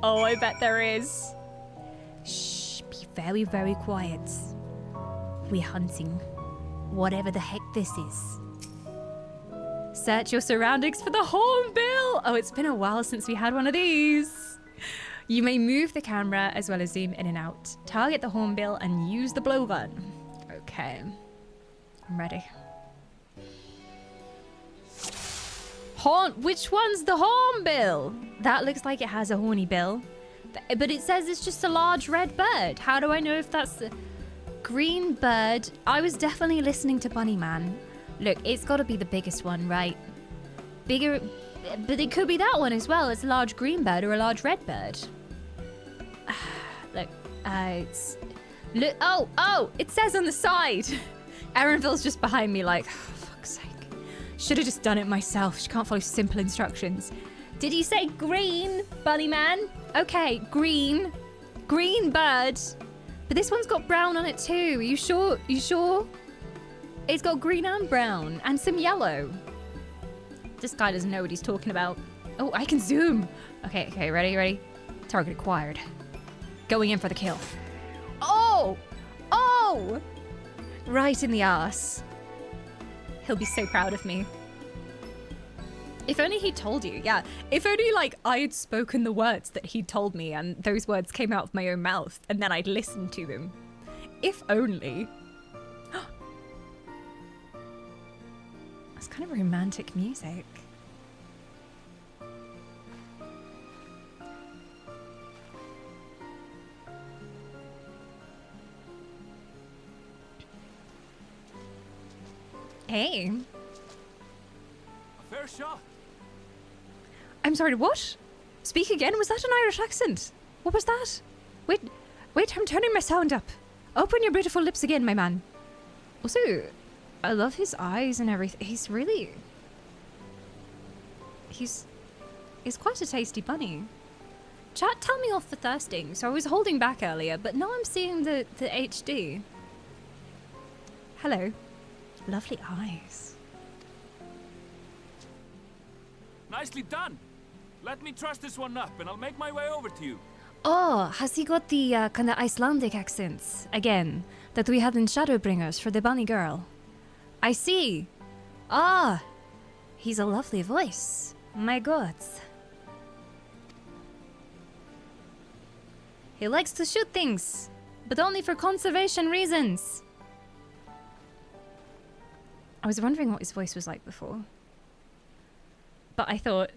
Oh, I bet there is. Shh, be very, very quiet. We're hunting. Whatever the heck this is. Search your surroundings for the hornbill! Oh, it's been a while since we had one of these. You may move the camera as well as zoom in and out. Target the hornbill and use the blowgun. Okay. I'm ready. Which one's the hornbill? That looks like it has a horny bill. But it says it's just a large red bird. How do I know if that's the green bird? I was definitely listening to Bunnyman. Look, it's got to be the biggest one, right? Bigger, but it could be that one as well. It's a large green bird or a large red bird. Look, look. Oh! It says on the side. Erenville's just behind me, like, oh, fuck's sake. Should have just done it myself. She can't follow simple instructions. Did you say green, Bunnyman? Okay, green bird. But this one's got brown on it too. Are you sure? It's got green and brown and some yellow. This guy doesn't know what he's talking about. Oh, I can zoom. Okay, ready? Target acquired. Going in for the kill. Oh! Right in the arse. He'll be so proud of me. If only he told you, yeah. If only, like, I had spoken the words that he told me and those words came out of my own mouth and then I'd listened to them. If only. That's kind of romantic music. Hey. A fair shot. I'm sorry, what? Speak again? Was that an Irish accent? What was that? Wait, I'm turning my sound up. Open your beautiful lips again, my man. Also, I love his eyes and everything. He's quite a tasty bunny. Chat, tell me off for thirsting. So I was holding back earlier, but now I'm seeing the HD. Hello. Lovely eyes. Nicely done. Let me truss this one up and I'll make my way over to you. Oh, has he got the kind of Icelandic accents again that we had in Shadowbringers for the bunny girl? I see. Ah, he's a lovely voice. My gods. He likes to shoot things, but only for conservation reasons. I was wondering what his voice was like before. But I thought,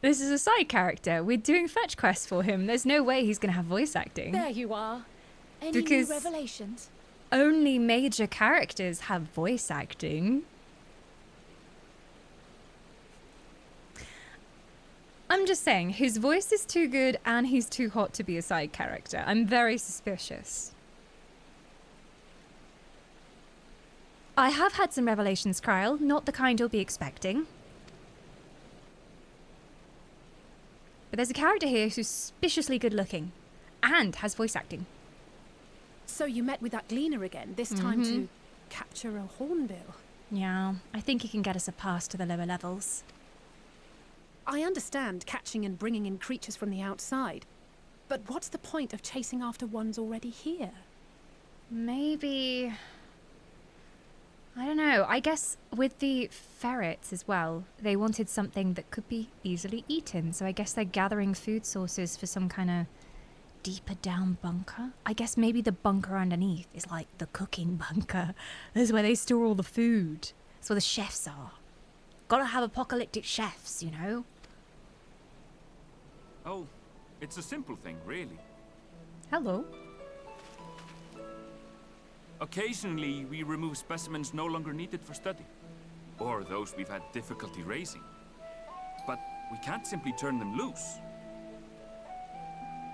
this is a side character. We're doing fetch quests for him. There's no way he's going to have voice acting. There you are. Any Because new revelations? only major characters have voice acting. I'm just saying, his voice is too good and he's too hot to be a side character. I'm very suspicious. I have had some revelations, Kyle, not the kind you'll be expecting. But there's a character here who's suspiciously good looking and has voice acting. So you met with that gleaner again, this time to capture a hornbill. Yeah, I think he can get us a pass to the lower levels. I understand catching and bringing in creatures from the outside, but what's the point of chasing after ones already here? Maybe I don't know. I guess with the ferrets as well, they wanted something that could be easily eaten. So I guess they're gathering food sources for some kind of deeper down bunker. I guess maybe the bunker underneath is like the cooking bunker. This is where they store all the food. That's where the chefs are. Gotta have apocalyptic chefs, you know? Oh, it's a simple thing, really. Hello. Occasionally, we remove specimens no longer needed for study, or those we've had difficulty raising. But we can't simply turn them loose.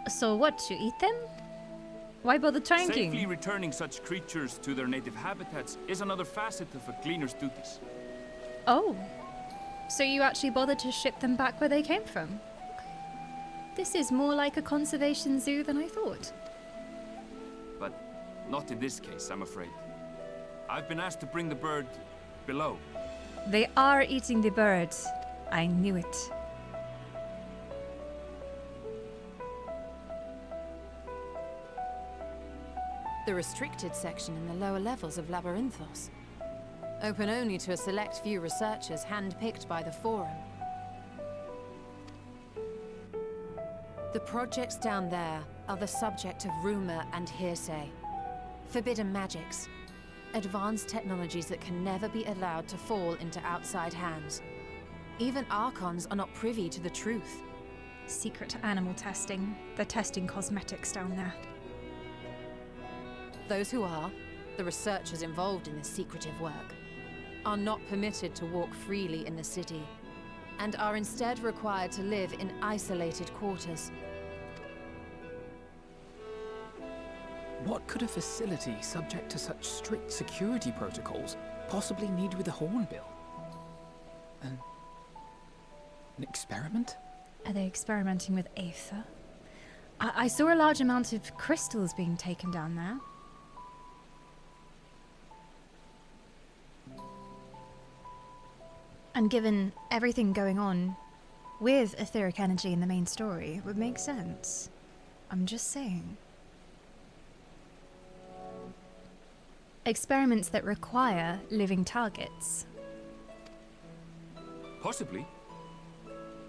So what, you eat them? Why bother trying? Safely returning such creatures to their native habitats is another facet of a cleaner's duties. Oh. So you actually bothered to ship them back where they came from? This is more like a conservation zoo than I thought. But not in this case, I'm afraid. I've been asked to bring the bird below. They are eating the bird. I knew it. The restricted section in the lower levels of Labyrinthos. Open only to a select few researchers handpicked by the Forum. The projects down there are the subject of rumor and hearsay. Forbidden magics. Advanced technologies that can never be allowed to fall into outside hands. Even Archons are not privy to the truth. Secret animal testing. They're testing cosmetics down there. Those who are, the researchers involved in this secretive work, are not permitted to walk freely in the city, and are instead required to live in isolated quarters. What could a facility subject to such strict security protocols possibly need with a hornbill? An experiment? Are they experimenting with Aether? I saw a large amount of crystals being taken down there. And given everything going on with etheric energy in the main story, it would make sense. I'm just saying. Experiments that require living targets. Possibly.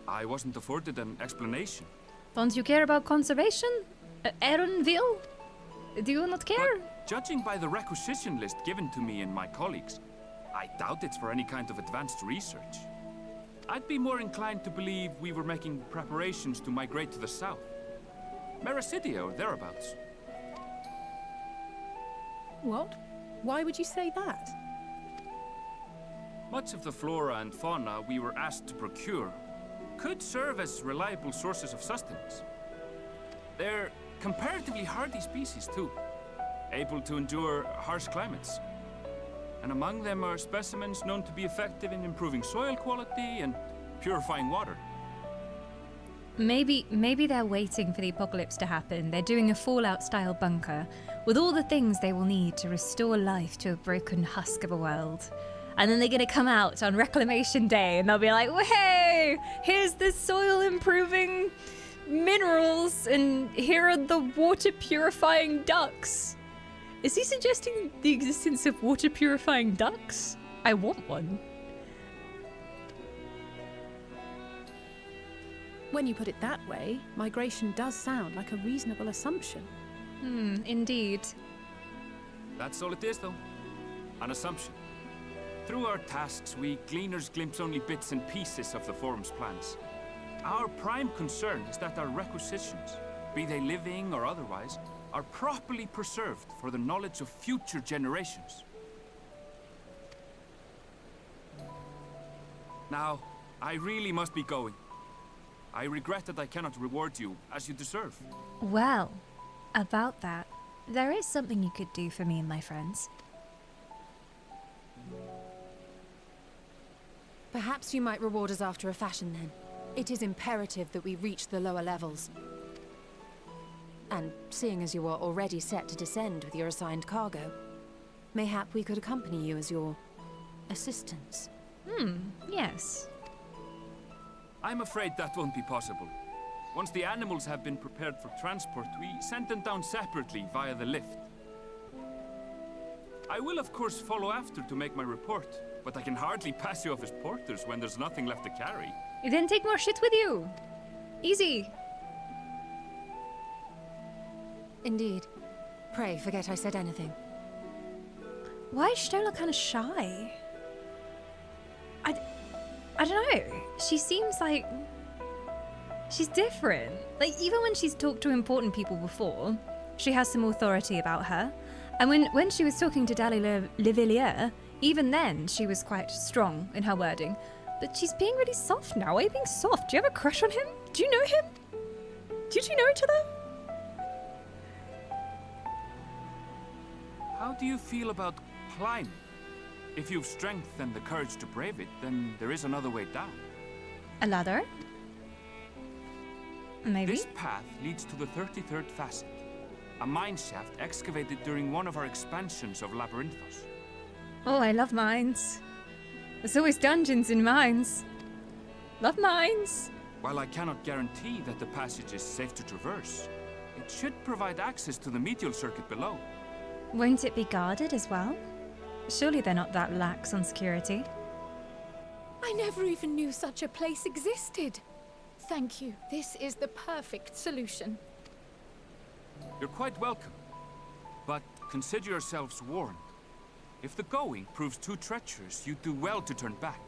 I wasn't afforded an explanation. Don't you care about conservation? Aaronville? Do you not care? But judging by the requisition list given to me and my colleagues, I doubt it's for any kind of advanced research. I'd be more inclined to believe we were making preparations to migrate to the south. Mericidia or thereabouts. What? Why would you say that? Much of the flora and fauna we were asked to procure could serve as reliable sources of sustenance. They're comparatively hardy species too, able to endure harsh climates. And among them are specimens known to be effective in improving soil quality and purifying water. Maybe they're waiting for the apocalypse to happen. They're doing a Fallout-style bunker with all the things they will need to restore life to a broken husk of a world. And then they're gonna come out on Reclamation Day and they'll be like, hey, here's the soil-improving minerals and here are the water-purifying ducks. Is he suggesting the existence of water-purifying ducks? I want one. When you put it that way, migration does sound like a reasonable assumption. Indeed. That's all it is, though. An assumption. Through our tasks, we gleaners glimpse only bits and pieces of the Forum's plans. Our prime concern is that our requisitions, be they living or otherwise, are properly preserved for the knowledge of future generations. Now, I really must be going. I regret that I cannot reward you as you deserve. Well, about that, there is something you could do for me and my friends. Perhaps you might reward us after a fashion then. It is imperative that we reach the lower levels. And seeing as you are already set to descend with your assigned cargo, mayhap we could accompany you as your assistants. Yes. I'm afraid that won't be possible. Once the animals have been prepared for transport, we send them down separately via the lift. I will of course follow after to make my report, but I can hardly pass you off as porters when there's nothing left to carry. Then take more shit with you. Easy. Indeed. Pray forget I said anything. Why is Stola kind of shy? I don't know. She seems like she's different. Like, even when she's talked to important people before, she has some authority about her. And when she was talking to Dali Le Villiers, even then she was quite strong in her wording. But she's being really soft now. Why are you being soft? Do you have a crush on him? Do you know him? Did you know each other? How do you feel about climbing? If you've strength and the courage to brave it, then there is another way down. A ladder? Maybe? This path leads to the 33rd facet, a mine shaft excavated during one of our expansions of Labyrinthos. Oh, I love mines. There's always dungeons in mines. Love mines. While I cannot guarantee that the passage is safe to traverse, it should provide access to the medial circuit below. Won't it be guarded as well? Surely they're not that lax on security. I never even knew such a place existed. Thank you. This is the perfect solution. You're quite welcome, but consider yourselves warned. If the going proves too treacherous, you'd do well to turn back.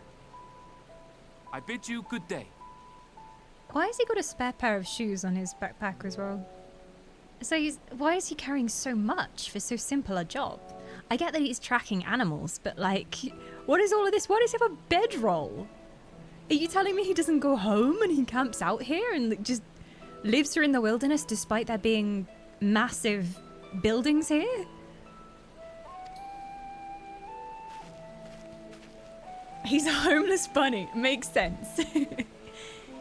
I bid you good day. Why has he got a spare pair of shoes on his backpack as well? So why is he carrying so much for so simple a job? I get that he's tracking animals, but like, what is all of this? Why does he have a bedroll? Are you telling me he doesn't go home and he camps out here and just lives here in the wilderness despite there being massive buildings here? He's a homeless bunny. Makes sense.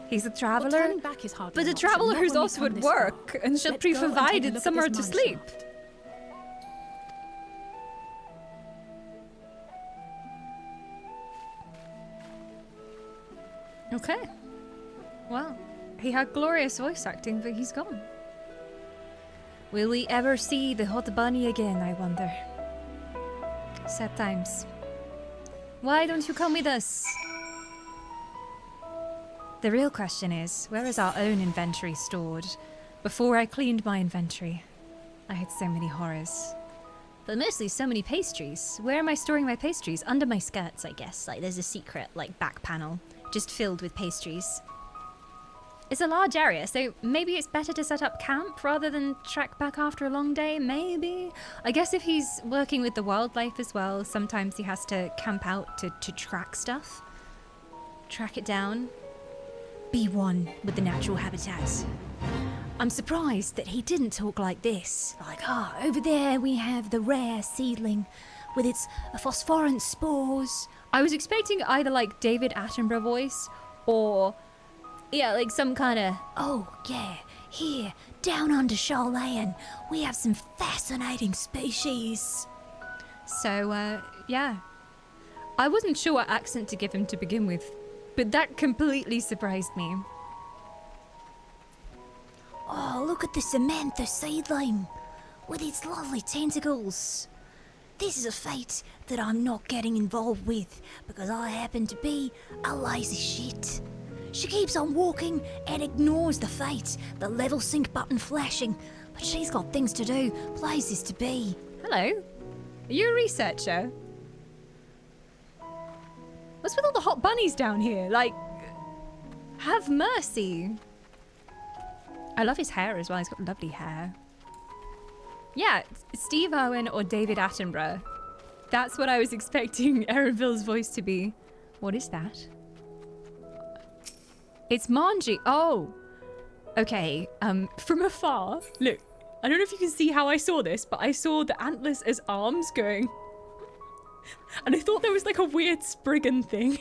He's a traveller, turning back is hardly but a an option, traveller not who's when we also come at this work far. and should Let's be go and take a provided look at somewhere this to mine sleep. shaft. Okay. Well, he had glorious voice acting, but he's gone. Will we ever see the hot bunny again, I wonder? Sad times. Why don't you come with us? The real question is, where is our own inventory stored? Before I cleaned my inventory, I had so many horrors. But mostly so many pastries. Where am I storing my pastries? Under my skirts, I guess. Like, there's a secret, like, back panel, just filled with pastries. It's a large area, so maybe it's better to set up camp rather than trek back after a long day, maybe? I guess if he's working with the wildlife as well, sometimes he has to camp out to track stuff. Track it down. Be one with the natural habitat. I'm surprised that he didn't talk like this. Like, over there we have the rare seedling with its phosphorant spores. I was expecting either like David Attenborough voice or, yeah, like some kind of, oh yeah, here, down under Charlayan, we have some fascinating species. So, yeah. I wasn't sure what accent to give him to begin with, but that completely surprised me. Oh, look at the Samantha seedling with its lovely tentacles. This is a fate that I'm not getting involved with because I happen to be a lazy shit. She keeps on walking and ignores the fate, the level sync button flashing, but she's got things to do, places to be. Hello? Are you a researcher? What's with all the hot bunnies down here? Like, have mercy. I love his hair as well. He's got lovely hair. Yeah, Steve Owen or David Attenborough. That's what I was expecting Erenville's voice to be. What is that? It's Manji. Oh. Okay, from afar. Look, I don't know if you can see how I saw this, but I saw the antlers as arms going. And I thought there was like a weird Spriggan thing.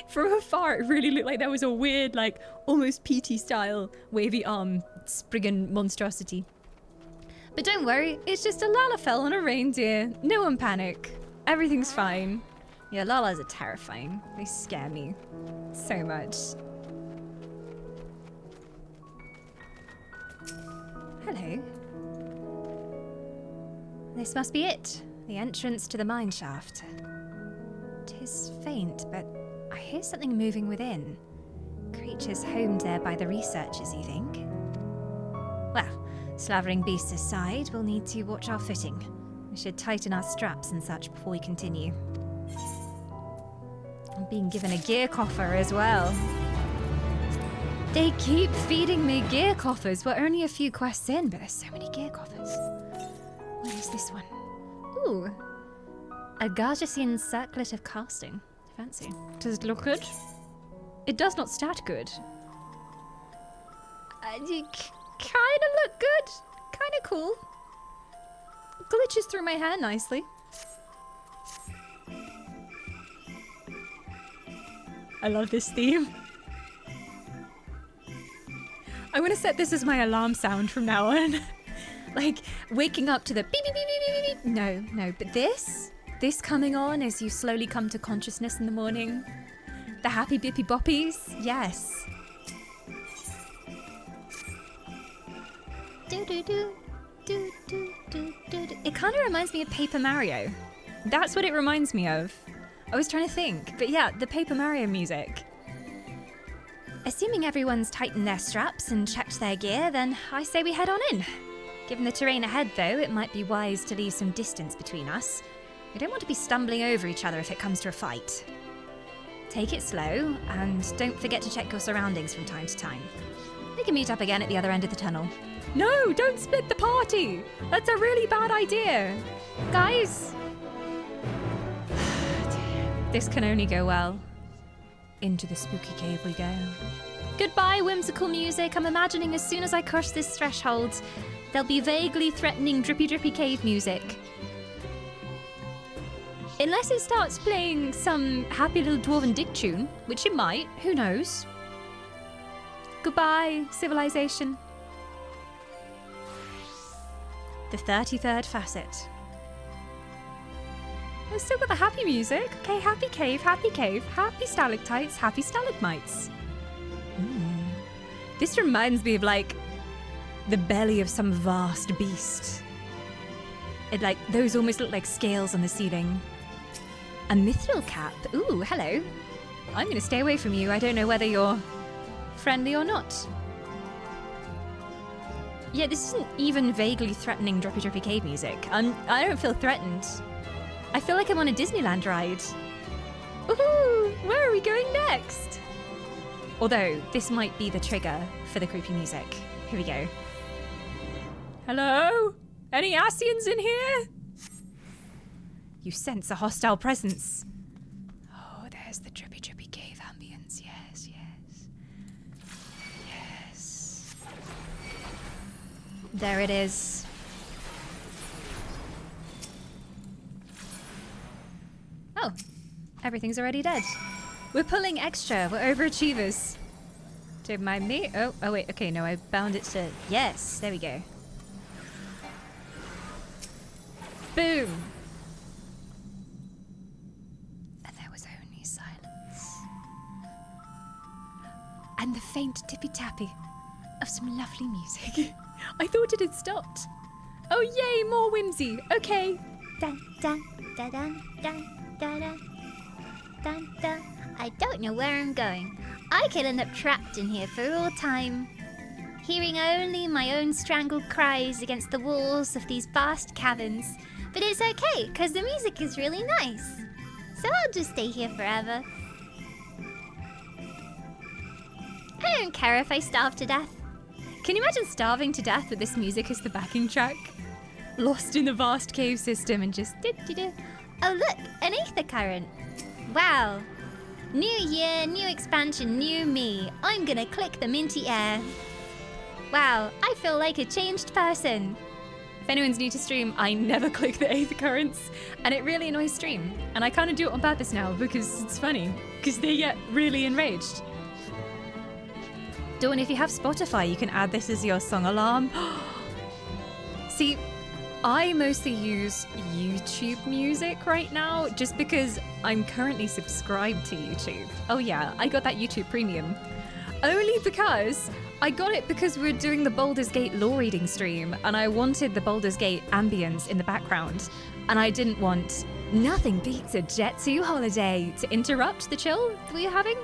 From afar, it really looked like there was a weird, like, almost PT style wavy arm Spriggan monstrosity. But don't worry, it's just a Lalafell on a reindeer. No one panic. Everything's fine. Yeah, Lalas are terrifying. They scare me so much. Hello. This must be it. The entrance to the mine shaft. 'Tis faint, but I hear something moving within. Creatures homed there by the researchers, you think? Well, slavering beasts aside, we'll need to watch our footing. We should tighten our straps and such before we continue. I'm being given a gear coffer as well. They keep feeding me gear coffers. We're only a few quests in, but there's so many gear coffers. What is this one? Ooh. A Gargasian circlet of casting. Fancy. Does it look good? It does not stat good. Kinda look good. Kinda cool. Glitches through my hair nicely. I love this theme. I want to set this as my alarm sound from now on. Like, waking up to the beep, beep, beep, beep, beep, beep. No, but this coming on as you slowly come to consciousness in the morning. The happy bippy boppies, yes. Do do do, do do do do. It kind of reminds me of Paper Mario. That's what it reminds me of. I was trying to think, but yeah, the Paper Mario music. Assuming everyone's tightened their straps and checked their gear, then I say we head on in. Given the terrain ahead, though, it might be wise to leave some distance between us. We don't want to be stumbling over each other if it comes to a fight. Take it slow, and don't forget to check your surroundings from time to time. We can meet up again at the other end of the tunnel. No, don't split the party! That's a really bad idea! Guys! This can only go well. Into the spooky cave we go. Goodbye, whimsical music. I'm imagining as soon as I cross this threshold, there'll be vaguely threatening drippy drippy cave music. Unless it starts playing some happy little dwarven dick tune, which it might, who knows. Goodbye, civilization. The 33rd facet. I've still got the happy music. Okay, happy cave, happy stalactites, happy stalagmites. This reminds me of, like, the belly of some vast beast. It, like, those almost look like scales on the ceiling. A mithril cap. Ooh, hello. I'm gonna stay away from you. I don't know whether you're friendly or not. Yeah, this isn't even vaguely threatening drippy drippy cave music. I don't feel threatened. I feel like I'm on a Disneyland ride. Woohoo! Where are we going next? Although, this might be the trigger for the creepy music. Here we go. Hello? Any Asians in here? You sense a hostile presence. Oh, there's the drippy drippy cave ambience. Yes, yes. Yes. There it is. Oh, everything's already dead. We're pulling extra. We're overachievers. Don't mind me. Oh wait. Okay, no, I bound it to... Yes, there we go. Boom. And there was only silence. And the faint tippy-tappy of some lovely music. I thought it had stopped. Oh, yay, more whimsy. Okay. Dun dun dun dun dun. Dun, dun, dun. I don't know where I'm going. I could end up trapped in here for all time, hearing only my own strangled cries against the walls of these vast caverns. But it's okay, because the music is really nice. So I'll just stay here forever. I don't care if I starve to death. Can you imagine starving to death with this music as the backing track? Lost in the vast cave system and just... Oh look, an ether current. Wow. New year, new expansion, new me. I'm gonna click the minty air. Wow, I feel like a changed person. If anyone's new to stream, I never click the ether currents, and it really annoys stream. And I kind of do it on purpose now because it's funny, because they get really enraged. Dawn, if you have Spotify, you can add this as your song alarm. See, I mostly use YouTube music right now just because I'm currently subscribed to YouTube. Oh yeah, I got that YouTube Premium. Only because I got it because we were doing the Baldur's Gate lore reading stream and I wanted the Baldur's Gate ambience in the background and I didn't want nothing beats a Jet 2 holiday to interrupt the chill we were having.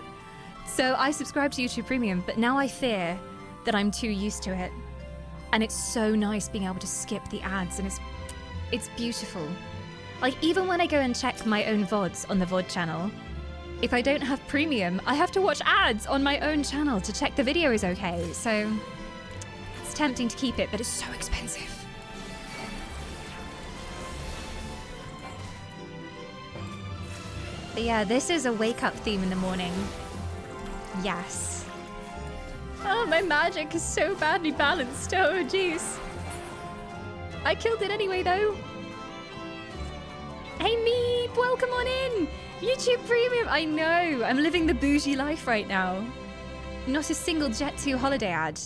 So I subscribed to YouTube Premium, but now I fear that I'm too used to it. And it's so nice being able to skip the ads and it's beautiful. Like even when I go and check my own VODs on the VOD channel, if I don't have premium, I have to watch ads on my own channel to check the video is okay. So it's tempting to keep it, but it's so expensive. But yeah, this is a wake-up theme in the morning. Yes. Oh, my magic is so badly balanced. Oh, jeez. I killed it anyway, though. Hey, Meep, welcome on in. YouTube Premium. I know. I'm living the bougie life right now. Not a single Jet 2 holiday ad.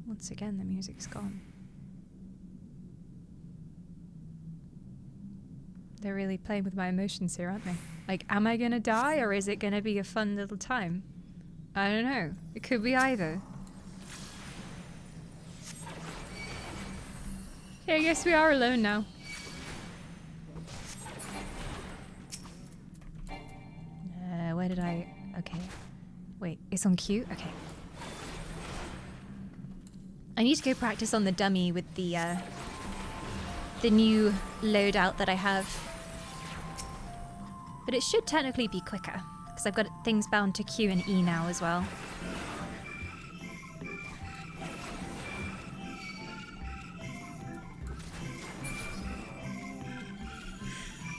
Once again, the music's gone. They're really playing with my emotions here, aren't they? Like, am I gonna die or is it gonna be a fun little time? I don't know. It could be either. Okay, I guess we are alone now. Where did I... Okay. Wait, it's on cue? Okay. I need to go practice on the dummy with the new loadout that I have. But it should technically be quicker, because I've got things bound to Q and E now as well.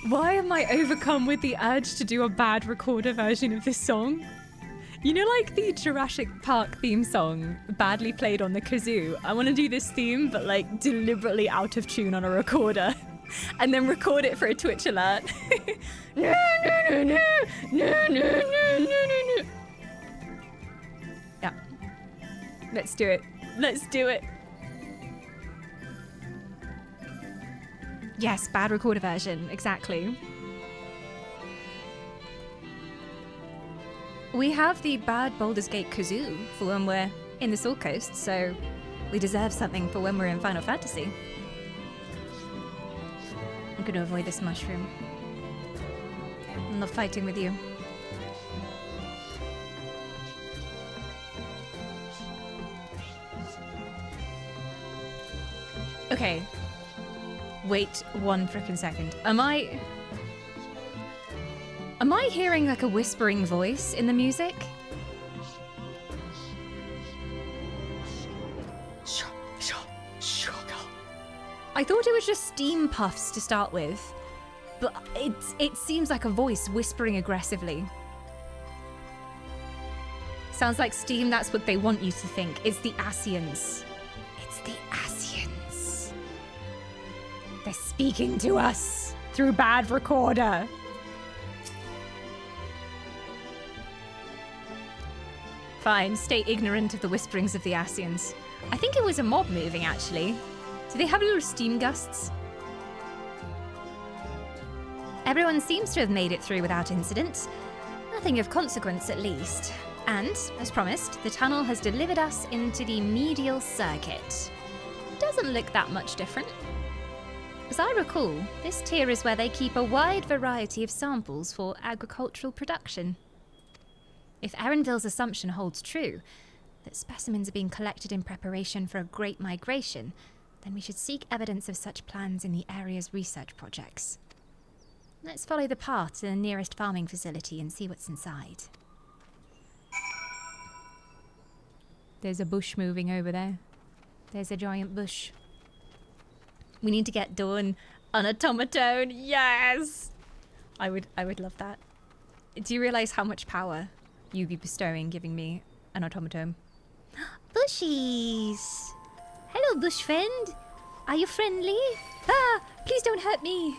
Why am I overcome with the urge to do a bad recorder version of this song? You know, like the Jurassic Park theme song, badly played on the kazoo? I want to do this theme, but like deliberately out of tune on a recorder. And then record it for a Twitch alert. No, no, no, no, no, no, no, no, no. Yeah. Let's do it. Let's do it. Yes, bad recorder version, exactly. We have the bad Baldur's Gate kazoo for when we're in the Sword Coast, so we deserve something for when we're in Final Fantasy. I'm gonna avoid this mushroom. I'm not fighting with you. Okay. Wait one frickin' second. Am I hearing like a whispering voice in the music? I thought it was just steam puffs to start with, but it seems like a voice whispering aggressively. Sounds like steam, that's what they want you to think. It's the Asians. It's the Asians. They're speaking to us through bad recorder. Fine, stay ignorant of the whisperings of the Asians. I think it was a mob moving, actually. Do they have little steam gusts? Everyone seems to have made it through without incident. Nothing of consequence, at least. And, as promised, the tunnel has delivered us into the medial circuit. Doesn't look that much different. As I recall, this tier is where they keep a wide variety of samples for agricultural production. If Erenville's assumption holds true, that specimens are being collected in preparation for a great migration, then we should seek evidence of such plans in the area's research projects. Let's follow the path to the nearest farming facility and see what's inside. There's a bush moving over there. There's a giant bush. We need to get Dawn an automaton. Yes! I would love that. Do you realize how much power you'd be bestowing giving me an automaton? Bushies! Hello, bush friend. Are you friendly? Ah! Please don't hurt me!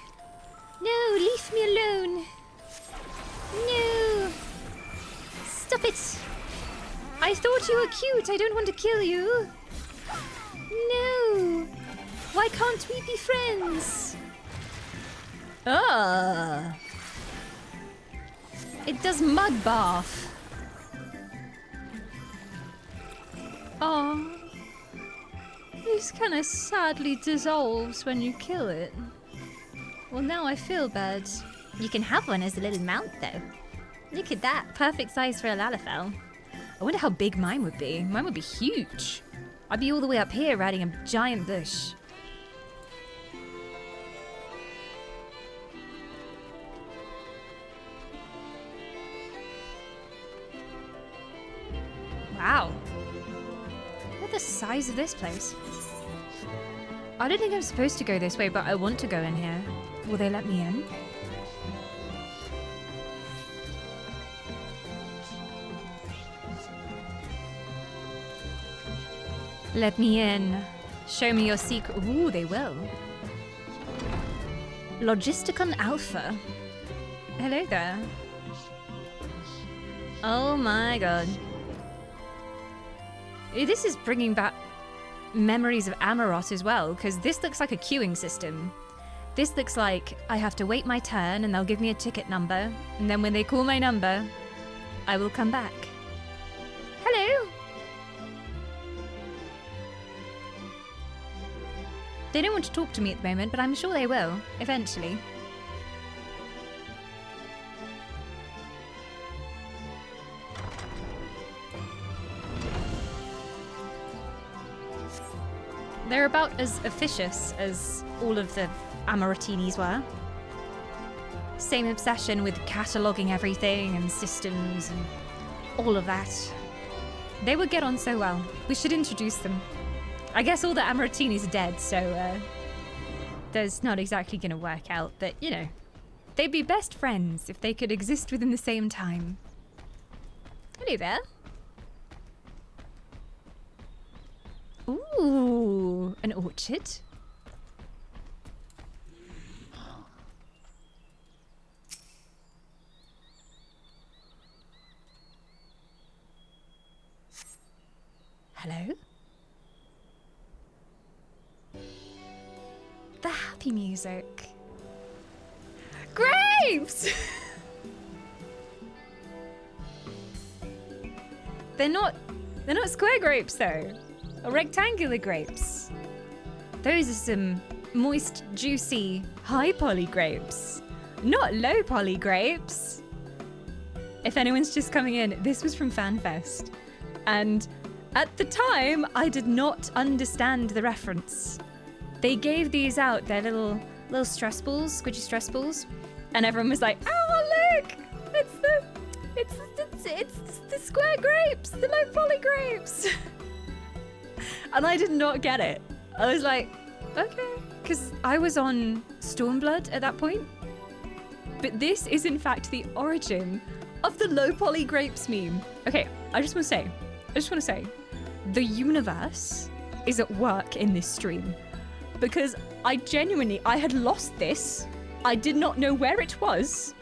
No, leave me alone. No. Stop it. I thought you were cute. I don't want to kill you. No. Why can't we be friends? Ah. It does mud bath. Oh. This kind of sadly dissolves when you kill it. Well, now I feel bad. You can have one as a little mount, though. Look at that. Perfect size for a Lalafell. I wonder how big mine would be. Mine would be huge. I'd be all the way up here riding a giant bush. Wow. Look at the size of this place. I don't think I'm supposed to go this way, but I want to go in here. Will they let me in? Let me in. Show me your secret. Ooh, they will. Logisticon Alpha. Hello there. Oh my god. This is bringing back memories of Amarot as well, because this looks like a queuing system. This looks like I have to wait my turn and they'll give me a ticket number, and then when they call my number, I will come back. Hello! They don't want to talk to me at the moment, but I'm sure they will, eventually. They're about as officious as all of the Amaratinis were. Same obsession with cataloguing everything and systems and all of that. They would get on so well. We should introduce them. I guess all the Amaratinis are dead, so that's not exactly going to work out. But, you know, they'd be best friends if they could exist within the same time. Hello there. Ooh, an orchard. Hello? The happy music. Grapes! They're not square grapes though. Or rectangular grapes. Those are some moist, juicy, high poly grapes. Not low poly grapes. If anyone's just coming in, this was from FanFest. And at the time, I did not understand the reference. They gave these out, their little stress balls, squidgy stress balls. And everyone was like, oh look! It's the square grapes, the low poly grapes. And I did not get it. I was like, okay. Because I was on Stormblood at that point. But this is in fact the origin of the low poly grapes meme. Okay, I just want to say, the universe is at work in this stream. Because I had lost this. I did not know where it was.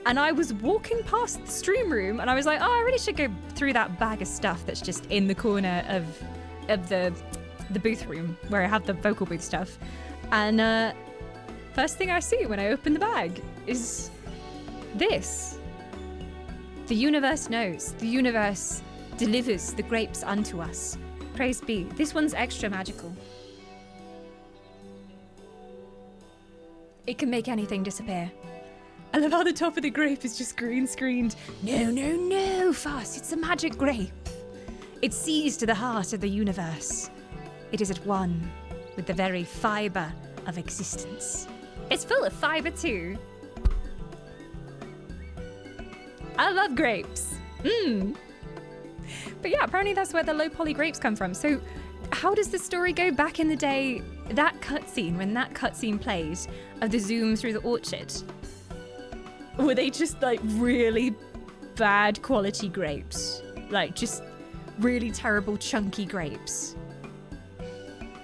And I was walking past the stream room and I was like, oh, I really should go through that bag of stuff that's just in the corner of the booth room where I have the vocal booth stuff. And first thing I see when I open the bag is this. The universe knows. The universe delivers the grapes unto us. Praise be. This one's extra magical. It can make anything disappear. I love how the top of the grape is just green screened. No, Fuss, it's a magic grape. It sees to the heart of the universe. It is at one with the very fibre of existence. It's full of fibre too. I love grapes. But yeah, apparently that's where the low poly grapes come from. So how does the story go back in the day? That cutscene, when that cutscene played of the zoom through the orchard, were they just like really bad quality grapes? Like just really terrible chunky grapes?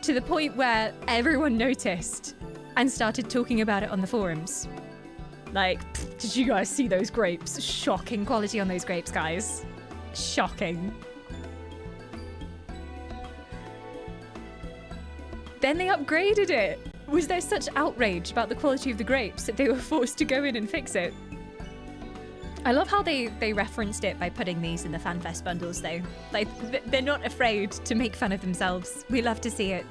To the point where everyone noticed and started talking about it on the forums. Like, did you guys see those grapes? Shocking quality on those grapes, guys. Shocking. Then they upgraded it. Was there such outrage about the quality of the grapes that they were forced to go in and fix it? I love how they referenced it by putting these in the FanFest bundles, though. Like, they're not afraid to make fun of themselves. We love to see it.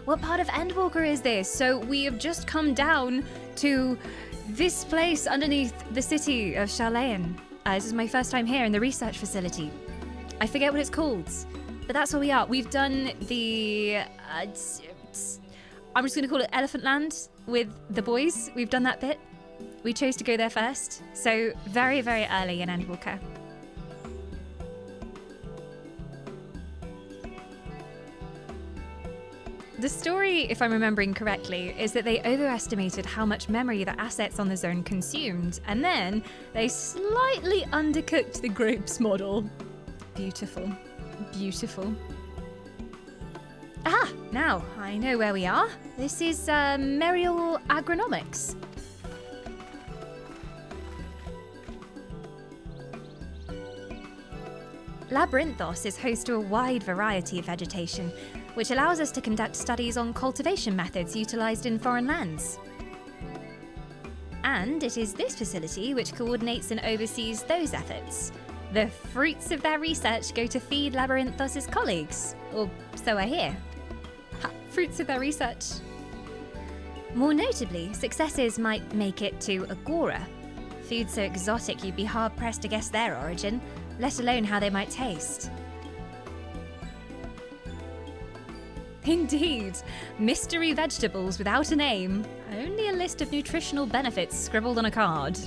What part of Endwalker is this? So we have just come down to this place underneath the city of Charlayan. This is my first time here in the research facility. I forget what it's called, but that's where we are. We've done the... I'm just going to call it Elephant Land with the boys. We've done that bit. We chose to go there first, so very, very early in Endwalker. The story, if I'm remembering correctly, is that they overestimated how much memory the assets on the zone consumed, and then they slightly undercooked the group's model. Beautiful. Beautiful. Ah, now I know where we are. This is Merial Agronomics. Labyrinthos is host to a wide variety of vegetation, which allows us to conduct studies on cultivation methods utilised in foreign lands. And it is this facility which coordinates and oversees those efforts. The fruits of their research go to feed Labyrinthos' colleagues, or so I hear. Ha, fruits of their research. More notably, successes might make it to Agora. Food so exotic you'd be hard-pressed to guess their origin, let alone how they might taste. Indeed, mystery vegetables without a name, only a list of nutritional benefits scribbled on a card.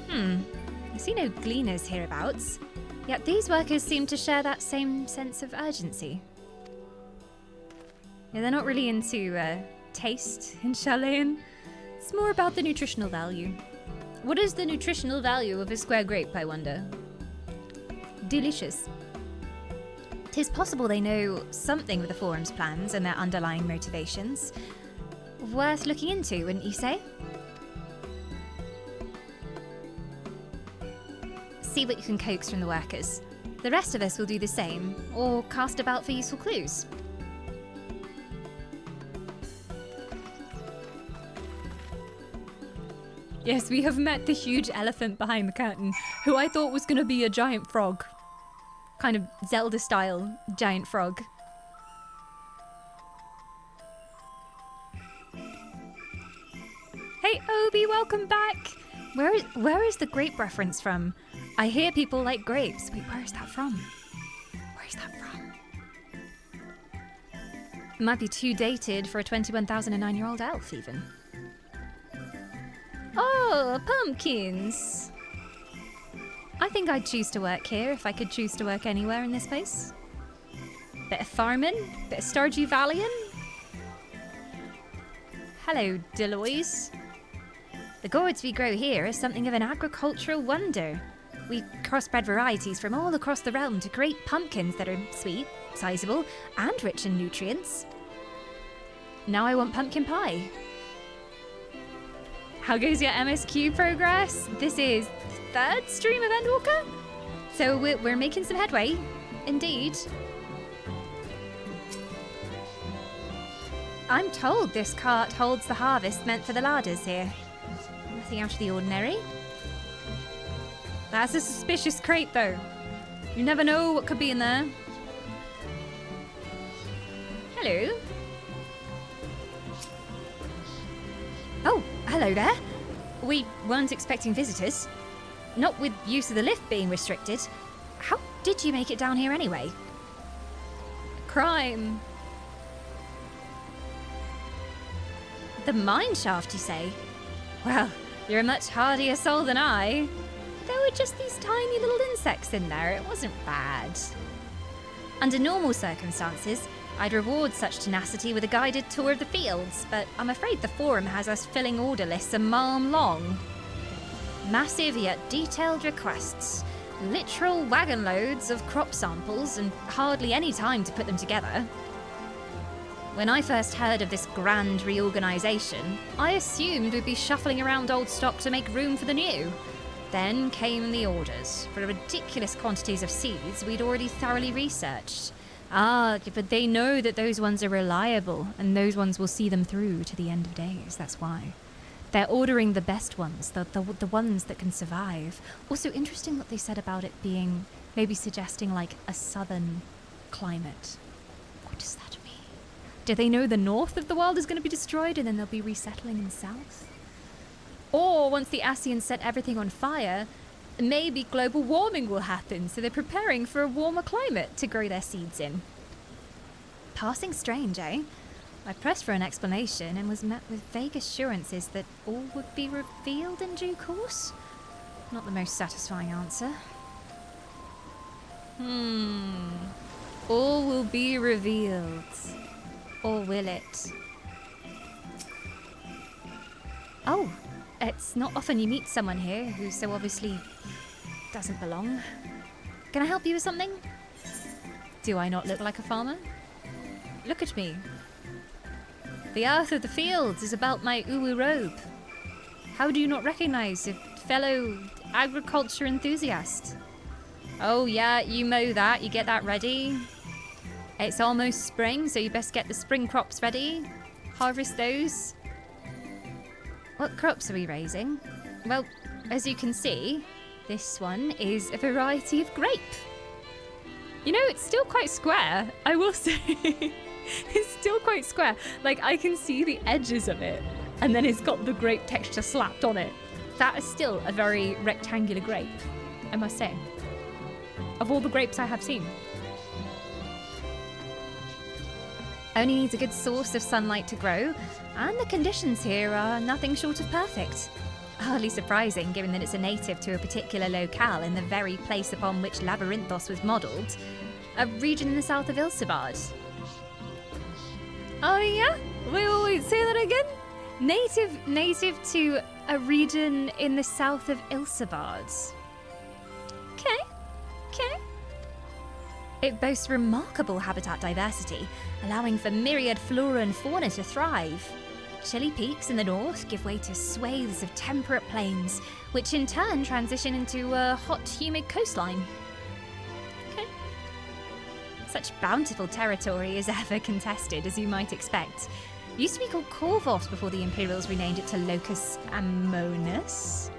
I see no gleaners hereabouts, yet these workers seem to share that same sense of urgency. Yeah, they're not really into taste in Charlayan. It's more about the nutritional value. What is the nutritional value of a square grape, I wonder? Delicious. 'Tis possible they know something of the forum's plans and their underlying motivations. Worth looking into, wouldn't you say? See what you can coax from the workers. The rest of us will do the same, or cast about for useful clues. Yes, we have met the huge elephant behind the curtain, who I thought was going to be a giant frog. Kind of Zelda-style giant frog. Hey, Obi, welcome back! Where is the grape reference from? I hear people like grapes. Wait, where is that from? Where is that from? It might be too dated for a 21,009-year-old elf, even. Oh, pumpkins! I think I'd choose to work here if I could choose to work anywhere in this place. Bit of farming, bit of Stardew Valleying. Hello, Deloys. The gourds we grow here are something of an agricultural wonder. We crossbred varieties from all across the realm to create pumpkins that are sweet, sizable, and rich in nutrients. Now I want pumpkin pie. How goes your MSQ progress? This is third stream of Endwalker? So we're making some headway, indeed. I'm told this cart holds the harvest meant for the larders here. Nothing out of the ordinary. That's a suspicious crate, though. You never know what could be in there. Hello. Oh, hello there. We weren't expecting visitors. Not with use of the lift being restricted. How did you make it down here anyway? Crime. The mine shaft, you say? Well, you're a much hardier soul than I. There were just these tiny little insects in there. It wasn't bad. Under normal circumstances, I'd reward such tenacity with a guided tour of the fields, but I'm afraid the forum has us filling order lists a mile long. Massive yet detailed requests. Literal wagon loads of crop samples and hardly any time to put them together. When I first heard of this grand reorganisation, I assumed we'd be shuffling around old stock to make room for the new. Then came the orders for ridiculous quantities of seeds we'd already thoroughly researched. Ah, but they know that those ones are reliable, and those ones will see them through to the end of days, that's why. They're ordering the best ones, the ones that can survive. Also, interesting what they said about it being maybe suggesting like a southern climate. What does that mean? Do they know the north of the world is going to be destroyed and then they'll be resettling in the south? Or once the Ascians set everything on fire, maybe global warming will happen, so they're preparing for a warmer climate to grow their seeds in. Passing strange, eh? I pressed for an explanation and was met with vague assurances that all would be revealed in due course. Not the most satisfying answer. All will be revealed. Or will it? Oh, it's not often you meet someone here who so obviously doesn't belong. Can I help you with something? Do I not look like a farmer? Look at me. The earth of the fields is about my uwu robe. How do you not recognize a fellow agriculture enthusiast? Oh yeah, you mow that, you get that ready. It's almost spring, so you best get the spring crops ready. Harvest those. What crops are we raising? Well, as you can see, this one is a variety of grape. You know, it's still quite square, I will say. It's still quite square. Like, I can see the edges of it, and then it's got the grape texture slapped on it. That is still a very rectangular grape, I must say. Of all the grapes I have seen. Only needs a good source of sunlight to grow, and the conditions here are nothing short of perfect. Hardly surprising, given that it's a native to a particular locale in the very place upon which Labyrinthos was modelled, a region in the south of Ilsabard. Oh yeah? Wait, say that again? Native to a region in the south of Ilsabard. Okay. It boasts remarkable habitat diversity, allowing for myriad flora and fauna to thrive. Chilly peaks in the north give way to swathes of temperate plains, which in turn transition into a hot, humid coastline. Okay. Such bountiful territory is ever contested, as you might expect. It used to be called Corvos before the Imperials renamed it to Locus Ammonus.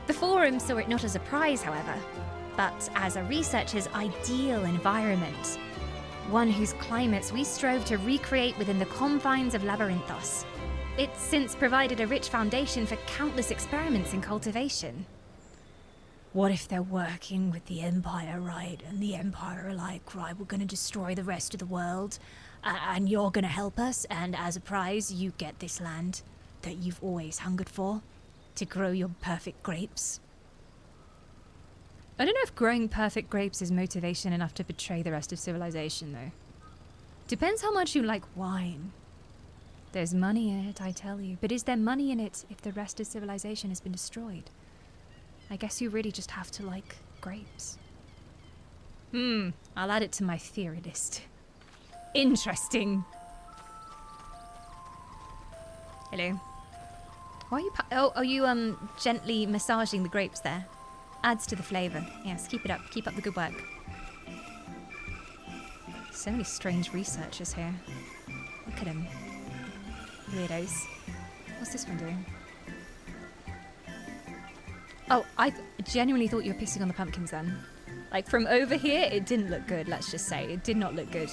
The Forum saw it not as a prize, however, but as a researcher's ideal environment. One whose climates we strove to recreate within the confines of Labyrinthos. It's since provided a rich foundation for countless experiments in cultivation. What if they're working with the Empire, right? And the Empire are like, right, we're gonna destroy the rest of the world, and you're gonna help us, and as a prize, you get this land that you've always hungered for, to grow your perfect grapes. I don't know if growing perfect grapes is motivation enough to betray the rest of civilization, though. Depends how much you like wine. There's money in it, I tell you. But is there money in it if the rest of civilization has been destroyed? I guess you really just have to like grapes. I'll add it to my theory list. Interesting. Hello. Why are you, are you gently massaging the grapes there? Adds to the flavour. Yes, keep it up. Keep up the good work. So many strange researchers here. Look at them. Weirdos. What's this one doing? Oh, I genuinely thought you were pissing on the pumpkins then. Like, from over here, it didn't look good, let's just say. It did not look good.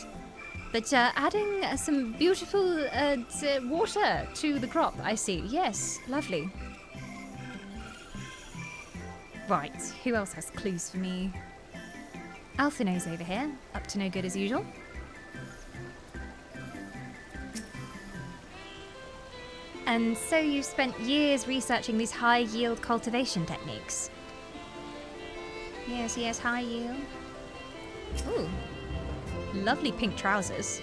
But adding some beautiful water to the crop, I see. Yes, lovely. Right, who else has clues for me? Alphino's over here, up to no good as usual. And so you've spent years researching these high-yield cultivation techniques? Yes, high yield. Ooh, lovely pink trousers.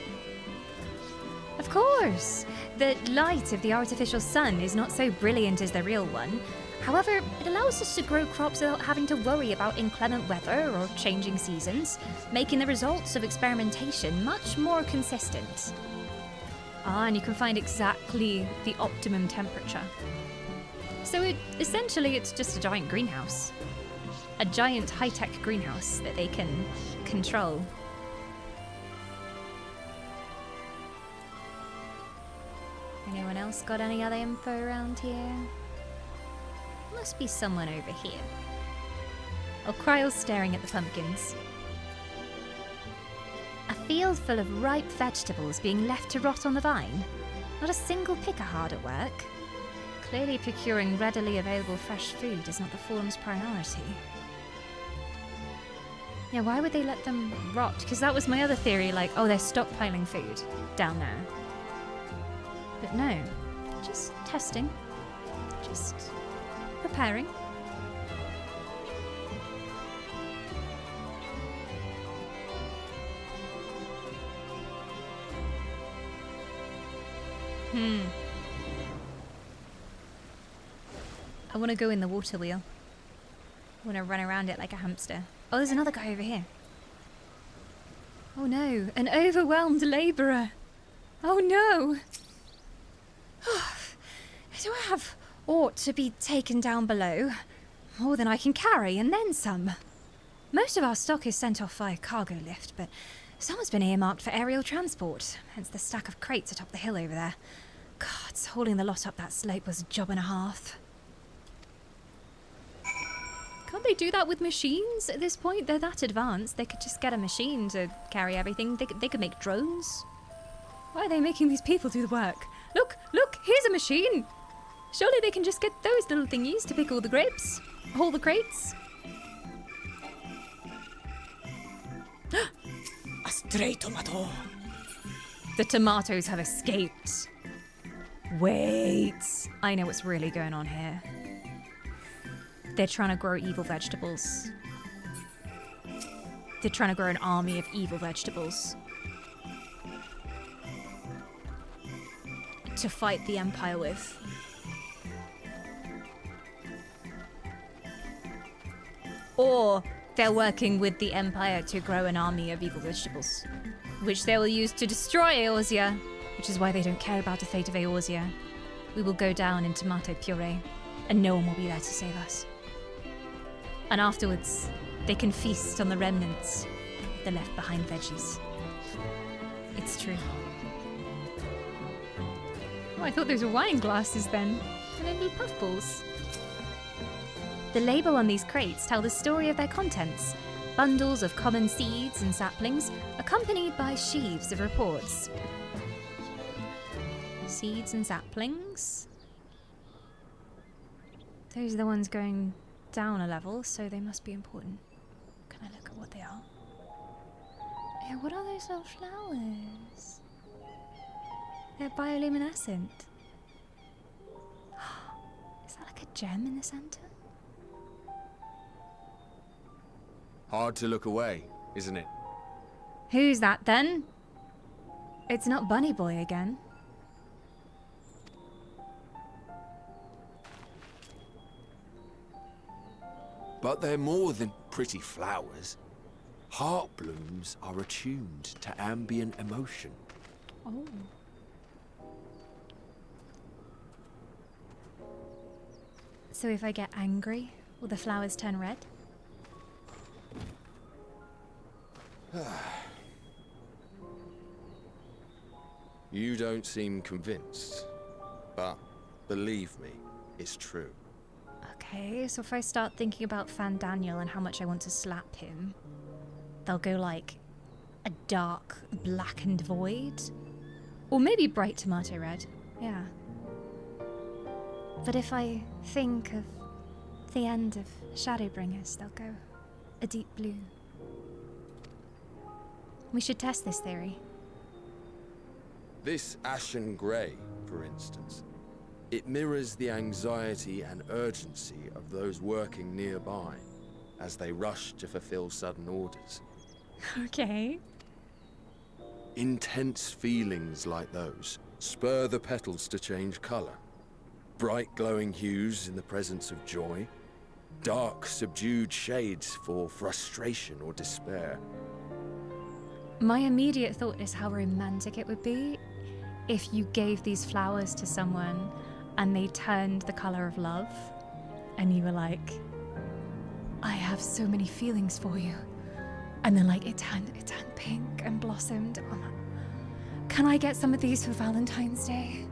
Of course! The light of the artificial sun is not so brilliant as the real one. However, it allows us to grow crops without having to worry about inclement weather or changing seasons, making the results of experimentation much more consistent. And you can find exactly the optimum temperature. So essentially it's just a giant greenhouse. A giant high-tech greenhouse that they can control. Anyone else got any other info around here? Must be someone over here. Oh, Cryle's staring at the pumpkins. A field full of ripe vegetables being left to rot on the vine. Not a single picker hard at work. Clearly procuring readily available fresh food is not the forum's priority. Yeah, why would they let them rot? Because that was my other theory, like, oh, they're stockpiling food down there. But no, just testing. Just preparing. I want to go in the water wheel. I want to run around it like a hamster. Oh, there's another guy over here. Oh no, an overwhelmed labourer. Oh no. Do I have aught to be taken down below? More than I can carry, and then some. Most of our stock is sent off via cargo lift, but some has been earmarked for aerial transport, hence the stack of crates atop the hill over there. God, hauling the lot up that slope was a job and a half. Can't they do that with machines at this point? They're that advanced. They could just get a machine to carry everything. They could make drones. Why are they making these people do the work? Look, here's a machine. Surely they can just get those little thingies to pick all the grapes. All the crates. A stray tomato. The tomatoes have escaped. Wait. I know what's really going on here. They're trying to grow evil vegetables. They're trying to grow an army of evil vegetables. To fight the Empire with. Or they're working with the Empire to grow an army of evil vegetables, which they will use to destroy Eorzea, which is why they don't care about the fate of Eorzea. We will go down in tomato puree, and no one will be there to save us. And afterwards, they can feast on the remnants of the left behind veggies. It's true. Oh, I thought those were wine glasses then. And they're little puffballs. The label on these crates tell the story of their contents. Bundles of common seeds and saplings, accompanied by sheaves of reports. Seeds and saplings? Those are the ones going down a level, so they must be important. Can I look at what they are? Yeah, what are those little flowers? They're bioluminescent. Is that like a gem in the center? Hard to look away, isn't it? Who's that then? It's not Bunny Boy again. But they're more than pretty flowers. Heart blooms are attuned to ambient emotion. Oh. So if I get angry, will the flowers turn red? You don't seem convinced, but believe me, it's true. Okay, so if I start thinking about Fan Daniel and how much I want to slap him, they'll go like a dark, blackened void. Or maybe bright tomato red, yeah. But if I think of the end of Shadowbringers, they'll go a deep blue. We should test this theory. This ashen grey, for instance, it mirrors the anxiety and urgency of those working nearby as they rush to fulfill sudden orders. Okay. Intense feelings like those spur the petals to change colour. Bright glowing hues in the presence of joy. Dark subdued shades for frustration or despair. My immediate thought is how romantic it would be if you gave these flowers to someone and they turned the colour of love and you were like, I have so many feelings for you. And then like it turned pink and blossomed. Oh, can I get some of these for Valentine's Day?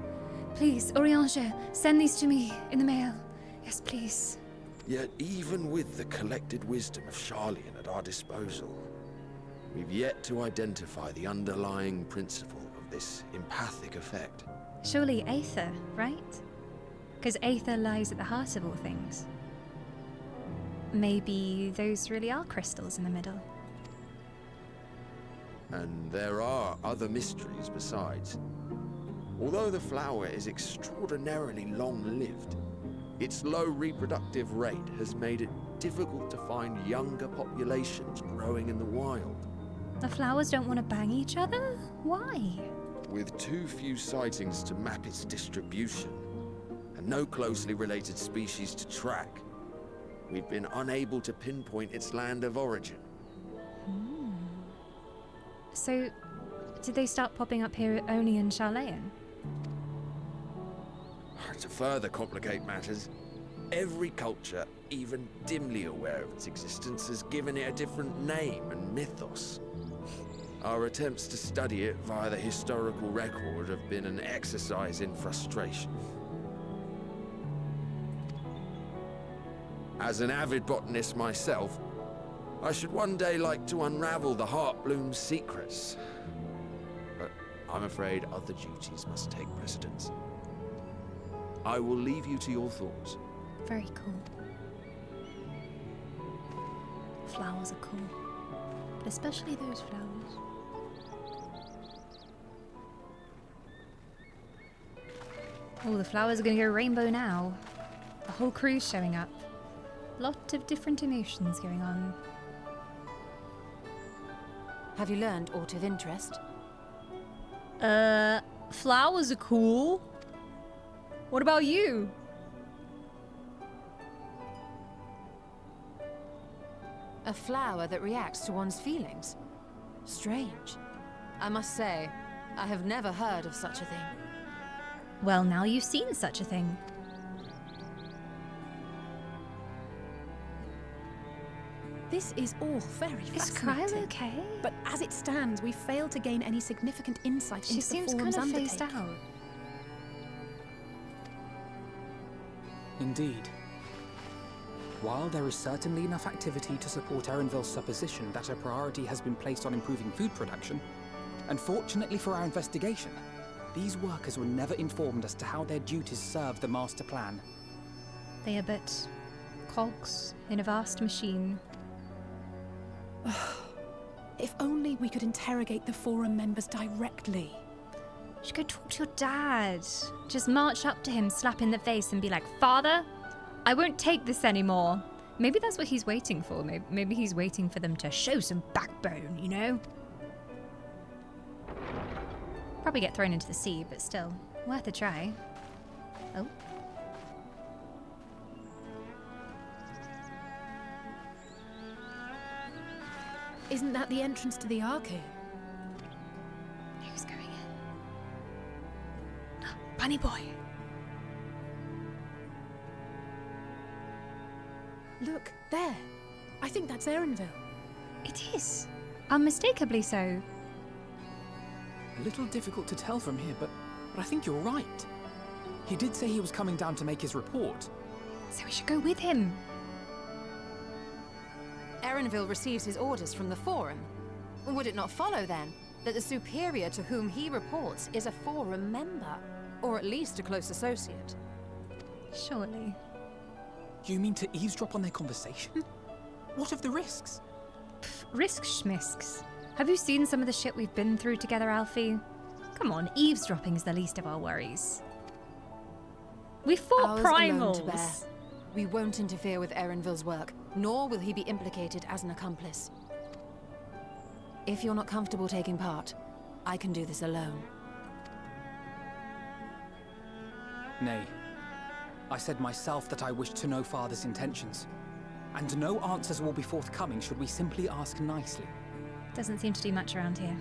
Please, Oriange, send these to me in the mail. Yes, please. Yet even with the collected wisdom of Charlian at our disposal, we've yet to identify the underlying principle of this empathic effect. Surely Aether, right? Because Aether lies at the heart of all things. Maybe those really are crystals in the middle. And there are other mysteries besides. Although the flower is extraordinarily long-lived, its low reproductive rate has made it difficult to find younger populations growing in the wild. The flowers don't want to bang each other? Why? With too few sightings to map its distribution, and no closely related species to track, we've been unable to pinpoint its land of origin. So, did they start popping up here only in Charlayan? To further complicate matters, every culture, even dimly aware of its existence, has given it a different name and mythos. Our attempts to study it via the historical record have been an exercise in frustration. As an avid botanist myself, I should one day like to unravel the Heartbloom's secrets. But I'm afraid other duties must take precedence. I will leave you to your thoughts. Very cool. Flowers are cool. But especially those flowers. Oh, the flowers are going to go rainbow now. The whole crew's showing up. Lot of different emotions going on. Have you learned aught of interest? Flowers are cool. What about you? A flower that reacts to one's feelings? Strange. I must say, I have never heard of such a thing. Well, now you've seen such a thing. This is all very Is fascinating. Kryl okay? But as it stands, we've failed to gain any significant insight She into the seems forum's kind of phased undertaking. out. Indeed. While there is certainly enough activity to support Erenville's supposition that a priority has been placed on improving food production, unfortunately for our investigation, these workers were never informed as to how their duties serve the master plan. They are but cogs in a vast machine. If only we could interrogate the forum members directly. You should go talk to your dad. Just march up to him, slap in the face, and be like, Father, I won't take this anymore. Maybe that's what he's waiting for. Maybe he's waiting for them to show some backbone, you know? Probably get thrown into the sea, but still, worth a try. Oh. Isn't that the entrance to the arcade? Who's going in? Bunny boy. Look, there. I think that's Erenville. It is. Unmistakably so. A little difficult to tell from here, but I think you're right. He did say he was coming down to make his report. So we should go with him. Erenville receives his orders from the Forum. Would it not follow, then, that the superior to whom he reports is a Forum member? Or at least a close associate? Surely. You mean to eavesdrop on their conversation? What of the risks? Risks schmisks. Have you seen some of the shit we've been through together, Alfie? Come on, eavesdropping's the least of our worries. We fought Ours alone to bear. primals. We won't interfere with Erenville's work, nor will he be implicated as an accomplice. If you're not comfortable taking part, I can do this alone. Nay. I said myself that I wished to know Father's intentions. And no answers will be forthcoming should we simply ask nicely. Doesn't seem to do much around here.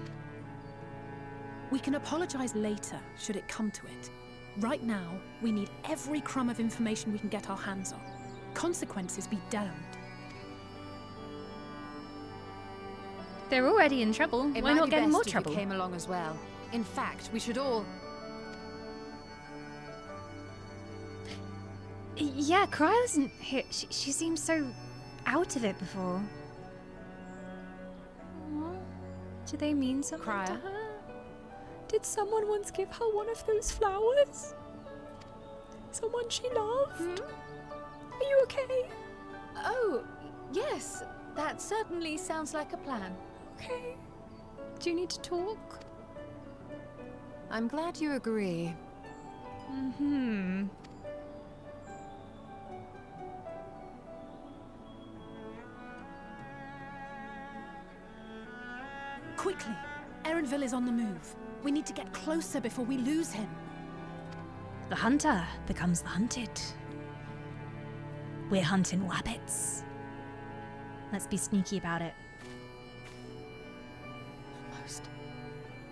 We can apologize later, should it come to it. Right now, we need every crumb of information we can get our hands on. Consequences be damned. They're already in trouble. It Why might not be get in best more if you trouble? came along as well. In fact, we should all... Yeah, Kryl isn't here. She seems so out of it before. Aw, do they mean something to Kryl? her? Did someone once give her one of those flowers? Someone she loved? Are you okay? Oh, yes. That certainly sounds like a plan. Okay. Do you need to talk? I'm glad you agree. Mm-hmm. Quickly! Erenville is on the move. We need to get closer before we lose him. The hunter becomes the hunted. We're hunting wabbits. Let's be sneaky about it. Almost.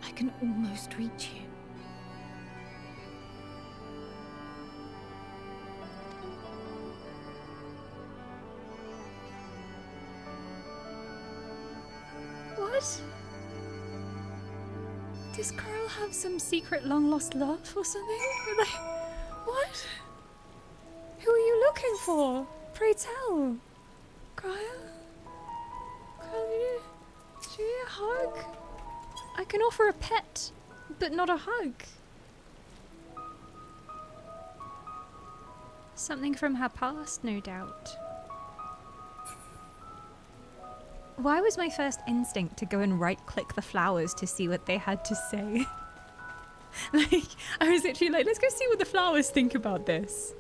I can almost reach you. What? Does Kryl have some secret long-lost love or something? Like, what? Who are you looking for? Pray tell. Kryl? Kryl, do you need a hug? I can offer a pet, but not a hug. Something from her past, no doubt. Why was my first instinct to go and right-click the flowers to see what they had to say? Like, I was literally like, let's go see what the flowers think about this.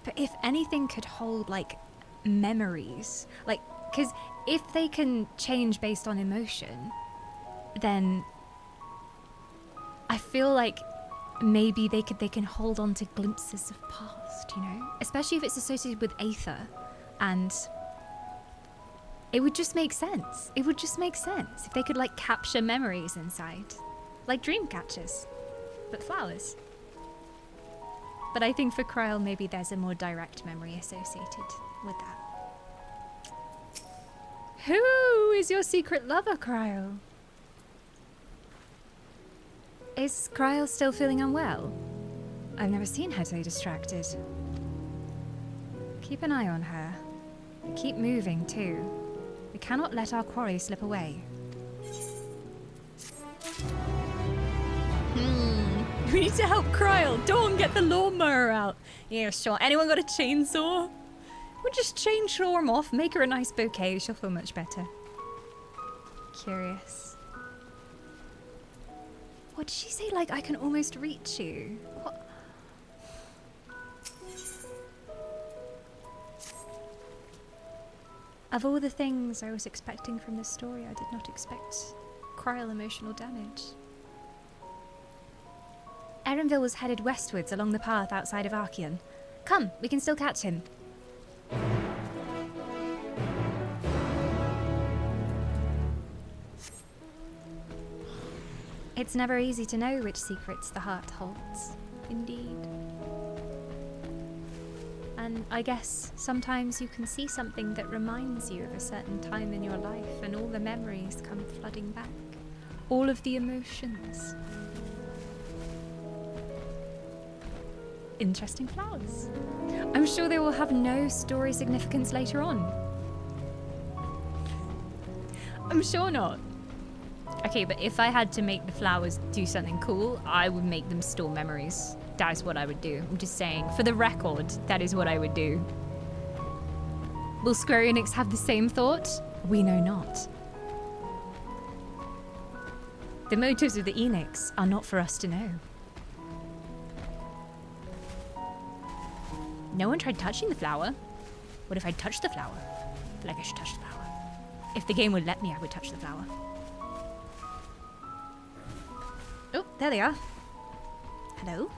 But if anything could hold, like, memories, like, because if they can change based on emotion, then I feel like maybe they can hold on to glimpses of past, you know? Especially if it's associated with Aether, and it would just make sense. It would just make sense if they could, like, capture memories inside. Like dream catchers, but flowers. But I think for Kryl, maybe there's a more direct memory associated with that. Who is your secret lover, Kryl? Is Kryl still feeling unwell? I've never seen her so distracted. Keep an eye on her. Keep moving, too. We cannot let our quarry slip away. We need to help Kryl. Dawn, get the lawnmower out. Yeah, sure. Anyone got a chainsaw? We'll just chainsaw him off, make her a nice bouquet. She'll feel much better. Curious. What did she say? Like, I can almost reach you? What? Of all the things I was expecting from this story, I did not expect Kryl emotional damage. Erenville was headed westwards along the path outside of Archeon. Come, we can still catch him. It's never easy to know which secrets the heart holds. Indeed. And I guess sometimes you can see something that reminds you of a certain time in your life, and all the memories come flooding back. All of the emotions. Interesting flowers. I'm sure they will have no story significance later on. I'm sure not. Okay, but if I had to make the flowers do something cool, I would make them store memories. That is what I would do. I'm just saying, for the record, that is what I would do. Will Square Enix have the same thought? We know not. The motives of the Enix are not for us to know. No one tried touching the flower. What if I touched the flower? I feel like I should touch the flower. If the game would let me, I would touch the flower. Oh, there they are. Hello?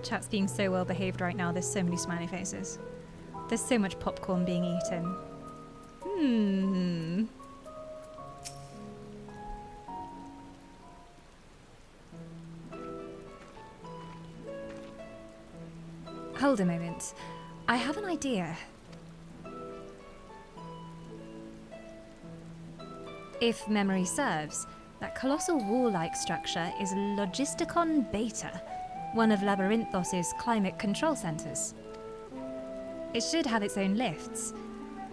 Chat's being so well behaved right now. There's so many smiley faces. There's so much popcorn being eaten. Hold a moment. I have an idea. If memory serves, That colossal wall-like structure is Logisticon Beta, one of Labyrinthos's climate control centers. It should have its own lifts,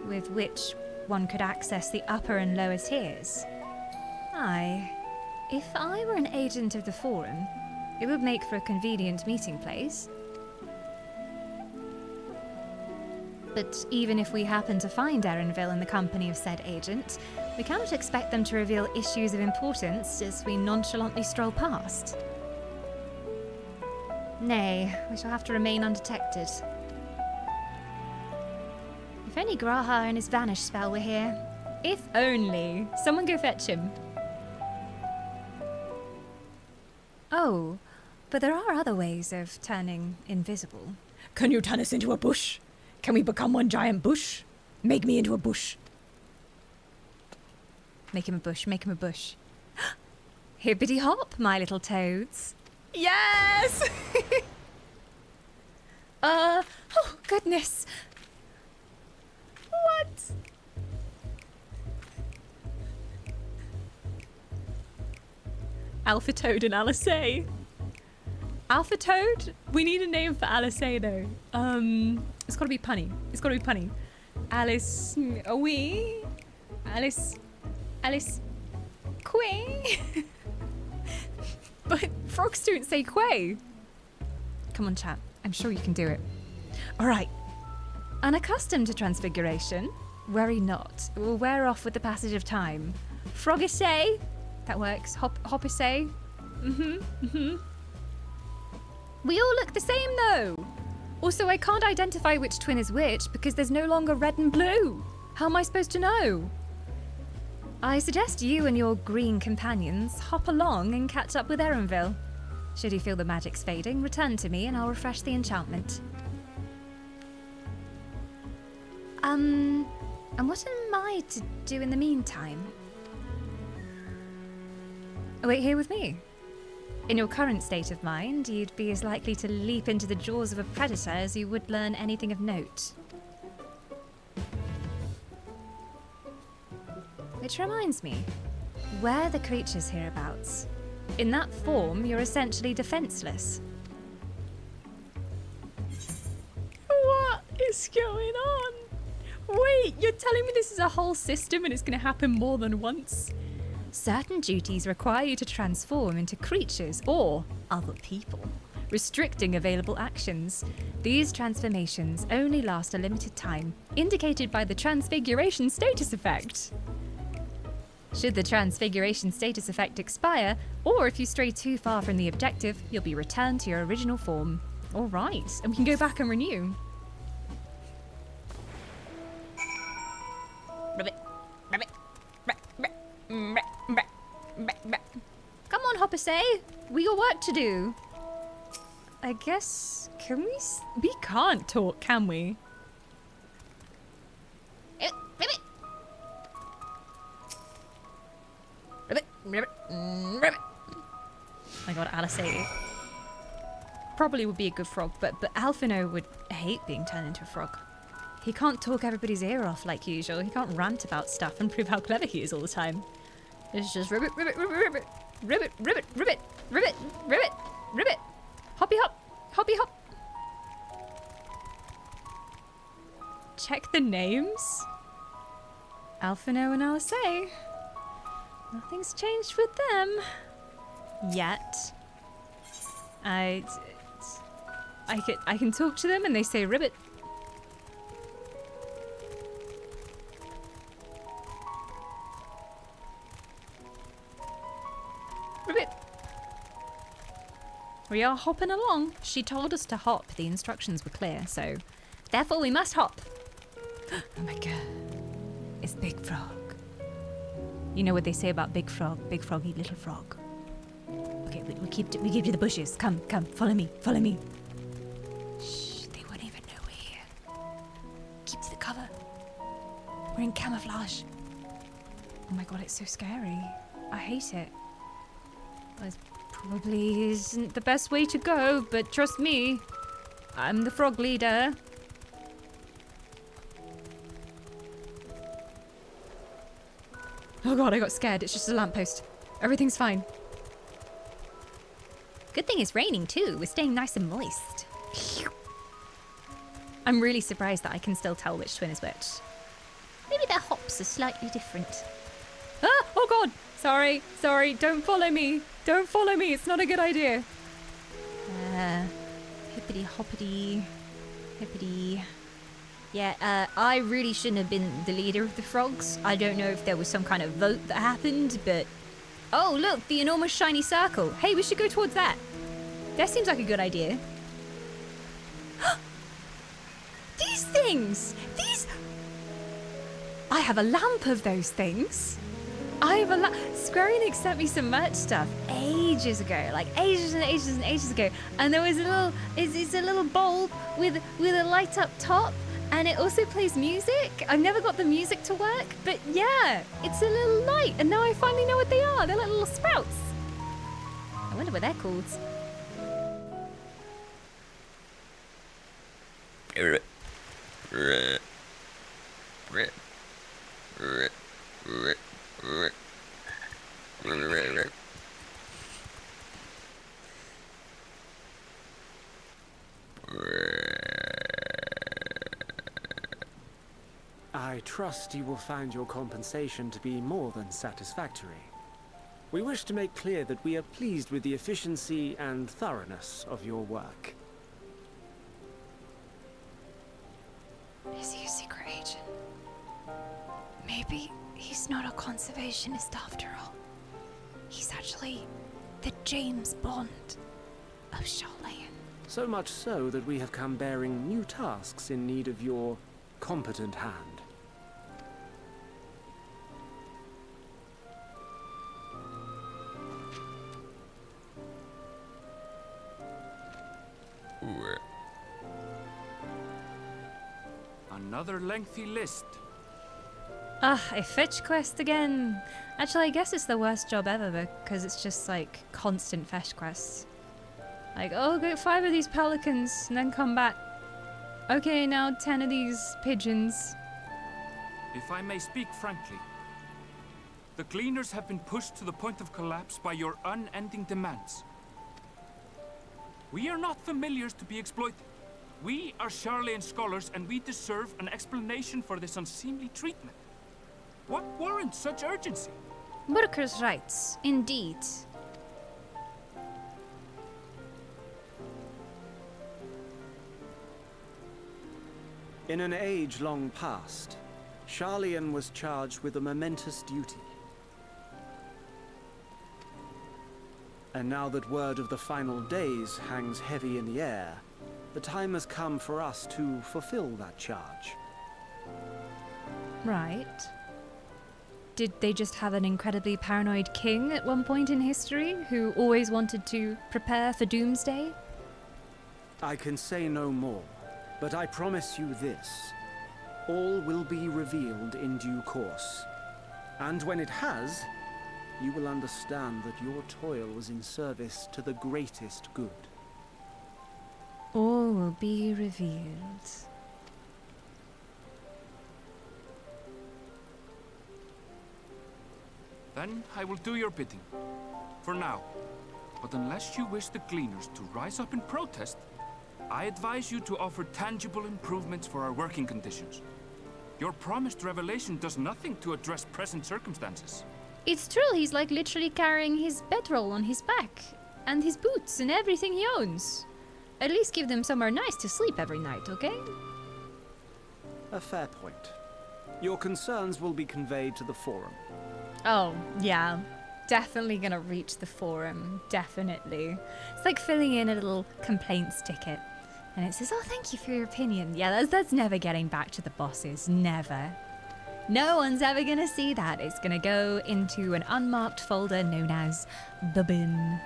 with which one could access the upper and lower tiers. Aye, if I were an agent of the Forum, it would make for a convenient meeting place. But even if we happen to find Erenville in the company of said agent, we cannot expect them to reveal issues of importance as we nonchalantly stroll past. Nay, we shall have to remain undetected. If only Graha and his vanish spell were here. If only! Someone go fetch him. Oh, but there are other ways of turning invisible. Can you turn us into a bush? Can we become one giant bush? Make me into a bush. Make him a bush, make him a bush. Hippity hop, my little toads. Yes! Oh goodness. What? Alpha Toad and Alice. Alpha Toad? We need a name for Alice though. It's gotta be punny. It's gotta be punny. Alice wee. Alice Quay. But frogs don't say quay. Come on, chat. I'm sure you can do it. All right. Unaccustomed to transfiguration? Worry not. It will wear off with the passage of time. Frogissay? That works. Hoppissay? We all look the same, though. Also, I can't identify which twin is which because there's no longer red and blue. How am I supposed to know? I suggest you and your green companions hop along and catch up with Erenville. Should you feel the magic's fading, return to me and I'll refresh the enchantment. And what am I to do in the meantime? Wait here with me. In your current state of mind, you'd be as likely to leap into the jaws of a predator as you would learn anything of note. Which reminds me, where are the creatures hereabouts? In that form, you're essentially defenseless. What is going on? Wait, you're telling me this is a whole system and it's gonna happen more than once? Certain duties require you to transform into creatures or other people, restricting available actions. These transformations only last a limited time, indicated by the transfiguration status effect. Should the transfiguration status effect expire, or if you stray too far from the objective, you'll be returned to your original form. All right, and we can go back and renew. Come on, Hoppissay. We got work to do. I guess, can we? We can't talk, can we? I got Alice. Probably would be a good frog, but Alphino would hate being turned into a frog. He can't talk everybody's ear off like usual. He can't rant about stuff and prove how clever he is all the time. It's just ribbit, ribbit, ribbit, ribbit, ribbit, ribbit, ribbit, ribbit, ribbit, ribbit, hoppy hop, hoppy hop. Check the names. Alphino and Alice. Nothing's changed with them. Yet. I can talk to them and they say ribbit. Ribbit. We are hopping along. She told us to hop. The instructions were clear, so therefore we must hop. Oh my god. It's Big Frog. You know what they say about Big Frog eat little frog. Okay, we keep to the bushes. Come, follow me. Shh, they won't even know we're here. Keep to the cover. We're in camouflage. Oh my god, it's so scary. I hate it. Well, it probably isn't the best way to go, but trust me, I'm the frog leader. Oh god, I got scared. It's just a lamppost. Everything's fine. Good thing it's raining too. We're staying nice and moist. I'm really surprised that I can still tell which twin is which. Maybe their hops are slightly different. Ah! Oh god! Sorry, sorry, don't follow me. Don't follow me, it's not a good idea. Hippity hoppity. Hippity. Yeah, I really shouldn't have been the leader of the frogs. I don't know if there was some kind of vote that happened, but... Oh, look, the enormous shiny circle. Hey, we should go towards that. That seems like a good idea. These things! These... I have a lamp of those things. I have a lamp. Square Enix sent me some merch stuff ages ago, like ages and ages and ages ago. And there was a little, it's a little bulb with a light up top. And it also plays music. I've never got the music to work, but yeah, it's a little light. And now I finally know what they are. They're like little sprouts. I wonder what they're called. I trust you will find your compensation to be more than satisfactory. We wish to make clear that we are pleased with the efficiency and thoroughness of your work. Is he a secret agent? Maybe he's not a conservationist after all. He's actually the James Bond of Charlayan. So much so that we have come bearing new tasks in need of your competent hand. Another lengthy list. Ah, a fetch quest again. Actually, I guess it's the worst job ever because it's just like constant fetch quests. Like, oh, get 5 of these pelicans and then come back. Okay, now 10 of these pigeons. If I may speak frankly, the Gleaners have been pushed to the point of collapse by your unending demands. We are not familiars to be exploited. We are Charlayan scholars and we deserve an explanation for this unseemly treatment. What warrants such urgency? Workers' rights, indeed. In an age long past, Charlayan was charged with a momentous duty. And now that word of the final days hangs heavy in the air, the time has come for us to fulfill that charge. Right. Did they just have an incredibly paranoid king at one point in history who always wanted to prepare for doomsday? I can say no more, but I promise you this. All will be revealed in due course. And when it has, you will understand that your toil was in service to the greatest good. All will be revealed. Then I will do your bidding. For now. But unless you wish the Gleaners to rise up in protest, I advise you to offer tangible improvements for our working conditions. Your promised revelation does nothing to address present circumstances. It's true, he's like literally carrying his bedroll on his back. And his boots and everything he owns. At least give them somewhere nice to sleep every night, okay? A fair point. Your concerns will be conveyed to the forum. Oh, yeah. Definitely gonna reach the forum. Definitely. It's like filling in a little complaints ticket. And it says, oh, thank you for your opinion. Yeah, that's never getting back to the bosses. Never. No one's ever gonna see that. It's gonna go into an unmarked folder known as the bin.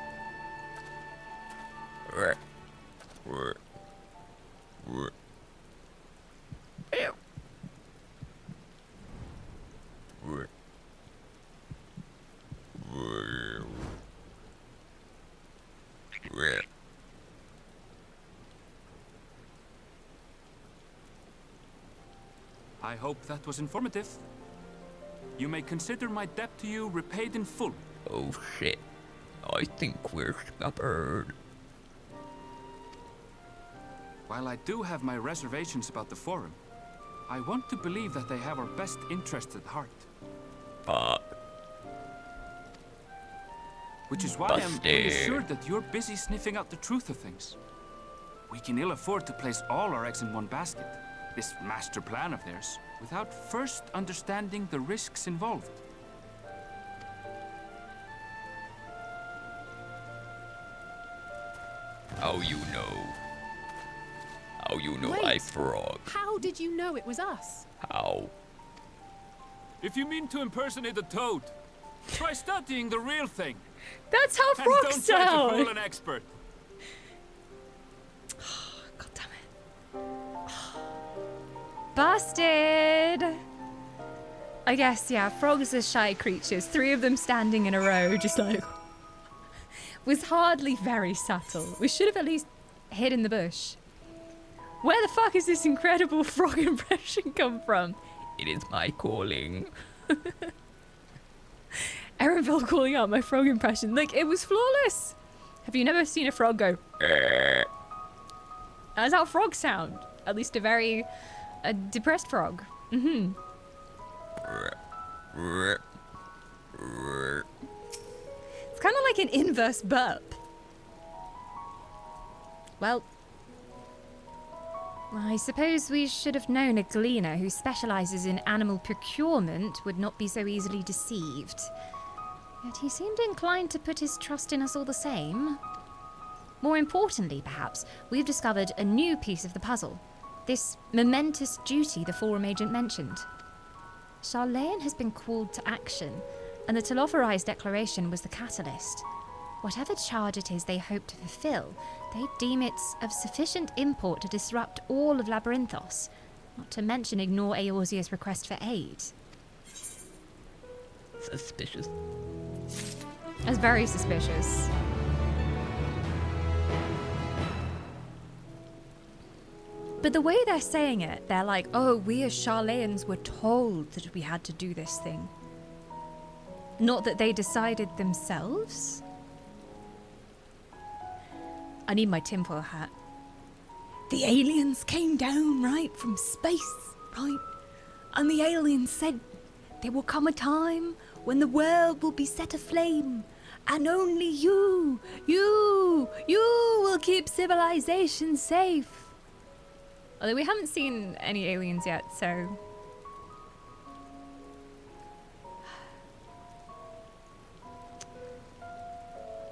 I hope that was informative. You may consider my debt to you repaid in full Oh shit. I think we're scuppered. While I do have my reservations about the Forum, I want to believe that they have our best interests at heart. Fuck. Which is why I'm reassured that you're busy sniffing out the truth of things. We can ill afford to place all our eggs in one basket, this master plan of theirs, without first understanding the risks involved. How you know? How you know Wait. I frog? How did you know it was us? How? If you mean to impersonate a toad, try studying the real thing. That's how And frogs don't try to sound. fool an expert. God damn it. Busted! I guess, yeah, frogs are shy creatures. 3 of them standing in a row, just like... was hardly very subtle. We should have at least hid in the bush. Where the fuck is this incredible frog impression come from? It is my calling. Erenville calling out my frog impression. Like, it was flawless. Have you never seen a frog go? That's how frogs sound. At least a very depressed frog. Mm-hmm. It's kind of like an inverse burp. Well, I suppose we should have known a gleaner who specializes in animal procurement would not be so easily deceived. Yet he seemed inclined to put his trust in us all the same. More importantly, perhaps, we've discovered a new piece of the puzzle. This momentous duty the Forum agent mentioned. Charlayan has been called to action, and the Telophori's declaration was the catalyst. Whatever charge it is they hope to fulfill, they deem it's of sufficient import to disrupt all of Labyrinthos, not to mention ignore Eorzea's request for aid. Suspicious. That's very suspicious. But the way they're saying it, they're like, oh, we as Charlayans were told that we had to do this thing. Not that they decided themselves. I need my tinfoil hat. The aliens came down, right, from space, right? And the aliens said there will come a time when the world will be set aflame. And only you will keep civilization safe. Although we haven't seen any aliens yet, so...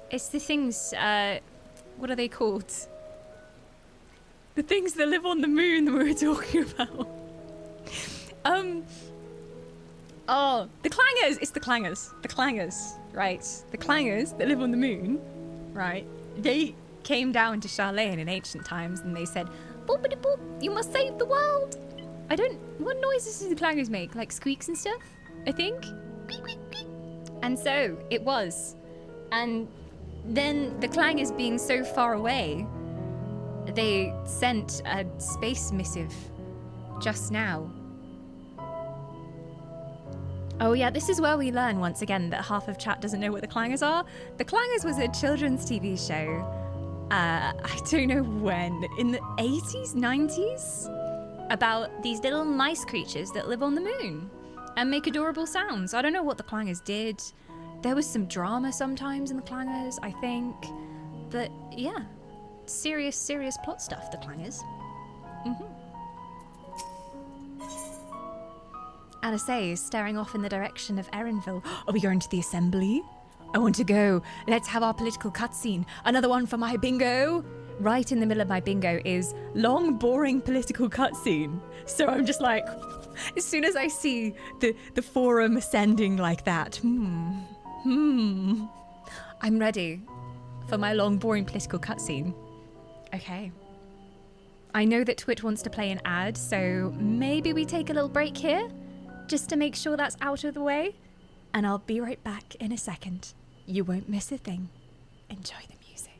It's the things, what are they called? The things that live on the moon that we were talking about. Oh, the clangers! It's the clangers. The clangers, right? The clangers that live on the moon, right? They came down to Charlayan in ancient times and they said, boopity boop, you must save the world! What noises do the clangers make? Like squeaks and stuff, I think? And so, it was. And then the clangers being so far away, they sent a space missive just now. Oh yeah, this is where we learn once again that half of chat doesn't know what the clangers are. The clangers was a children's TV show. I don't know when, in the 80s, 90s? About these little mice creatures that live on the moon and make adorable sounds. I don't know what the clangers did. There was some drama sometimes in the clangers, I think. But yeah, serious plot stuff, the clangers. Alice is staring off in the direction of Erenville. Are we going to the assembly? I want to go. Let's have our political cutscene. Another one for my bingo. Right in the middle of my bingo is long, boring political cutscene. So I'm just like, as soon as I see the forum ascending like that, I'm ready for my long, boring political cutscene. Okay. I know that Twitch wants to play an ad, so maybe we take a little break here, just to make sure that's out of the way. And I'll be right back in a second. You won't miss a thing. Enjoy the music.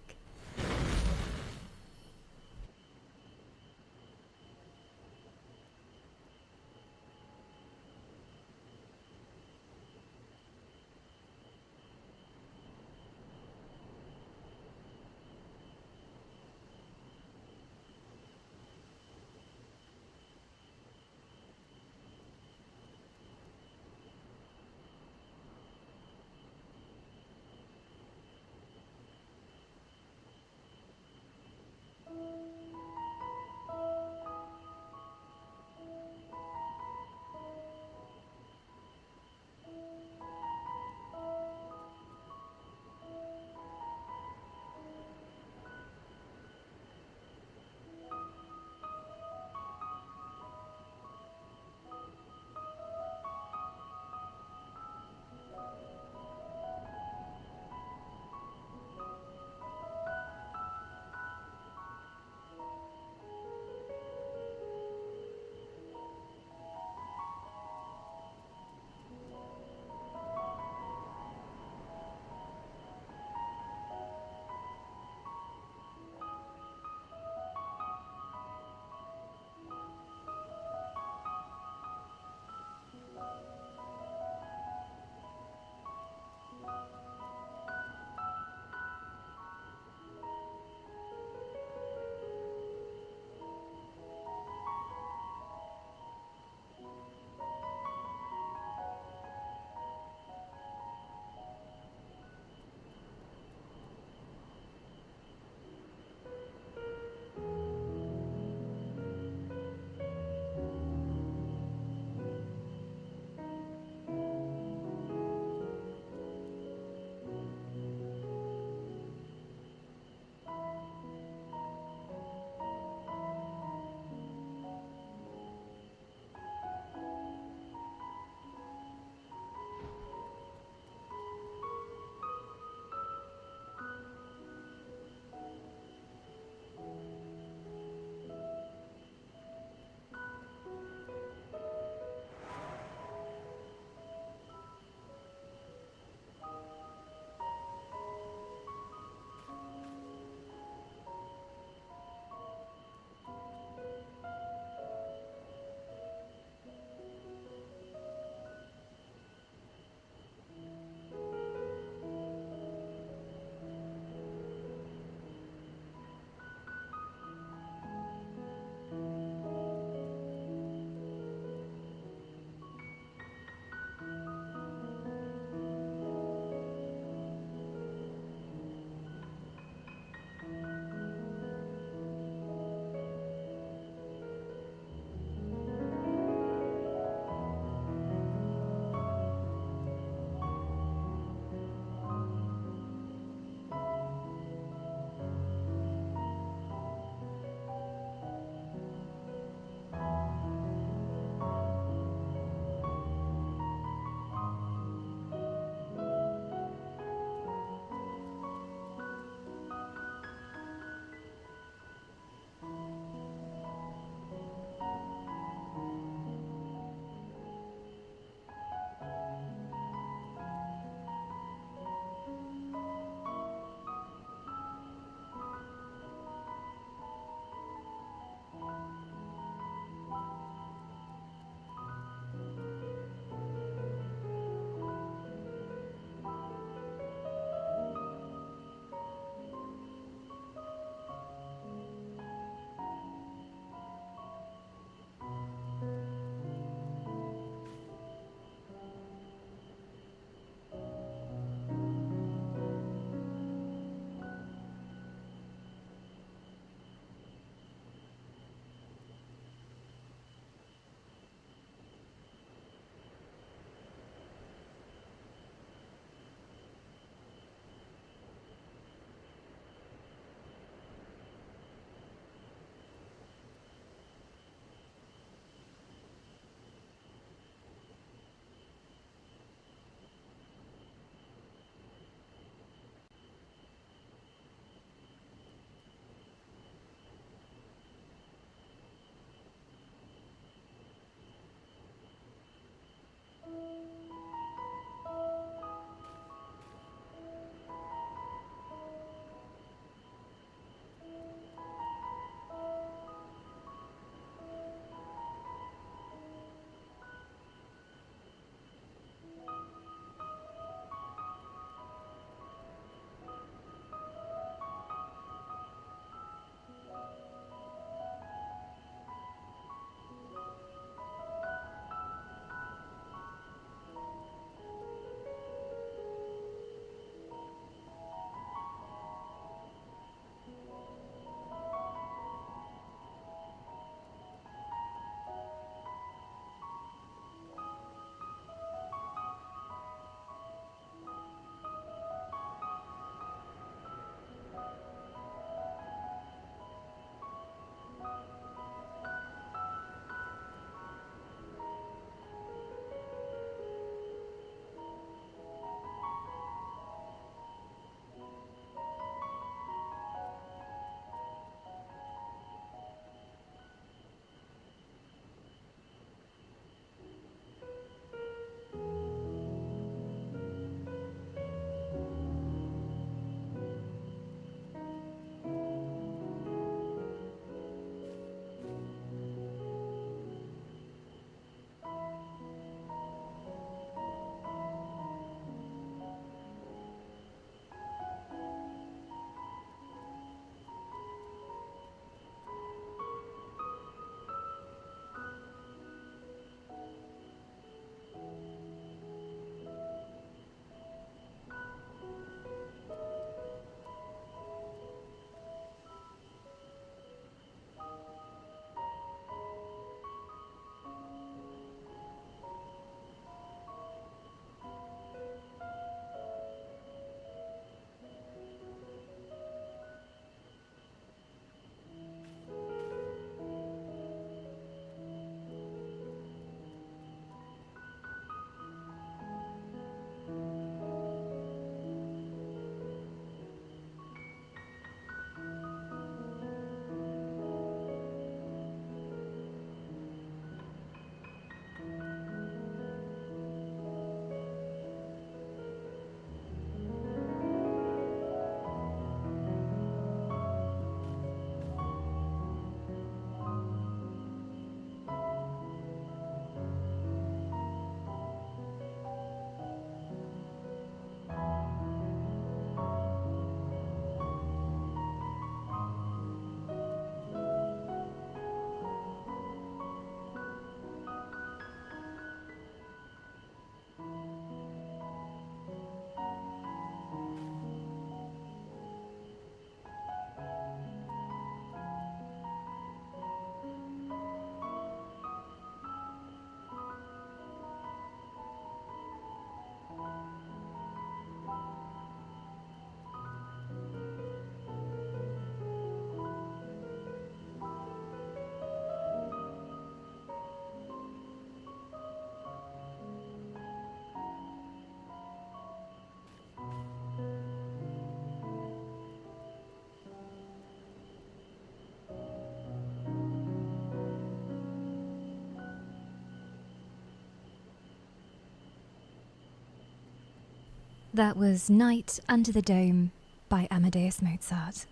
That was Night Under the Dome by Amadeus Mozart.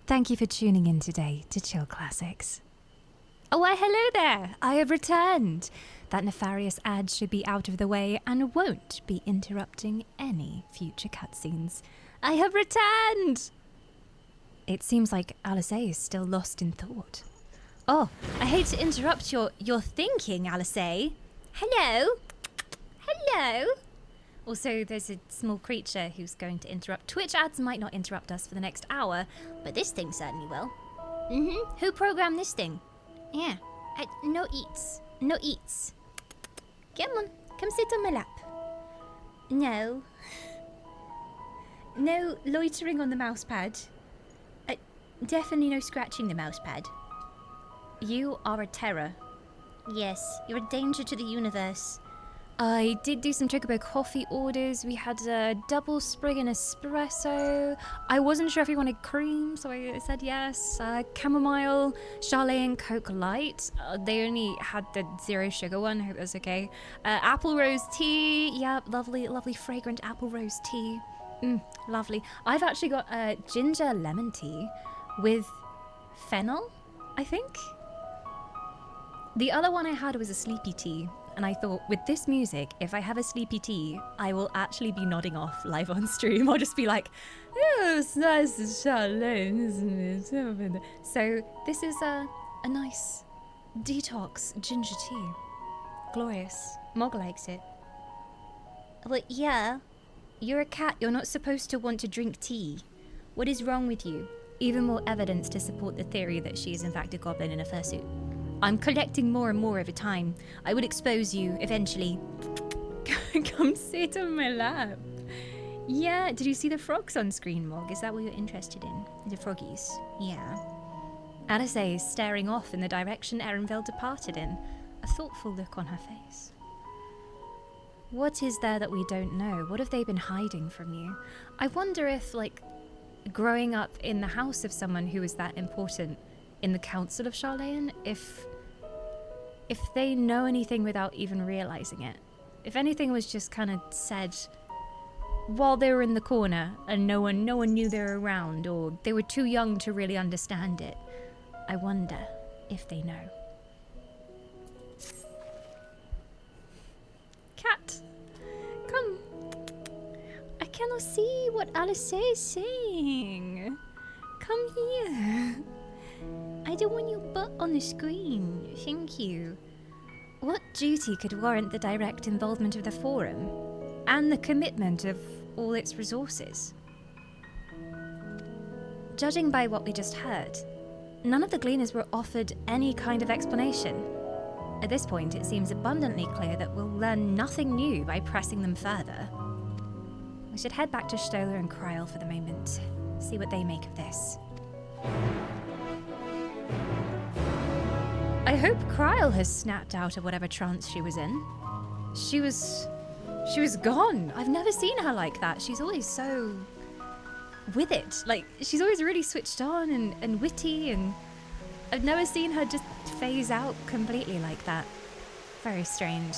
Thank you for tuning in today to Chill Classics. Oh, why hello there! I have returned! That nefarious ad should be out of the way and won't be interrupting any future cutscenes. I have returned! It seems like Alice is still lost in thought. Oh, I hate to interrupt your thinking, Alice. Hello? Hello? Also, there's a small creature who's going to interrupt. Twitch ads might not interrupt us for the next hour, but this thing certainly will. Who programmed this thing? Yeah. No eats. No eats. Come on. Come sit on my lap. No. No loitering on the mouse pad. Definitely no scratching the mouse pad. You are a terror. Yes, you're a danger to the universe. I did do some Chocobo coffee orders. We had a double sprig and espresso. I wasn't sure if you wanted cream, so I said yes. Chamomile, Charlet and Coke Light. They only had the 0 sugar one. I hope that's okay. Apple rose tea. Yeah, lovely, lovely fragrant apple rose tea. Lovely. I've actually got ginger lemon tea with fennel, I think. The other one I had was a sleepy tea. And I thought, with this music, if I have a sleepy tea, I will actually be nodding off live on stream. I'll just be like, oh, it's nice and Charlotte, isn't it? So this is a nice detox ginger tea. Glorious. Moogle likes it. Well, yeah. You're a cat. You're not supposed to want to drink tea. What is wrong with you? Even more evidence to support the theory that she is in fact a goblin in a fursuit. I'm collecting more and more over time. I would expose you eventually. Come sit on my lap. Yeah, did you see the frogs on screen, Mog? Is that what you're interested in? The froggies? Yeah. Alice is staring off in the direction Erenville departed in, a thoughtful look on her face. What is there that we don't know? What have they been hiding from you? I wonder if, like, growing up in the house of someone who is that important in the Council of Charlayan, if they know anything without even realizing it. If anything was just kind of said while they were in the corner and no one knew they were around, or they were too young to really understand it. I wonder if they know. Cat, come. I cannot see what Alice is saying. Come here. I don't want your butt on the screen. Thank you. What duty could warrant the direct involvement of the Forum and the commitment of all its resources? Judging by what we just heard, none of the Gleaners were offered any kind of explanation. At this point, it seems abundantly clear that we'll learn nothing new by pressing them further. We should head back to Stoller and Kryl for the moment, see what they make of this. I hope Kryl has snapped out of whatever trance she was in. She was gone. I've never seen her like that. She's always so with it. Like, she's always really switched on and witty, and I've never seen her just phase out completely like that. Very strange.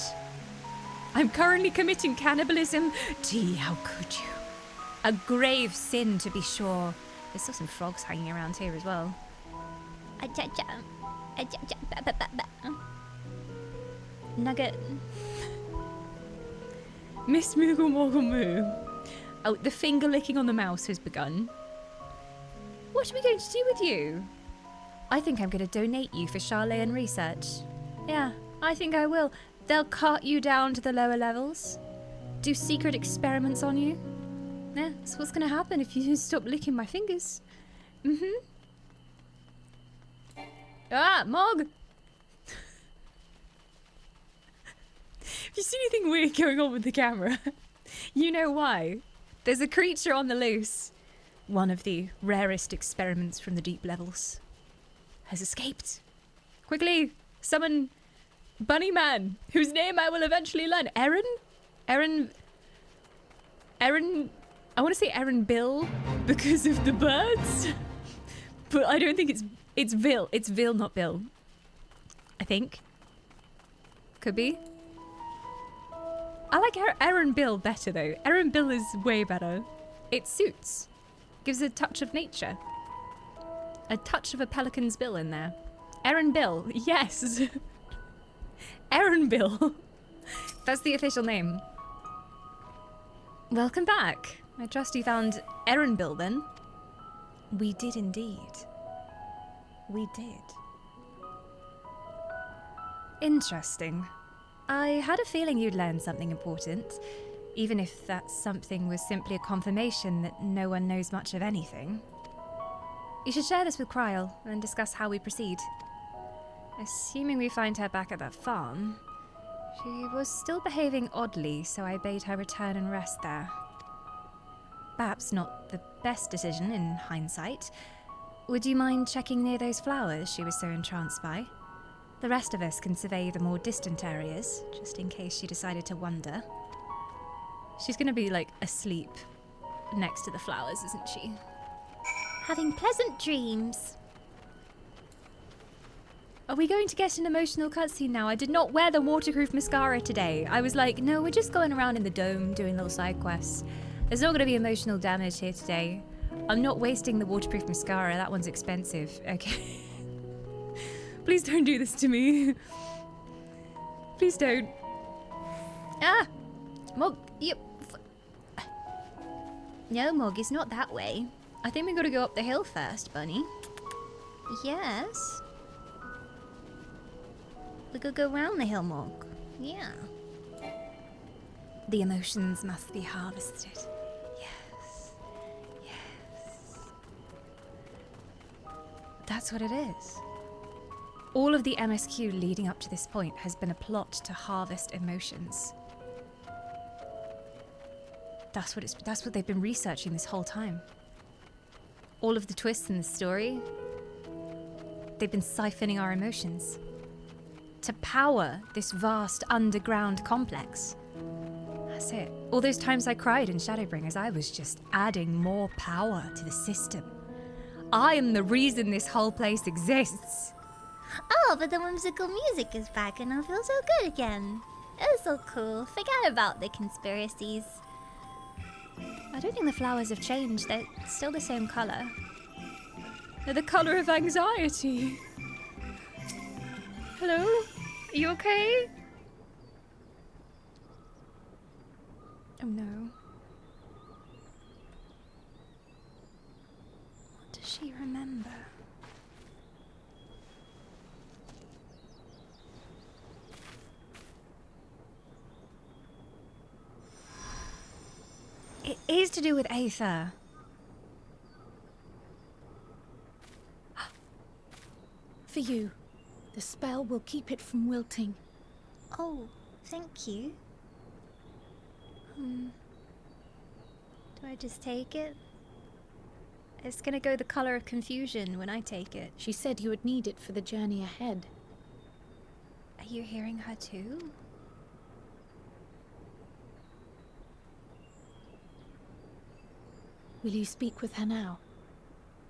I'm currently committing cannibalism. Gee, how could you? A grave sin, to be sure. There's still some frogs hanging around here as well. Nugget. Miss Moogle Morgle Moo. Oh, the finger licking on the mouse has begun. What are we going to do with you? I think I'm going to donate you for Charlayan research. Yeah, I think I will. They'll cart you down to the lower levels. Do secret experiments on you. Yeah, that's what's going to happen if you stop licking my fingers. Ah, Mog! If you see anything weird going on with the camera, you know why. There's a creature on the loose. One of the rarest experiments from the deep levels has escaped. Quickly, summon Bunny Man, whose name I will eventually learn. Eren, I want to say Eren Bill because of the birds, but I don't think it's Vil. It's Vil, not Bill. I think. Could be. I like Erin Bill better though. Erin Bill is way better. It suits. Gives a touch of nature. A touch of a pelican's bill in there. Erin Bill, yes. Erin Bill. That's the official name. Welcome back. I trust you found Erin Bill then. We did indeed. We did. Interesting. I had a feeling you'd learn something important, even if that something was simply a confirmation that no one knows much of anything. You should share this with Kryl and discuss how we proceed. Assuming we find her back at that farm, she was still behaving oddly, so I bade her return and rest there. Perhaps not the best decision in hindsight. Would you mind checking near those flowers she was so entranced by? The rest of us can survey the more distant areas, just in case she decided to wander. She's gonna be like asleep next to the flowers, isn't she? Having pleasant dreams. Are we going to get an emotional cutscene now? I did not wear the waterproof mascara today. I was like, no, we're just going around in the dome doing little side quests. There's not going to be emotional damage here today. I'm not wasting the waterproof mascara. That one's expensive. Okay. Please don't do this to me. Please don't. Ah! Mog, you... No, Mog, it's not that way. I think we got to go up the hill first, Bunny. Yes. We could go round the hill, Mog. Yeah. The emotions must be harvested. Yes. Yes. That's what it is. All of the MSQ leading up to this point has been a plot to harvest emotions. That's what they've been researching this whole time. All of the twists in the story, they've been siphoning our emotions to power this vast underground complex. That's it. All those times I cried in Shadowbringers, I was just adding more power to the system. I am the reason this whole place exists. Oh, but the whimsical music is back and I feel so good again. It's so cool. Forget about the conspiracies. I don't think the flowers have changed. They're still the same colour. They're the colour of anxiety. Hello? Are you okay? Oh no. What does she remember? It is to do with Aether. For you. The spell will keep it from wilting. Oh, thank you. Do I just take it? It's gonna go the colour of confusion when I take it. She said you would need it for the journey ahead. Are you hearing her too? Will you speak with her now?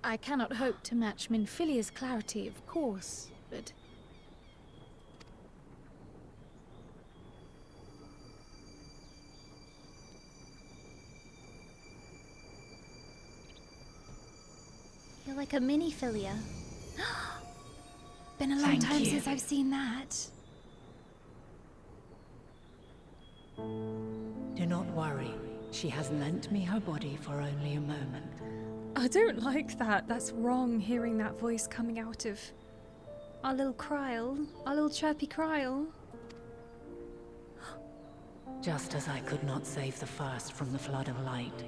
I cannot hope to match Minfilia's clarity, of course, but... You're like a mini Filia. Been a long time since I've seen that. Do not worry. She has lent me her body for only a moment. I don't like that. That's wrong, hearing that voice coming out of our little Kryl, our little chirpy Kryl. Just as I could not save the first from the flood of light,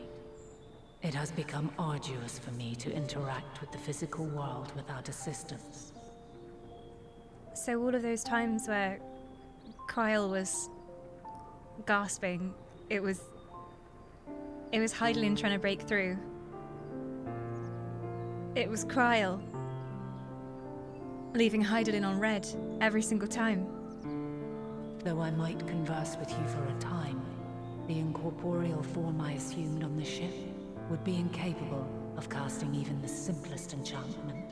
it has become arduous for me to interact with the physical world without assistance. So all of those times where Kryl was gasping, it was Hydaelyn trying to break through. It was Kryl leaving Hydaelyn on red every single time. Though I might converse with you for a time, the incorporeal form I assumed on the ship would be incapable of casting even the simplest enchantment.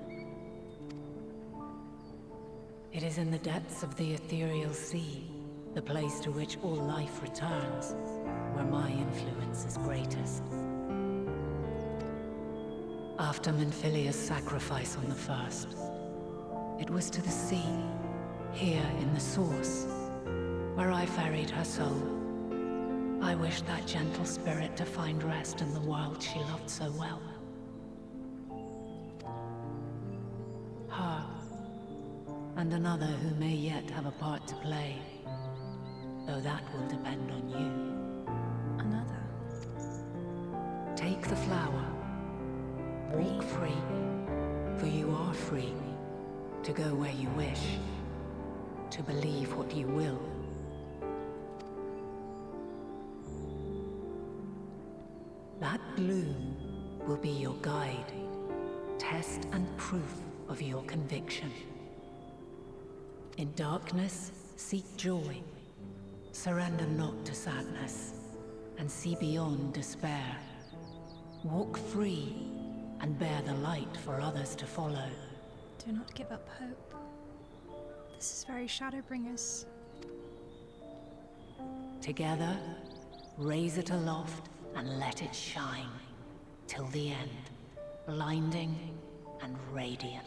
It is in the depths of the ethereal sea the place to which all life returns, where my influence is greatest. After Minfilia's sacrifice on the first, it was to the sea, here in the Source, where I ferried her soul. I wished that gentle spirit to find rest in the world she loved so well. Her, and another who may yet have a part to play, though that will depend on you. Another? Take the flower. Walk free, for you are free to go where you wish, to believe what you will. That bloom will be your guide, test and proof of your conviction. In darkness, seek joy. Surrender not to sadness, and see beyond despair. Walk free, and bear the light for others to follow. Do not give up hope. This is very Shadowbringers. Together, raise it aloft and let it shine, till the end, blinding and radiant.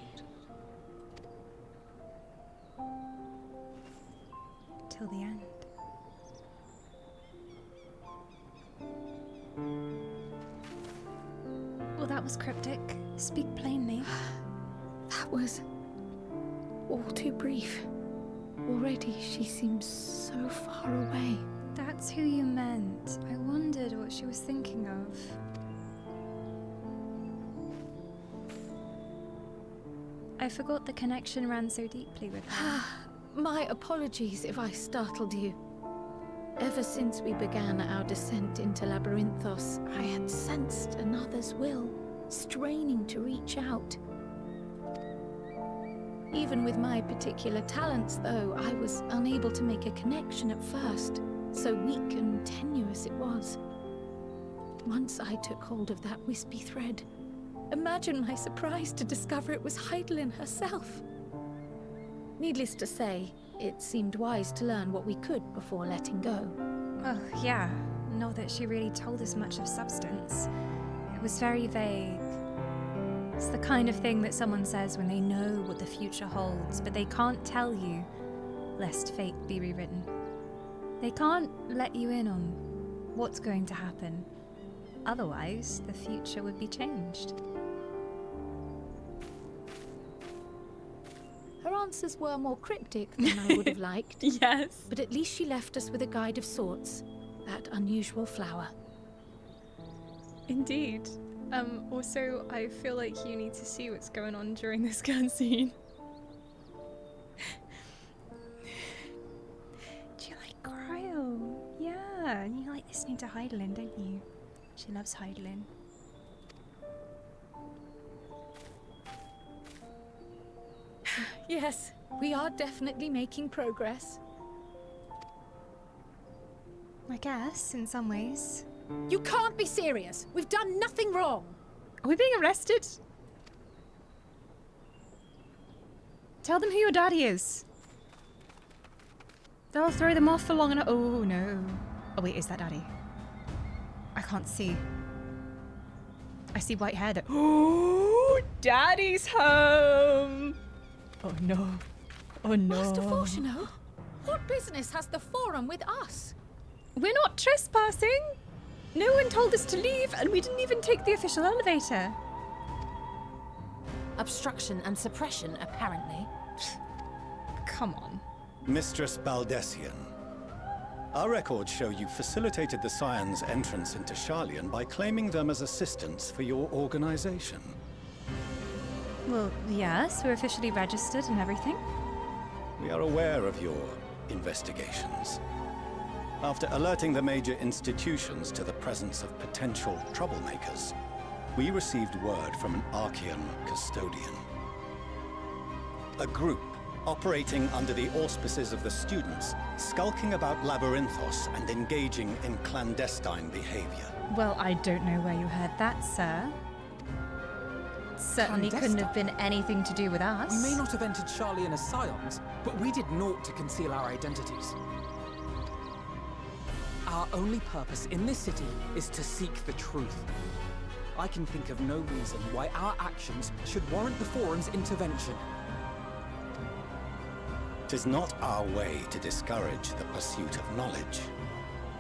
Till the end. Well, that was cryptic. Speak plainly. That was all too brief. Already she seems so far away. That's who you meant. I wondered what she was thinking of. I forgot the connection ran so deeply with her. My apologies if I startled you. Ever since we began our descent into Labyrinthos, I had sensed another's will, straining to reach out. Even with my particular talents, though, I was unable to make a connection at first, so weak and tenuous it was. Once I took hold of that wispy thread, imagine my surprise to discover it was Heidelin herself. Needless to say, it seemed wise to learn what we could before letting go. Well, yeah. Not that she really told us much of substance. It was very vague. It's the kind of thing that someone says when they know what the future holds, but they can't tell you, lest fate be rewritten. They can't let you in on what's going to happen. Otherwise, the future would be changed. Her answers were more cryptic than I would have liked. Yes. But at least she left us with a guide of sorts. That unusual flower. Indeed. Also, I feel like you need to see what's going on during this cutscene. Do you like Cryo? Yeah, and you like listening to Heidelin, don't you? She loves Heidelin. Yes, we are definitely making progress. I guess, in some ways. You can't be serious! We've done nothing wrong! Are we being arrested? Tell them who your daddy is. They'll throw them off for long enough. Oh, no. Oh, wait, is that daddy? I can't see. I see white hair that. Oh, daddy's home! Oh no. Oh no. Master Fortuno, what business has the Forum with us? We're not trespassing. No one told us to leave, and we didn't even take the official elevator. Obstruction and suppression, apparently. Come on. Mistress Baldessian, our records show you facilitated the Scions' entrance into Sharlayan by claiming them as assistants for your organization. Well, yes, we're officially registered and everything. We are aware of your investigations. After alerting the major institutions to the presence of potential troublemakers, we received word from an Archean custodian. A group operating under the auspices of the students, skulking about Labyrinthos and engaging in clandestine behavior. Well, I don't know where you heard that, sir. Certainly couldn't have been anything to do with us. We may not have entered Sharlayan as Scions, but we did naught to conceal our identities. our only purpose in this city is to seek the truth. I can think of no reason why our actions should warrant the Forum's intervention. 'Tis not our way to discourage the pursuit of knowledge,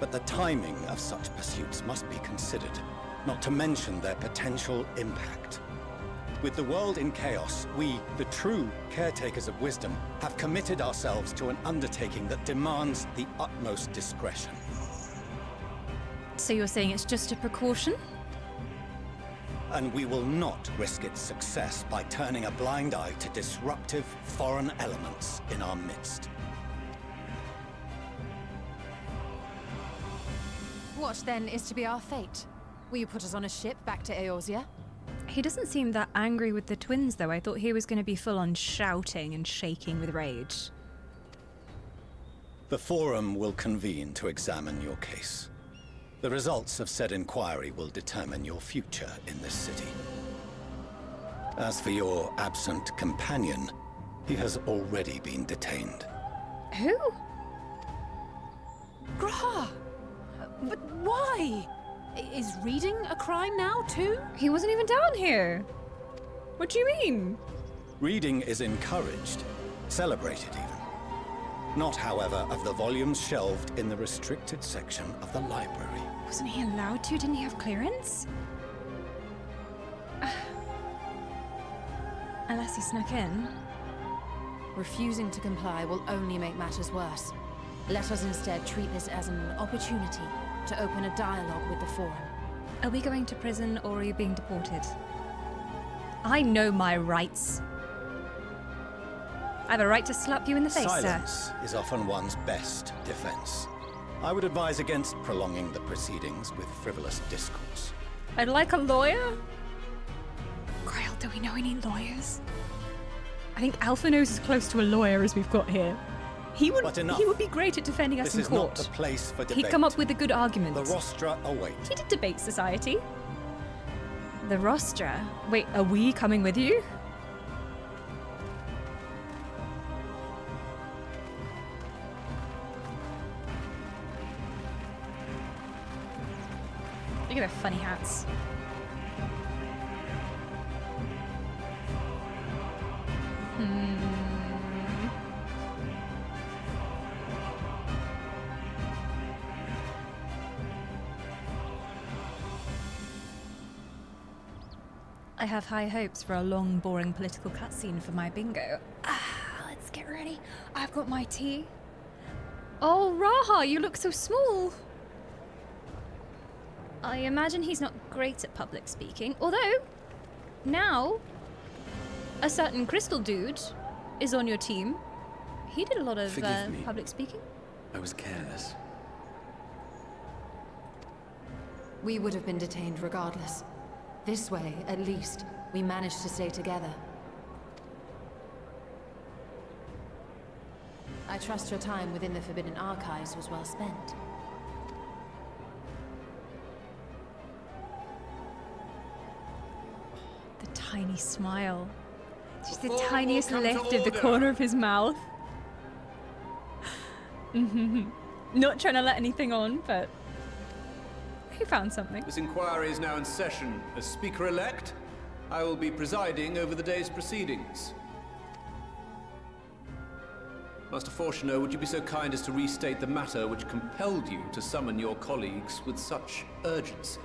but the timing of such pursuits must be considered, not to mention their potential impact. With the world in chaos, we, the true caretakers of wisdom, have committed ourselves to an undertaking that demands the utmost discretion. So you're saying it's just a precaution? And we will not risk its success by turning a blind eye to disruptive foreign elements in our midst. What then is to be our fate? Will you put us on a ship back to Eorzea? He doesn't seem that angry with the twins, though. I thought he was going to be full on shouting and shaking with rage. The Forum will convene to examine your case. The results of said inquiry will determine your future in this city. As for your absent companion, he has already been detained. Who? Grah! But why? Is reading a crime now, too? He wasn't even down here. What do you mean? Reading is encouraged, celebrated even. Not, however, of the volumes shelved in the restricted section of the library. Wasn't he allowed to? Didn't he have clearance? Unless he snuck in. Refusing to comply will only make matters worse. Let us instead treat this as an opportunity to open a dialogue with the Forum. Are we going to prison or are you being deported? I know my rights. I have a right to slap you in the face, Silence is often one's best defense. I would advise against prolonging the proceedings with frivolous discourse. I'd like a lawyer. Grail, do we know any lawyers? I think Alpha knows as close to a lawyer as we've got here. He would be great at defending us in court. This is not the place for debate. He'd come up with a good argument. The rostra await. He did debate society. The rostra? Wait, are we coming with you? Look at their funny hats. I have high hopes for a long, boring political cutscene for my bingo. Let's get ready. I've got my tea. Oh, Raha, you look so small. I imagine he's not great at public speaking, although now a certain crystal dude is on your team. He did a lot of Forgive me. public speaking. I was careless. We would have been detained regardless. This way, at least, we managed to stay together. I trust your time within the Forbidden Archives was well spent. The tiny smile. Just the tiniest lift of the corner of his mouth. Not trying to let anything on, but he found something. This inquiry is now in session. As Speaker-elect, I will be presiding over the day's proceedings. Master Fortuner, would you be so kind as to restate the matter which compelled you to summon your colleagues with such urgency?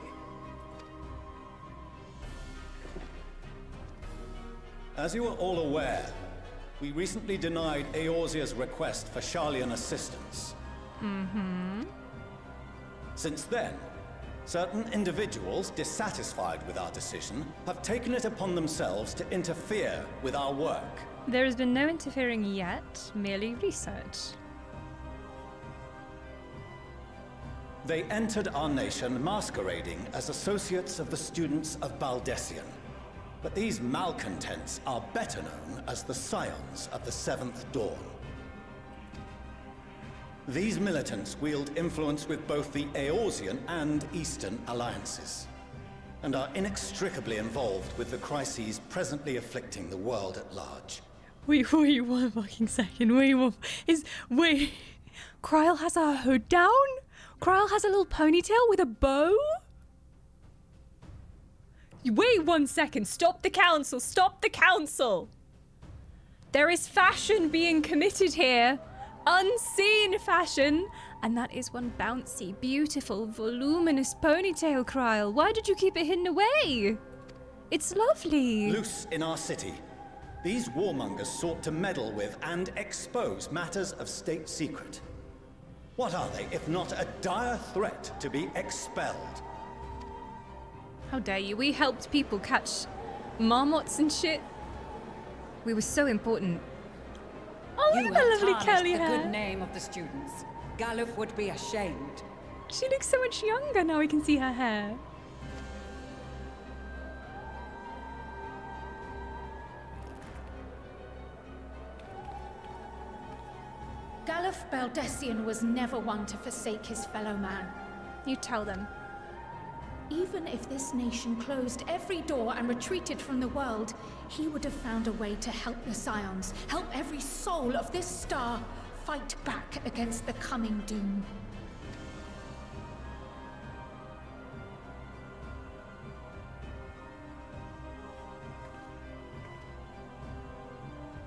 As you are all aware, we recently denied Eorzea's request for Sharlayan assistance. Since then, certain individuals dissatisfied with our decision have taken it upon themselves to interfere with our work. There has been no interfering yet, merely research. They entered our nation masquerading as associates of the students of Baldessian. But these malcontents are better known as the Scions of the Seventh Dawn. These militants wield influence with both the Eorzean and Eastern alliances, and are inextricably involved with the crises presently afflicting the world at large. Wait, 1 fucking second. Wait. Kryle has our hood down? Krile has a little ponytail with a bow? Wait 1 second. Stop the council. Stop the council. There is fashion being committed here. Unseen fashion. And that is one bouncy, beautiful, voluminous ponytail, Krile. Why did you keep it hidden away? It's lovely. Loose in our city. These warmongers sought to meddle with and expose matters of state secret. What are they, if not a dire threat to be expelled? How dare you? We helped people catch marmots and shit. We were so important. Oh, look at the lovely curly hair. The good name of the students. Galuf would be ashamed. She looks so much younger now we can see her hair. Galuf Beldessian was never one to forsake his fellow man. You tell them. Even if this nation closed every door and retreated from the world, he would have found a way to help the Scions, help every soul of this star fight back against the coming doom.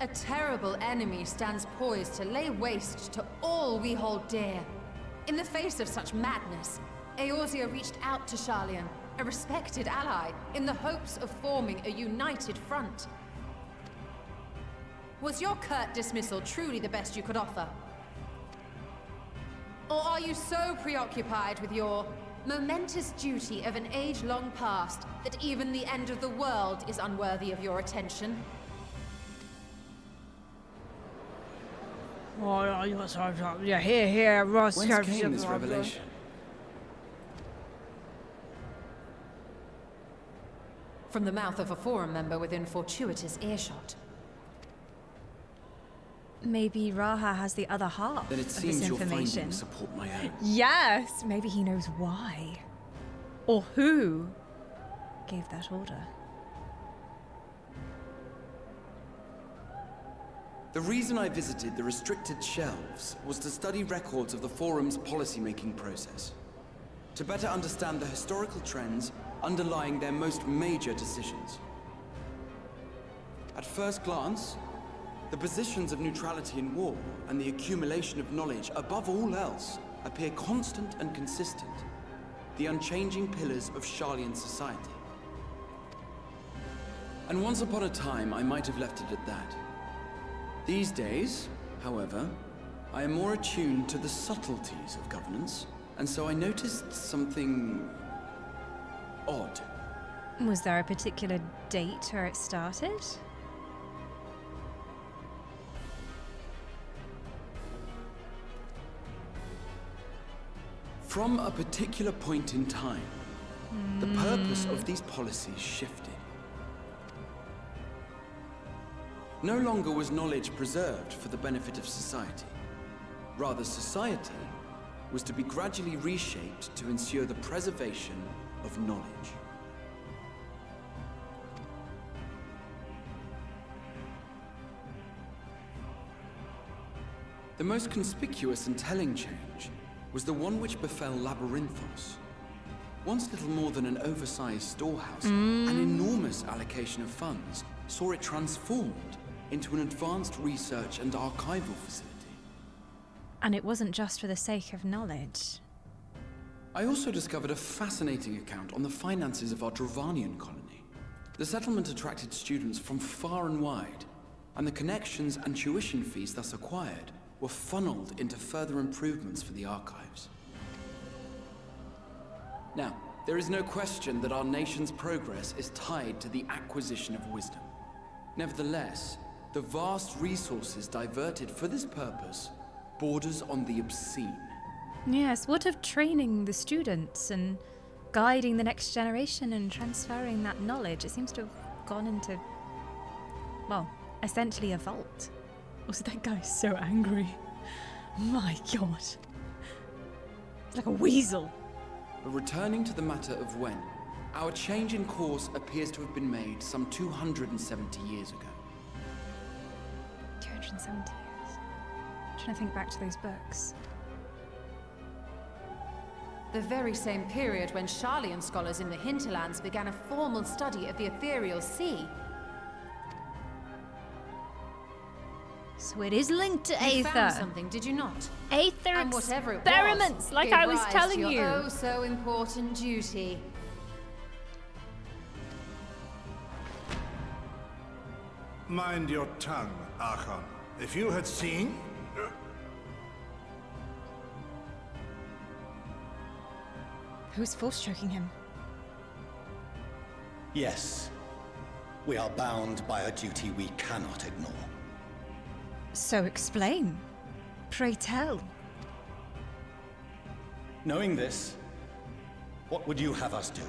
A terrible enemy stands poised to lay waste to all we hold dear. In the face of such madness, Eorzea reached out to Sharlayan, a respected ally, in the hopes of forming a united front. Was your curt dismissal truly the best you could offer? Or are you so preoccupied with your momentous duty of an age-long past that even the end of the world is unworthy of your attention? Yeah, here, Ross. Whence came this revelation? From the mouth of a forum member within fortuitous earshot. Maybe Raha has the other half Then it of seems this your information. findings support my own. Yes, maybe he knows why. Or who gave that order. The reason I visited the restricted shelves was to study records of the Forum's policy-making process, to better understand the historical trends underlying their most major decisions. At first glance, the positions of neutrality in war and the accumulation of knowledge above all else appear constant and consistent, the unchanging pillars of Sharlayan society. And once upon a time, I might have left it at that. These days, however, I am more attuned to the subtleties of governance, and so I noticed something odd. Was there a particular date where it started? From a particular point in time, the purpose of these policies shifted. No longer was knowledge preserved for the benefit of society. Rather, society was to be gradually reshaped to ensure the preservation of knowledge. The most conspicuous and telling change was the one which befell Labyrinthos. Once little more than an oversized storehouse, an enormous allocation of funds saw it transformed into an advanced research and archival facility. And it wasn't just for the sake of knowledge. I also discovered a fascinating account on the finances of our Dravanian colony. The settlement attracted students from far and wide, and the connections and tuition fees thus acquired were funneled into further improvements for the archives. Now, there is no question that our nation's progress is tied to the acquisition of wisdom. Nevertheless, the vast resources diverted for this purpose borders on the obscene. Yes, what of training the students and guiding the next generation and transferring that knowledge? It seems to have gone into, well, essentially a vault. Also, that guy's so angry. My god. He's like a weasel. But returning to the matter of when, our change in course appears to have been made some 270 years ago. 270 years. I'm trying to think back to those books. The very same period when Sharlayan scholars in the hinterlands began a formal study of the ethereal sea. So it is linked to You Aether. found something, did you not? Aether And whatever it experiments, was, like gave I was rise telling to you. your oh so important duty. Mind your tongue, Archon. If you had seen... Who's force-choking him? Yes. We are bound by a duty we cannot ignore. So explain. Pray tell. Knowing this, what would you have us do?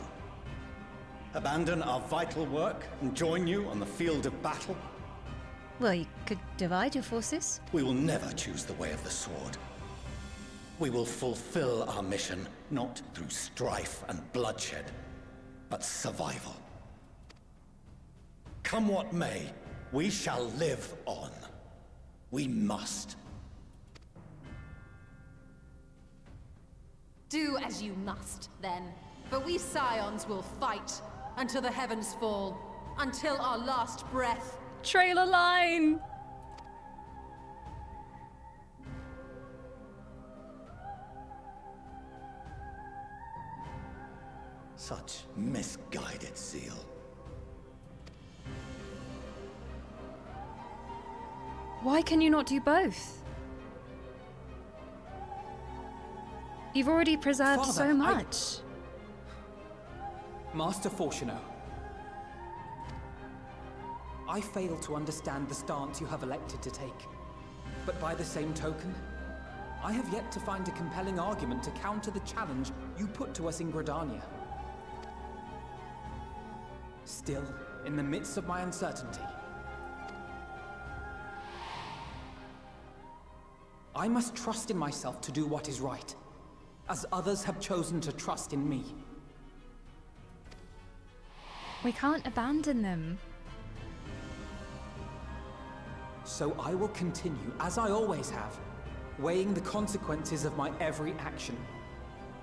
Abandon our vital work and join you on the field of battle? Well, you could divide your forces. We will never choose the way of the sword. We will fulfill our mission, not through strife and bloodshed, but survival. Come what may, we shall live on. We must. Do as you must, then. But we Scions will fight until the heavens fall, until our last breath. Trailer line! Such misguided zeal. Why can you not do both? You've already preserved Father, so much. Master Fortuno, I fail to understand the stance you have elected to take. But by the same token, I have yet to find a compelling argument to counter the challenge you put to us in Gridania. Still, in the midst of my uncertainty, I must trust in myself to do what is right, as others have chosen to trust in me. We can't abandon them. So I will continue, as I always have, weighing the consequences of my every action,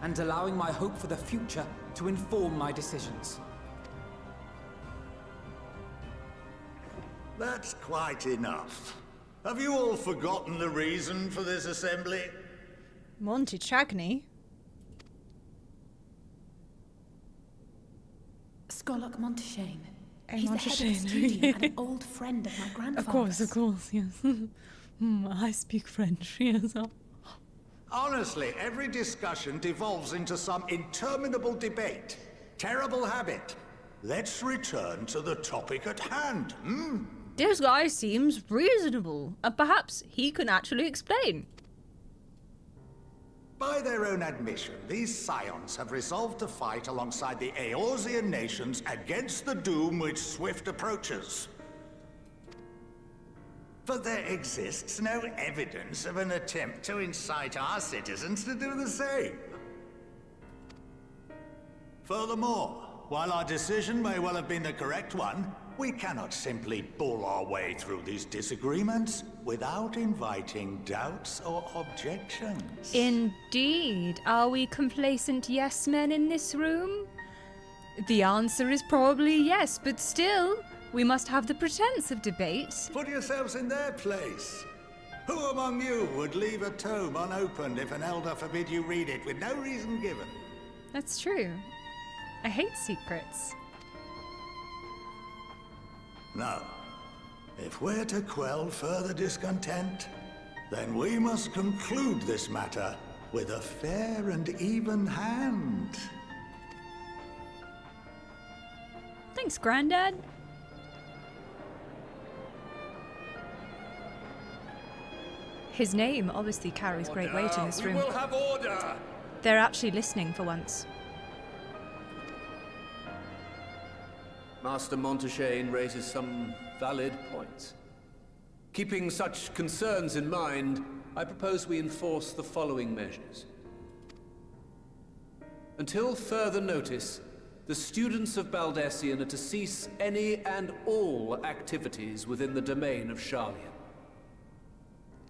and allowing my hope for the future to inform my decisions. That's quite enough. Have you all forgotten the reason for this assembly? Monty Chagny? Skolok Monteshane. Oh, He's the head of the studio and an old friend of my grandfather's. Of course, yes. I speak French, yes. Honestly, every discussion devolves into some interminable debate. Terrible habit. Let's return to the topic at hand, hmm? This guy seems reasonable, and perhaps he can actually explain. By their own admission, these Scions have resolved to fight alongside the Eorzean nations against the doom which swift approaches. But there exists no evidence of an attempt to incite our citizens to do the same. Furthermore, while our decision may well have been the correct one, we cannot simply bull our way through these disagreements without inviting doubts or objections. Indeed. Are we complacent yes men in this room? The answer is probably yes, but still, we must have the pretense of debate. Put yourselves in their place. Who among you would leave a tome unopened if an elder forbid you read it with no reason given? That's true. I hate secrets. No. If we're to quell further discontent, then we must conclude this matter with a fair and even hand. Thanks, Grandad. His name obviously carries great weight in this room. We will have order! They're actually listening for once. Master Monteshane raises some valid points. Keeping such concerns in mind, I propose we enforce the following measures. Until further notice, the students of Baldessian are to cease any and all activities within the domain of Sharlayan.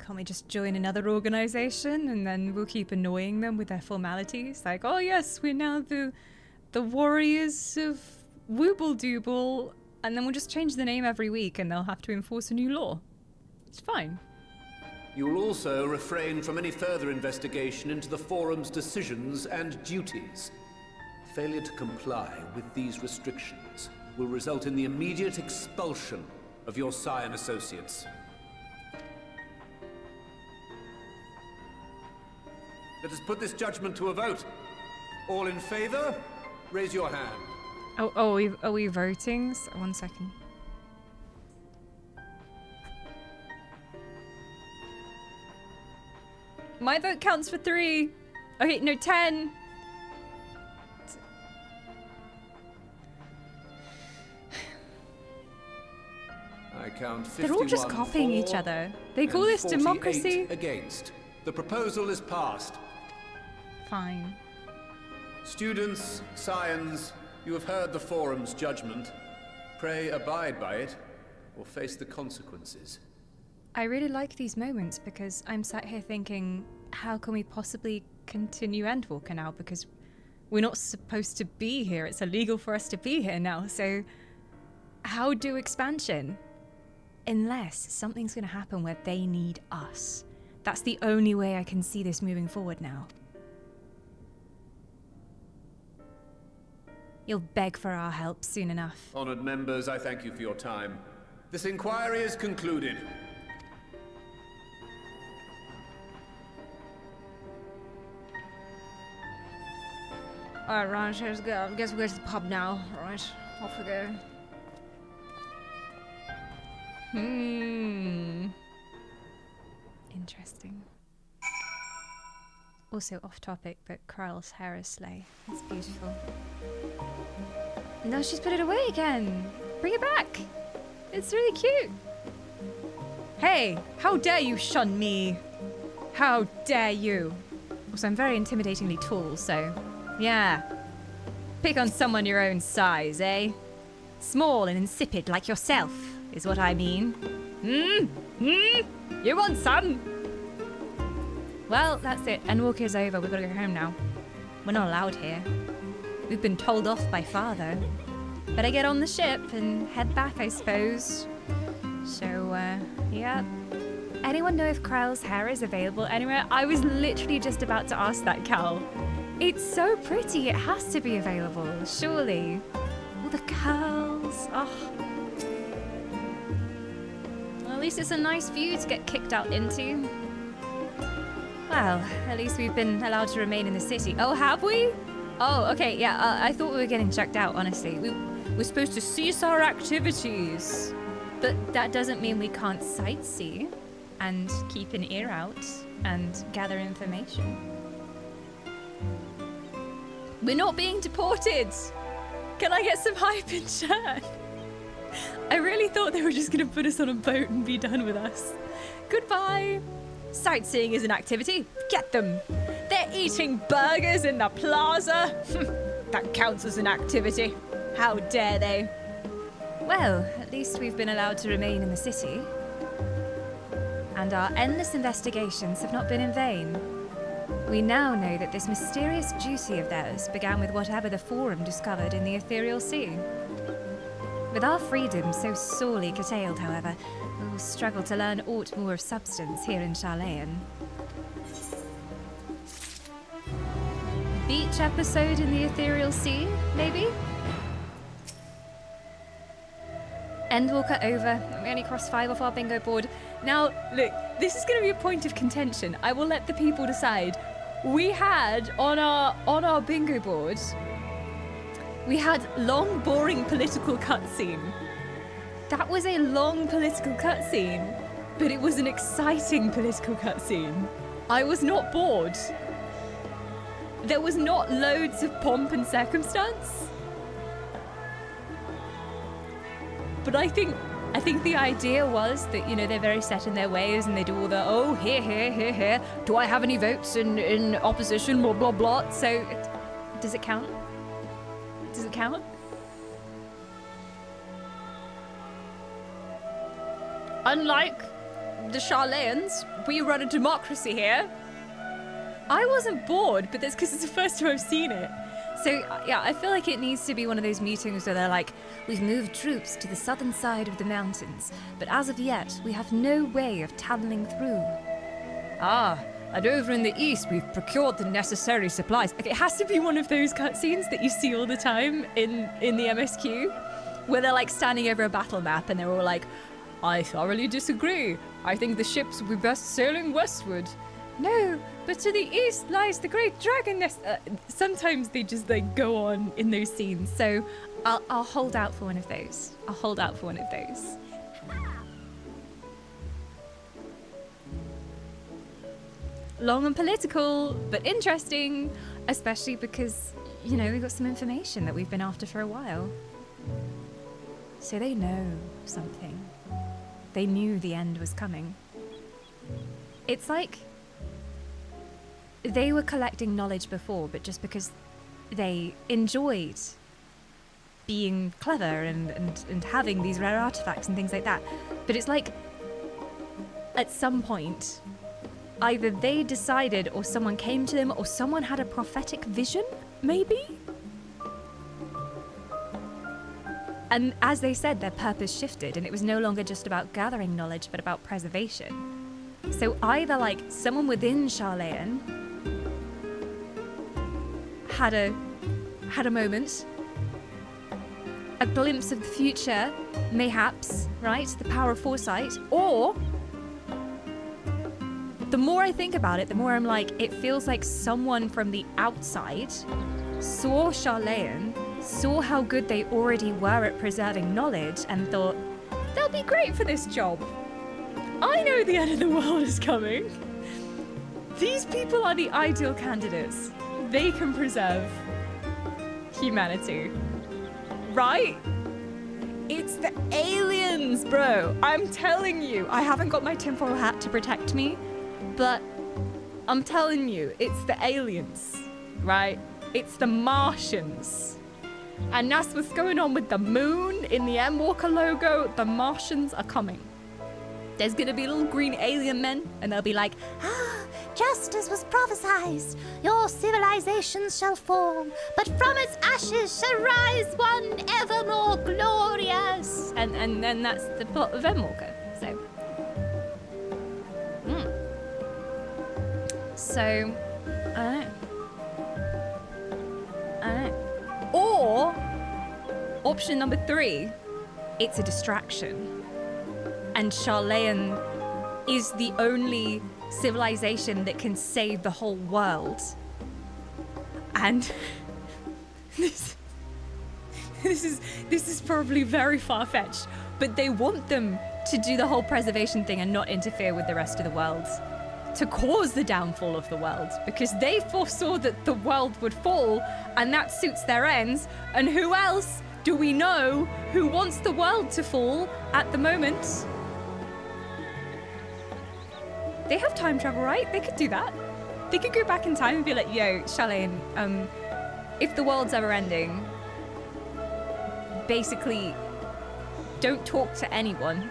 Can't we just join another organization and then we'll keep annoying them with their formalities? Like, oh yes, we're now the warriors of Wooble Dooble, and then we'll just change the name every week and they'll have to enforce a new law. It's fine. You will also refrain from any further investigation into the Forum's decisions and duties. Failure to comply with these restrictions will result in the immediate expulsion of your Scion associates. Let us put this judgment to a vote. All in favor, raise your hand. Oh, are we voting? So, 1 second. My vote counts for 3. Okay, no, 10. I count 51 They're all just copying for each other. They call and this 48 democracy. Against. The proposal is passed. Fine. Students, Scions, you have heard the Forum's judgment. Pray abide by it, or face the consequences. I really like these moments because I'm sat here thinking, how can we possibly continue Endwalker now? Because we're not supposed to be here. It's illegal for us to be here now. So how do expansion? Unless something's going to happen where they need us. That's the only way I can see this moving forward now. You'll beg for our help soon enough. Honored members, I thank you for your time. This inquiry is concluded. Alright, Ron, let's go. I guess we'll go to the pub now. Alright, off we go. Interesting. Also off topic, but Kryl's hair is slay. It's beautiful. No, she's put it away again. Bring it back. It's really cute. Hey, how dare you shun me? How dare you? Also, I'm very intimidatingly tall, so yeah. Pick on someone your own size, eh? Small and insipid like yourself, is what I mean. You want some? Well, that's it. Endwalker's over. We've got to go home now. We're not allowed here. We've been told off by Father. Better get on the ship and head back, I suppose. So, yeah. Anyone know if Kryl's hair is available anywhere? I was literally just about to ask that, Cal. It's so pretty. It has to be available, surely. All the curls. Oh. Well, at least it's a nice view to get kicked out into. Well, at least we've been allowed to remain in the city. Oh, have we? Oh, okay, yeah, I thought we were getting checked out, honestly. We're supposed to cease our activities. But that doesn't mean we can't sightsee and keep an ear out and gather information. We're not being deported! Can I get some hype in chat? I really thought they were just gonna put us on a boat and be done with us. Goodbye! Sightseeing is an activity. Get them! They're eating burgers in the plaza! That counts as an activity. How dare they? Well, at least we've been allowed to remain in the city. And our endless investigations have not been in vain. We now know that this mysterious duty of theirs began with whatever the Forum discovered in the Ethereal Sea. With our freedom so sorely curtailed, however, we will struggle to learn aught more of substance here in Charlayan. Beach episode in the Ethereal Sea, maybe? Endwalker over. We only crossed 5 off our bingo board. Now, look, this is going to be a point of contention. I will let the people decide. We had on our bingo board, we had long, boring political cutscene. That was a long political cutscene, but it was an exciting political cutscene. I was not bored. There was not loads of pomp and circumstance. But I think the idea was that, you know, they're very set in their ways and they do all the, oh, here. Do I have any votes in opposition, blah, blah, blah. So, does it count? Does it count? Unlike the Charlayans, we run a democracy here. I wasn't bored, but that's because it's the first time I've seen it. So, yeah, I feel like it needs to be one of those meetings where they're like, we've moved troops to the southern side of the mountains, but as of yet, we have no way of tunneling through. And over in the east, we've procured the necessary supplies. Like, it has to be one of those cutscenes that you see all the time in the MSQ, where they're like standing over a battle map and they're all like, I thoroughly disagree. I think the ships would be best sailing westward. No, but to the east lies the great dragon nest. Sometimes they just like go on in those scenes. So I'll hold out for one of those. Long and political, but interesting, especially because, you know, we've got some information that we've been after for a while. So they know something. They knew the end was coming. It's like they were collecting knowledge before, but just because they enjoyed being clever and having these rare artifacts and things like that. But it's like, at some point, either they decided or someone came to them or someone had a prophetic vision, maybe? And as they said, their purpose shifted and it was no longer just about gathering knowledge, but about preservation. So either like someone within Charlayan had a moment, a glimpse of the future, mayhaps, right? The power of foresight, or the more I think about it, the more I'm like, it feels like someone from the outside saw Charlayan, saw how good they already were at preserving knowledge, and thought, they'll be great for this job. I know the end of the world is coming. These people are the ideal candidates. They can preserve humanity. Right? It's the aliens, bro. I'm telling you. I haven't got my tinfoil hat to protect me, but I'm telling you, it's the aliens, right? It's the Martians. And that's what's going on with the moon in the Endwalker logo. The Martians are coming. There's gonna be little green alien men, and they'll be like, just as was prophesied, your civilizations shall fall, but from its ashes shall rise one ever more glorious. And then that's the plot of Endwalker. So, I don't know. Or, option number 3, it's a distraction. And Charlayan is the only civilization that can save the whole world. And this is probably very far-fetched, but they want them to do the whole preservation thing and not interfere with the rest of the world, to cause the downfall of the world, because they foresaw that the world would fall, and that suits their ends. And who else do we know who wants the world to fall at the moment? They have time travel, right? They could do that. They could go back in time and be like, yo, Charlayan, if the world's ever ending, basically don't talk to anyone.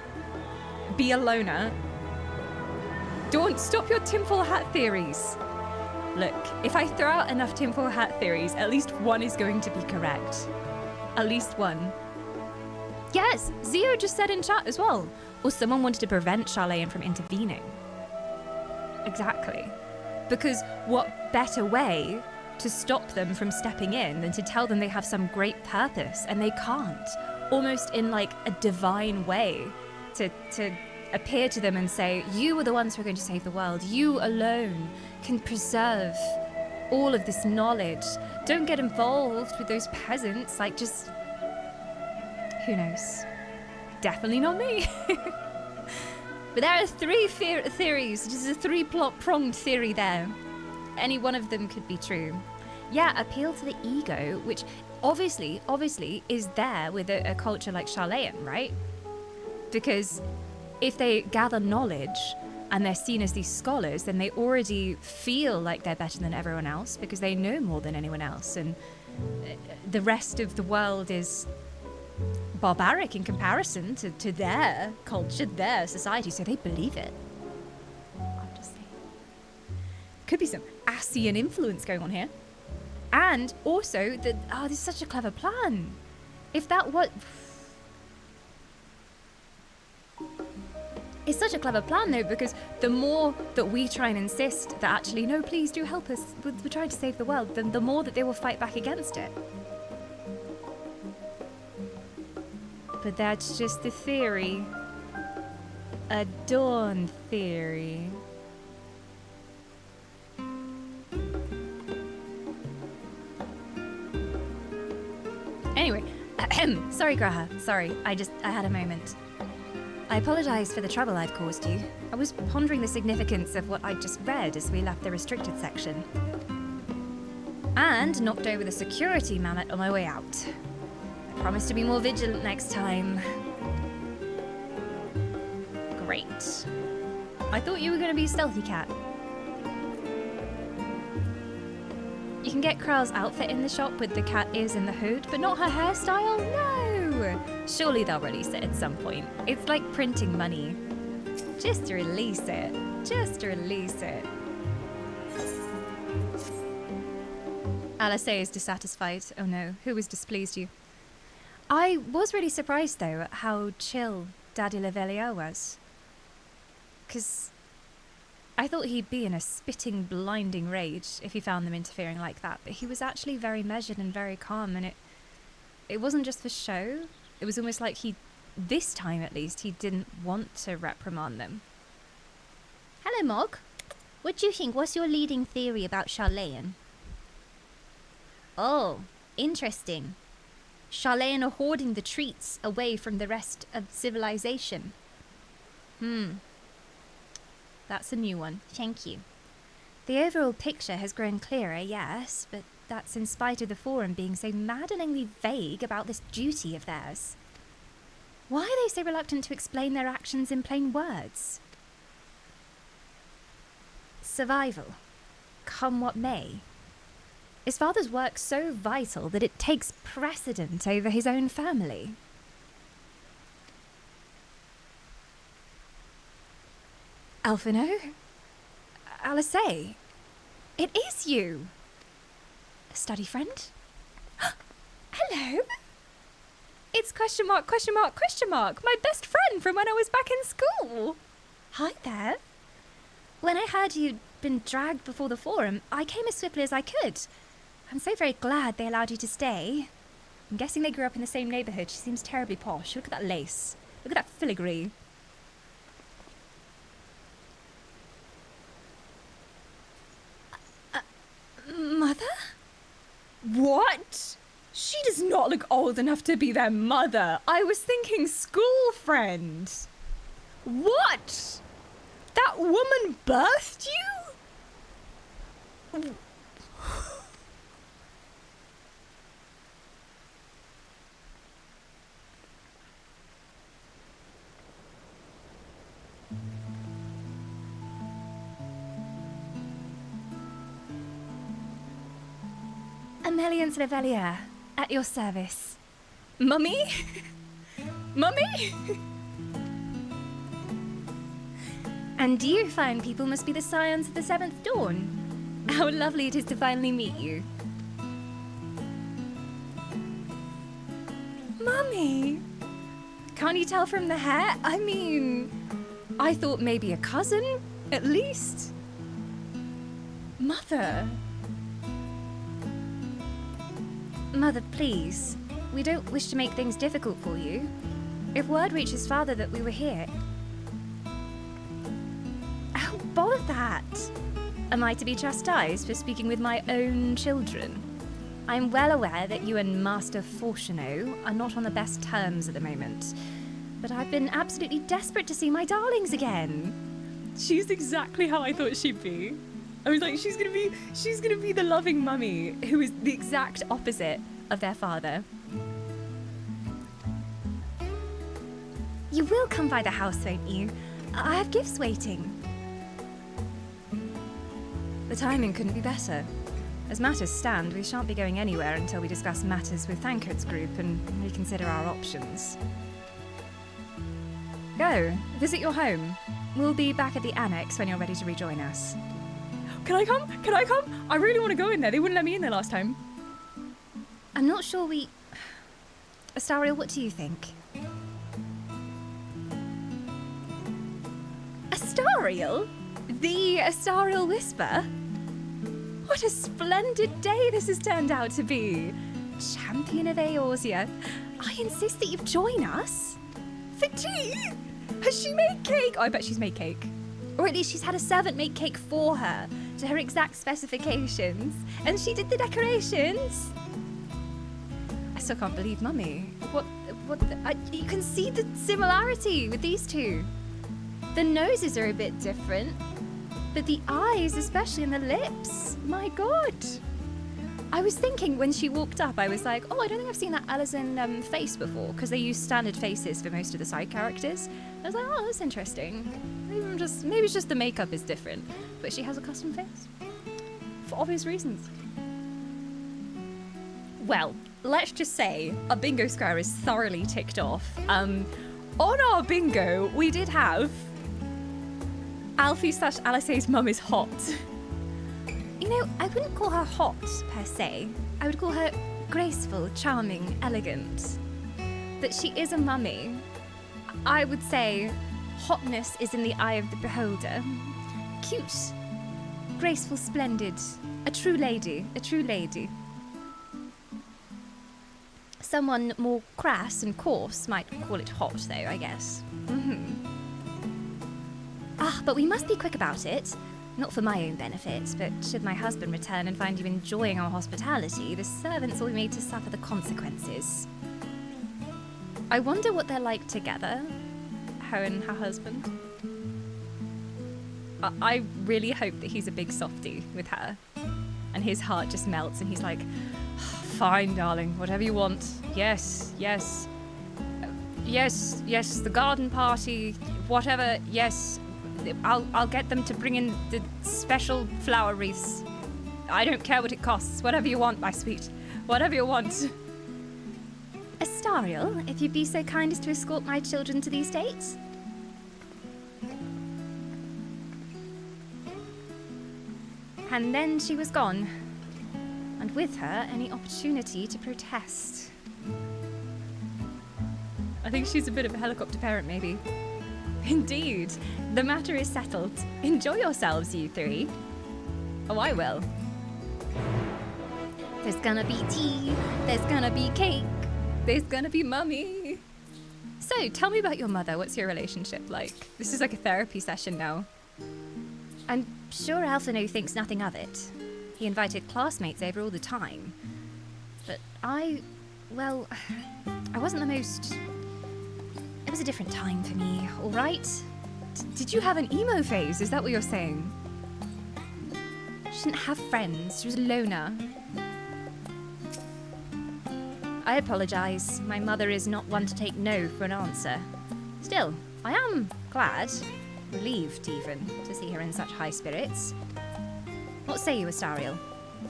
Be a loner. Don't stop your tinfoil hat theories. Look, if I throw out enough tinfoil hat theories, at least one is going to be correct. At least one. Yes, Zio just said in chat as well. Or someone wanted to prevent Charlayan from intervening. Exactly. Because what better way to stop them from stepping in than to tell them they have some great purpose and they can't, almost in like a divine way, to appear to them and say, you are the ones who are going to save the world. You alone can preserve all of this knowledge. Don't get involved with those peasants. Like, just, who knows? Definitely not me. But there are 3 theories. This is a 3-pronged theory there. Any one of them could be true. Yeah, appeal to the ego, which obviously is there with a culture like Charlayan, right? Because if they gather knowledge and they're seen as these scholars, then they already feel like they're better than everyone else because they know more than anyone else. And the rest of the world is barbaric in comparison to their culture, their society, so they believe it. I'm just saying. Could be some Asian influence going on here. And also, this is such a clever plan. If that was... It's such a clever plan, though, because the more that we try and insist that actually, no, please do help us, we're trying to save the world, then the more that they will fight back against it. But that's just the theory. A dawn theory. Anyway, sorry, Graha. Sorry, I had a moment. I apologize for the trouble I've caused you. I was pondering the significance of what I'd just read as we left the restricted section. And knocked over the security mallet on my way out. I promise to be more vigilant next time. Great. I thought you were going to be a stealthy cat. You can get Krell's outfit in the shop with the cat ears and the hood, but not her hairstyle? No! Surely they'll release it at some point. It's like printing money. Just release it. Just release it. Alasay is dissatisfied. Oh no, who has displeased you? I was really surprised though at how chill Daddy Lavelier was. 'Cause I thought he'd be in a spitting, blinding rage if he found them interfering like that, but he was actually very measured and very calm, and it wasn't just for show. It was almost like this time at least, he didn't want to reprimand them. Hello, Mog. What do you think? What's your leading theory about Sharlayan? Oh, interesting. Sharlayan are hoarding the treats away from the rest of civilization. That's a new one. Thank you. The overall picture has grown clearer, yes, but that's in spite of the Forum being so maddeningly vague about this duty of theirs. Why are they so reluctant to explain their actions in plain words? Survival, come what may. Is Father's work so vital that it takes precedent over his own family? Alphino? Alasay? It is you! A study friend? Hello? It's question mark, question mark, question mark, my best friend from when I was back in school! Hi there. When I heard you'd been dragged before the Forum, I came as swiftly as I could. I'm so very glad they allowed you to stay. I'm guessing they grew up in the same neighbourhood. She seems terribly posh. Look at that lace. Look at that filigree. Mother? What? She does not look old enough to be their mother. I was thinking school friend. What? That woman birthed you? Ameliance Lavelier, at your service. Mummy? Mummy? And you fine people must be the scions of the Seventh Dawn. How lovely it is to finally meet you. Mummy? Can't you tell from the hair? I mean, I thought maybe a cousin, at least. Mother? Mother, please. We don't wish to make things difficult for you. If word reaches Father that we were here... How bothered that? Am I to be chastised for speaking with my own children? I'm well aware that you and Master Fortuneau are not on the best terms at the moment, but I've been absolutely desperate to see my darlings again. She's exactly how I thought she'd be. I was like, she's gonna be the loving mummy who is the exact opposite of their father. You will come by the house, won't you? I have gifts waiting. The timing couldn't be better. As matters stand, we shan't be going anywhere until we discuss matters with Thancred's group and reconsider our options. Go, visit your home. We'll be back at the annex when you're ready to rejoin us. Can I come? Can I come? I really want to go in there. They wouldn't let me in there last time. I'm not sure we... Astariel, what do you think? Astariel? The Astariel Whisper? What a splendid day this has turned out to be. Champion of Eorzea, I insist that you join us. For tea? Has she made cake? Oh, I bet she's made cake. Or at least she's had a servant make cake for her, to her exact specifications. And she did the decorations. I still can't believe Mummy. You can see the similarity with these two. The noses are a bit different, but the eyes, especially in the lips, my God. I was thinking when she walked up, I was like, oh, I don't think I've seen that Alison face before, because they use standard faces for most of the side characters. I was like, oh, that's interesting. Maybe it's just the makeup is different, but she has a custom face. For obvious reasons. Well, let's just say our bingo square is thoroughly ticked off. On our bingo, we did have Alfie/Alice's mum is hot. You know, I wouldn't call her hot, per se. I would call her graceful, charming, elegant. But she is a mummy. I would say hotness is in the eye of the beholder. Cute, graceful, splendid. A true lady, a true lady. Someone more crass and coarse might call it hot, though, I guess. But we must be quick about it. Not for my own benefit, but should my husband return and find you enjoying our hospitality, the servants will be made to suffer the consequences. I wonder what they're like together, her and her husband. I really hope that he's a big softie with her, and his heart just melts, and he's like, fine, darling, whatever you want. Yes, yes. Yes, the garden party, whatever, yes. I'll get them to bring in the special flower wreaths. I don't care what it costs. Whatever you want, my sweet. Whatever you want. Astariel, if you'd be so kind as to escort my children to the estate. And then she was gone. And with her, any opportunity to protest. I think she's a bit of a helicopter parent, maybe. Indeed. The matter is settled. Enjoy yourselves, you three. Oh, I will. There's gonna be tea. There's gonna be cake. There's gonna be mummy. So, tell me about your mother. What's your relationship like? This is like a therapy session now. I'm sure Alphino thinks nothing of it. He invited classmates over all the time. But I wasn't the most... It was a different time for me, all right? Did you have an emo phase? Is that what you're saying? She didn't have friends. She was a loner. I apologise. My mother is not one to take no for an answer. Still, I am glad, relieved even, to see her in such high spirits. What say you, Astariel?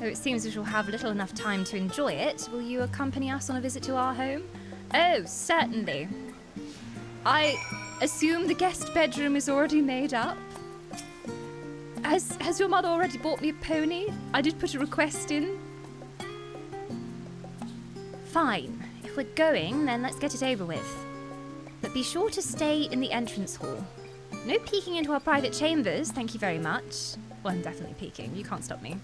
Though it seems we shall have little enough time to enjoy it, will you accompany us on a visit to our home? Oh, certainly. I assume the guest bedroom is already made up? Has your mother already bought me a pony? I did put a request in. Fine. If we're going, then let's get it over with. But be sure to stay in the entrance hall. No peeking into our private chambers, thank you very much. Well, I'm definitely peeking. You can't stop me.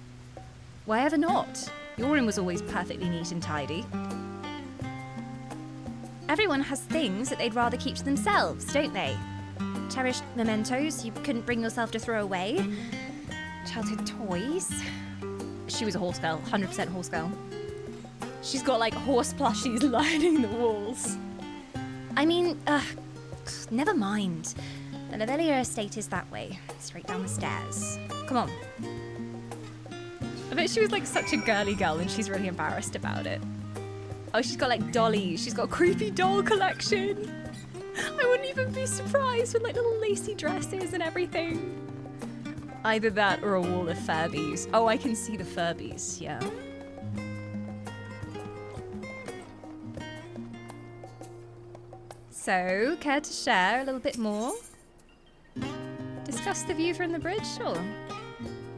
Why ever not? Your room was always perfectly neat and tidy. Everyone has things that they'd rather keep to themselves, don't they? Cherished mementos you couldn't bring yourself to throw away. Childhood toys. She was a horse girl, 100% horse girl. She's got like horse plushies lining the walls. I mean, never mind. The Lavelia estate is that way, straight down the stairs. Come on. I bet she was like such a girly girl and she's really embarrassed about it. Oh, she's got like dollies. She's got a creepy doll collection. I wouldn't even be surprised with like little lacy dresses and everything. Either that or a wall of Furbies. Oh, I can see the Furbies, yeah. So, care to share a little bit more? Discuss the view from the bridge, sure.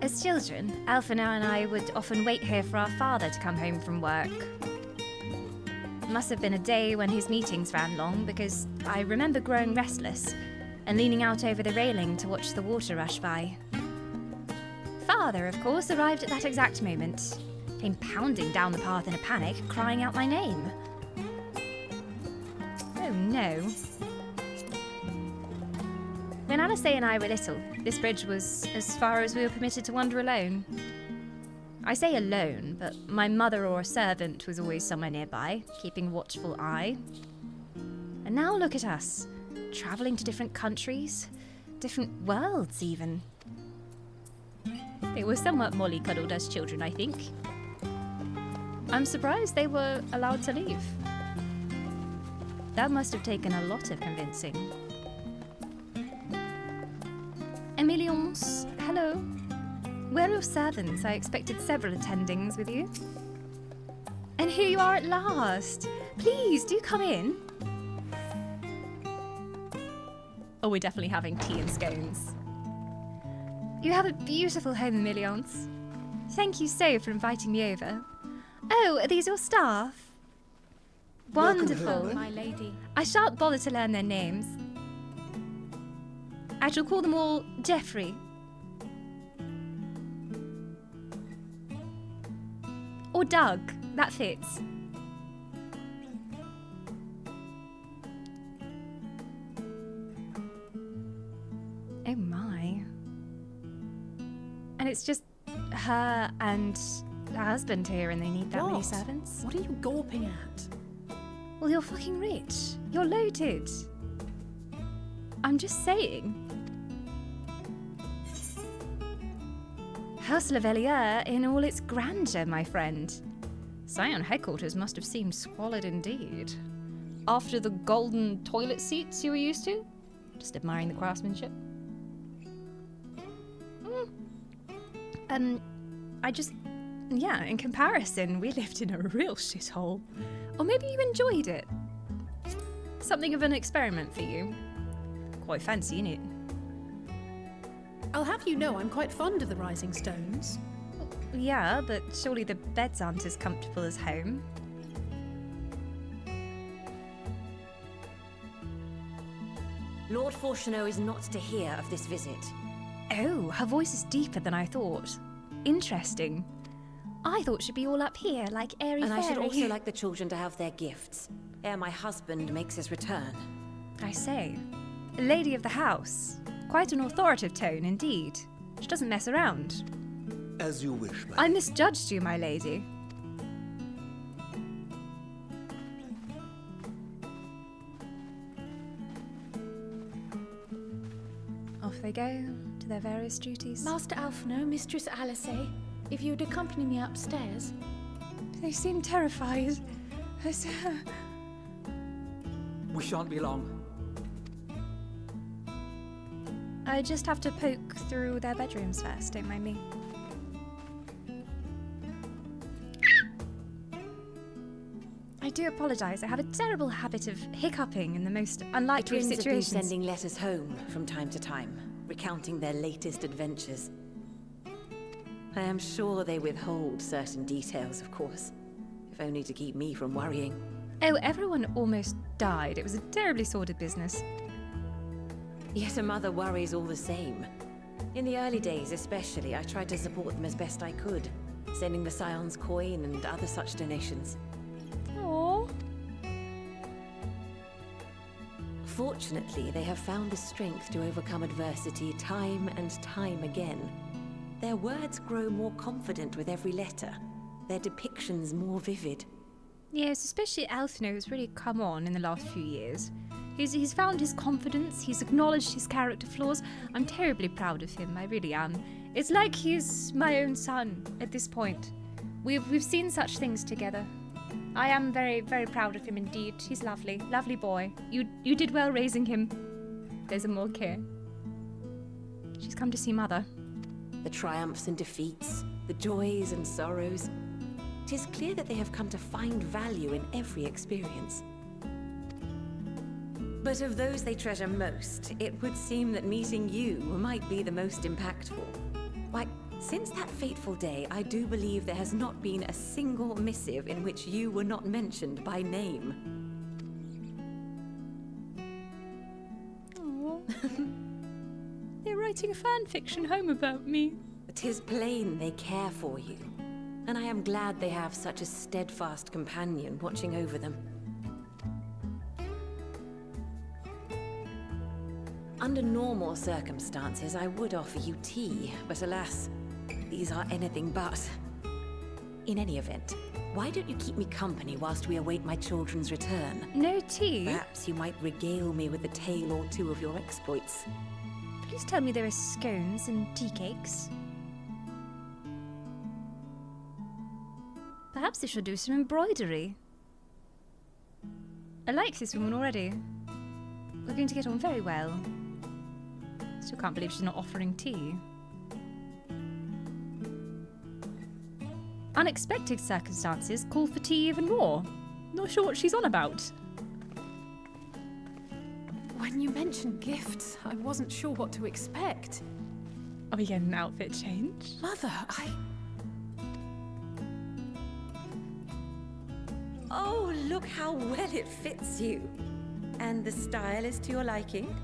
As children, Alphino and I would often wait here for our father to come home from work. Must have been a day when his meetings ran long, because I remember growing restless and leaning out over the railing to watch the water rush by. Father, of course, arrived at that exact moment. Came pounding down the path in a panic, crying out my name. Oh no. When Alice and I were little, this bridge was as far as we were permitted to wander alone. I say alone, but my mother or a servant was always somewhere nearby, keeping a watchful eye. And now look at us, travelling to different countries, different worlds even. They were somewhat mollycoddled as children, I think. I'm surprised they were allowed to leave. That must have taken a lot of convincing. Emilions, hello. Where are your servants? I expected several attendings with you. And here you are at last. Please, do come in. Oh, we're definitely having tea and scones. You have a beautiful home, Emilions. Thank you so for inviting me over. Oh, are these your staff? Wonderful. My lady. I shan't bother to learn their names. I shall call them all Geoffrey. Or Doug. That fits. Oh my. And it's just her and her husband here and they need that many servants? What are you gawping at? Well, you're fucking rich. You're loaded. I'm just saying. House Lavelier in all its grandeur, my friend. Scion headquarters must have seemed squalid indeed. After the golden toilet seats you were used to? Just admiring the craftsmanship. Yeah, in comparison, we lived in a real shithole. Or maybe you enjoyed it. Something of an experiment for you. Quite fancy, innit? I'll have you know I'm quite fond of the Rising Stones. Yeah, but surely the beds aren't as comfortable as home. Lord Fortuneau is not to hear of this visit. Oh, her voice is deeper than I thought. Interesting. I thought she'd be all up here, like airy And fairy. I should also like the children to have their gifts, ere my husband makes his return. I say, lady of the house. Quite an authoritative tone, indeed. She doesn't mess around. As you wish, ma'am. I misjudged you, my lady. Off they go to their various duties. Master Alphino, Mistress Alice, if you'd accompany me upstairs. They seem terrified. We shan't be long. I just have to poke through their bedrooms first, don't mind me. I do apologise. I have a terrible habit of hiccuping in the most unlikely of The twins situations. have been sending letters home from time to time, recounting their latest adventures. I am sure they withhold certain details, of course, if only to keep me from worrying. Oh, everyone almost died. It was a terribly sordid business. Yet a mother worries all the same. In the early days especially, I tried to support them as best I could, sending the Scion's coin and other such donations. Aww. Fortunately, they have found the strength to overcome adversity time and time again. Their words grow more confident with every letter, their depictions more vivid. Yes, especially Alphino has really come on in the last few years. He's found his confidence, he's acknowledged his character flaws. I'm terribly proud of him, I really am. It's like he's my own son at this point. We've seen such things together. I am very, very proud of him indeed. He's lovely, lovely boy. You did well raising him. There's a more care. She's come to see Mother. The triumphs and defeats, the joys and sorrows. 'Tis clear that they have come to find value in every experience. But of those they treasure most, it would seem that meeting you might be the most impactful. Why, since that fateful day, I do believe there has not been a single missive in which you were not mentioned by name. Aww. They're writing fan fiction home about me. 'Tis plain they care for you, and I am glad they have such a steadfast companion watching over them. Under normal circumstances, I would offer you tea, but alas, these are anything but. In any event, why don't you keep me company whilst we await my children's return? No tea? Perhaps you might regale me with a tale or two of your exploits. Please tell me there are scones and tea cakes. Perhaps I should do some embroidery. I like this woman already. We're going to get on very well. Still can't believe she's not offering tea. Unexpected circumstances call for tea even more. Not sure what she's on about. When you mentioned gifts, I wasn't sure what to expect. Are we getting an outfit change? Mother, Oh, look how well it fits you. And the style is to your liking?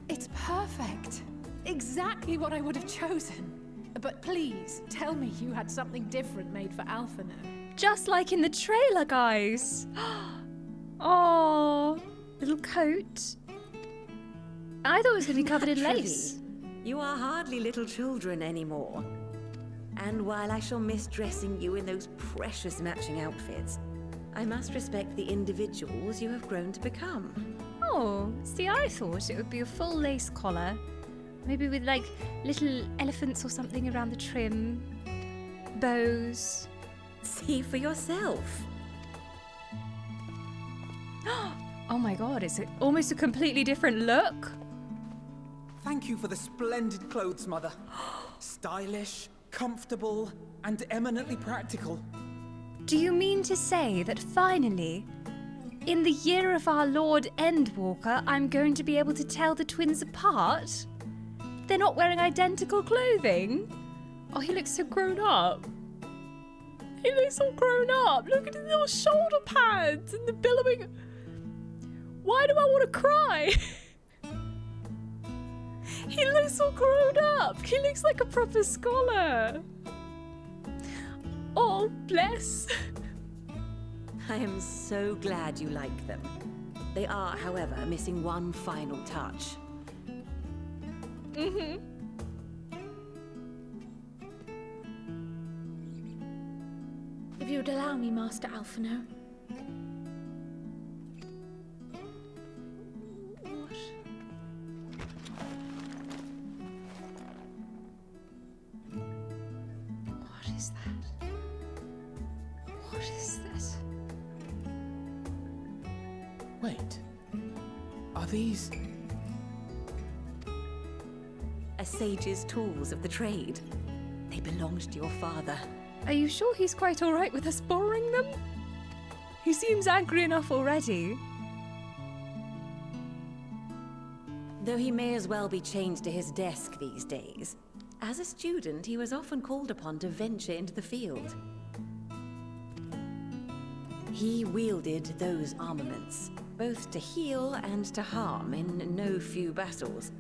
It's perfect. Exactly what I would have chosen. But please, tell me you had something different made for Alphino. Just like in the trailer, guys. Oh, little coat. I thought it was going to be covered in lace. You are hardly little children anymore. And while I shall miss dressing you in those precious matching outfits, I must respect the individuals you have grown to become. Oh, see, I thought it would be a full lace collar. Maybe with, like, little elephants or something around the trim. Bows. See for yourself. Oh my god, it's almost a completely different look. Thank you for the splendid clothes, Mother. Stylish, comfortable, and eminently practical. Do you mean to say that finally, in the year of our Lord Endwalker, I'm going to be able to tell the twins apart? They're not wearing identical clothing? Oh, he looks so grown up. He looks all grown up. Look at his little shoulder pads and the billowing. Why do I want to cry? He looks all grown up. He looks like a proper scholar. Oh, bless. I am so glad you like them. They are, however, missing one final touch. Mm-hmm. If you'd allow me, Master Alphino. What is that? What is this? Wait. Are these... A sage's tools of the trade. They belonged to your father. Are you sure he's quite alright with us borrowing them? He seems angry enough already. Though he may as well be chained to his desk these days. As a student, he was often called upon to venture into the field. He wielded those armaments, both to heal and to harm in no few battles.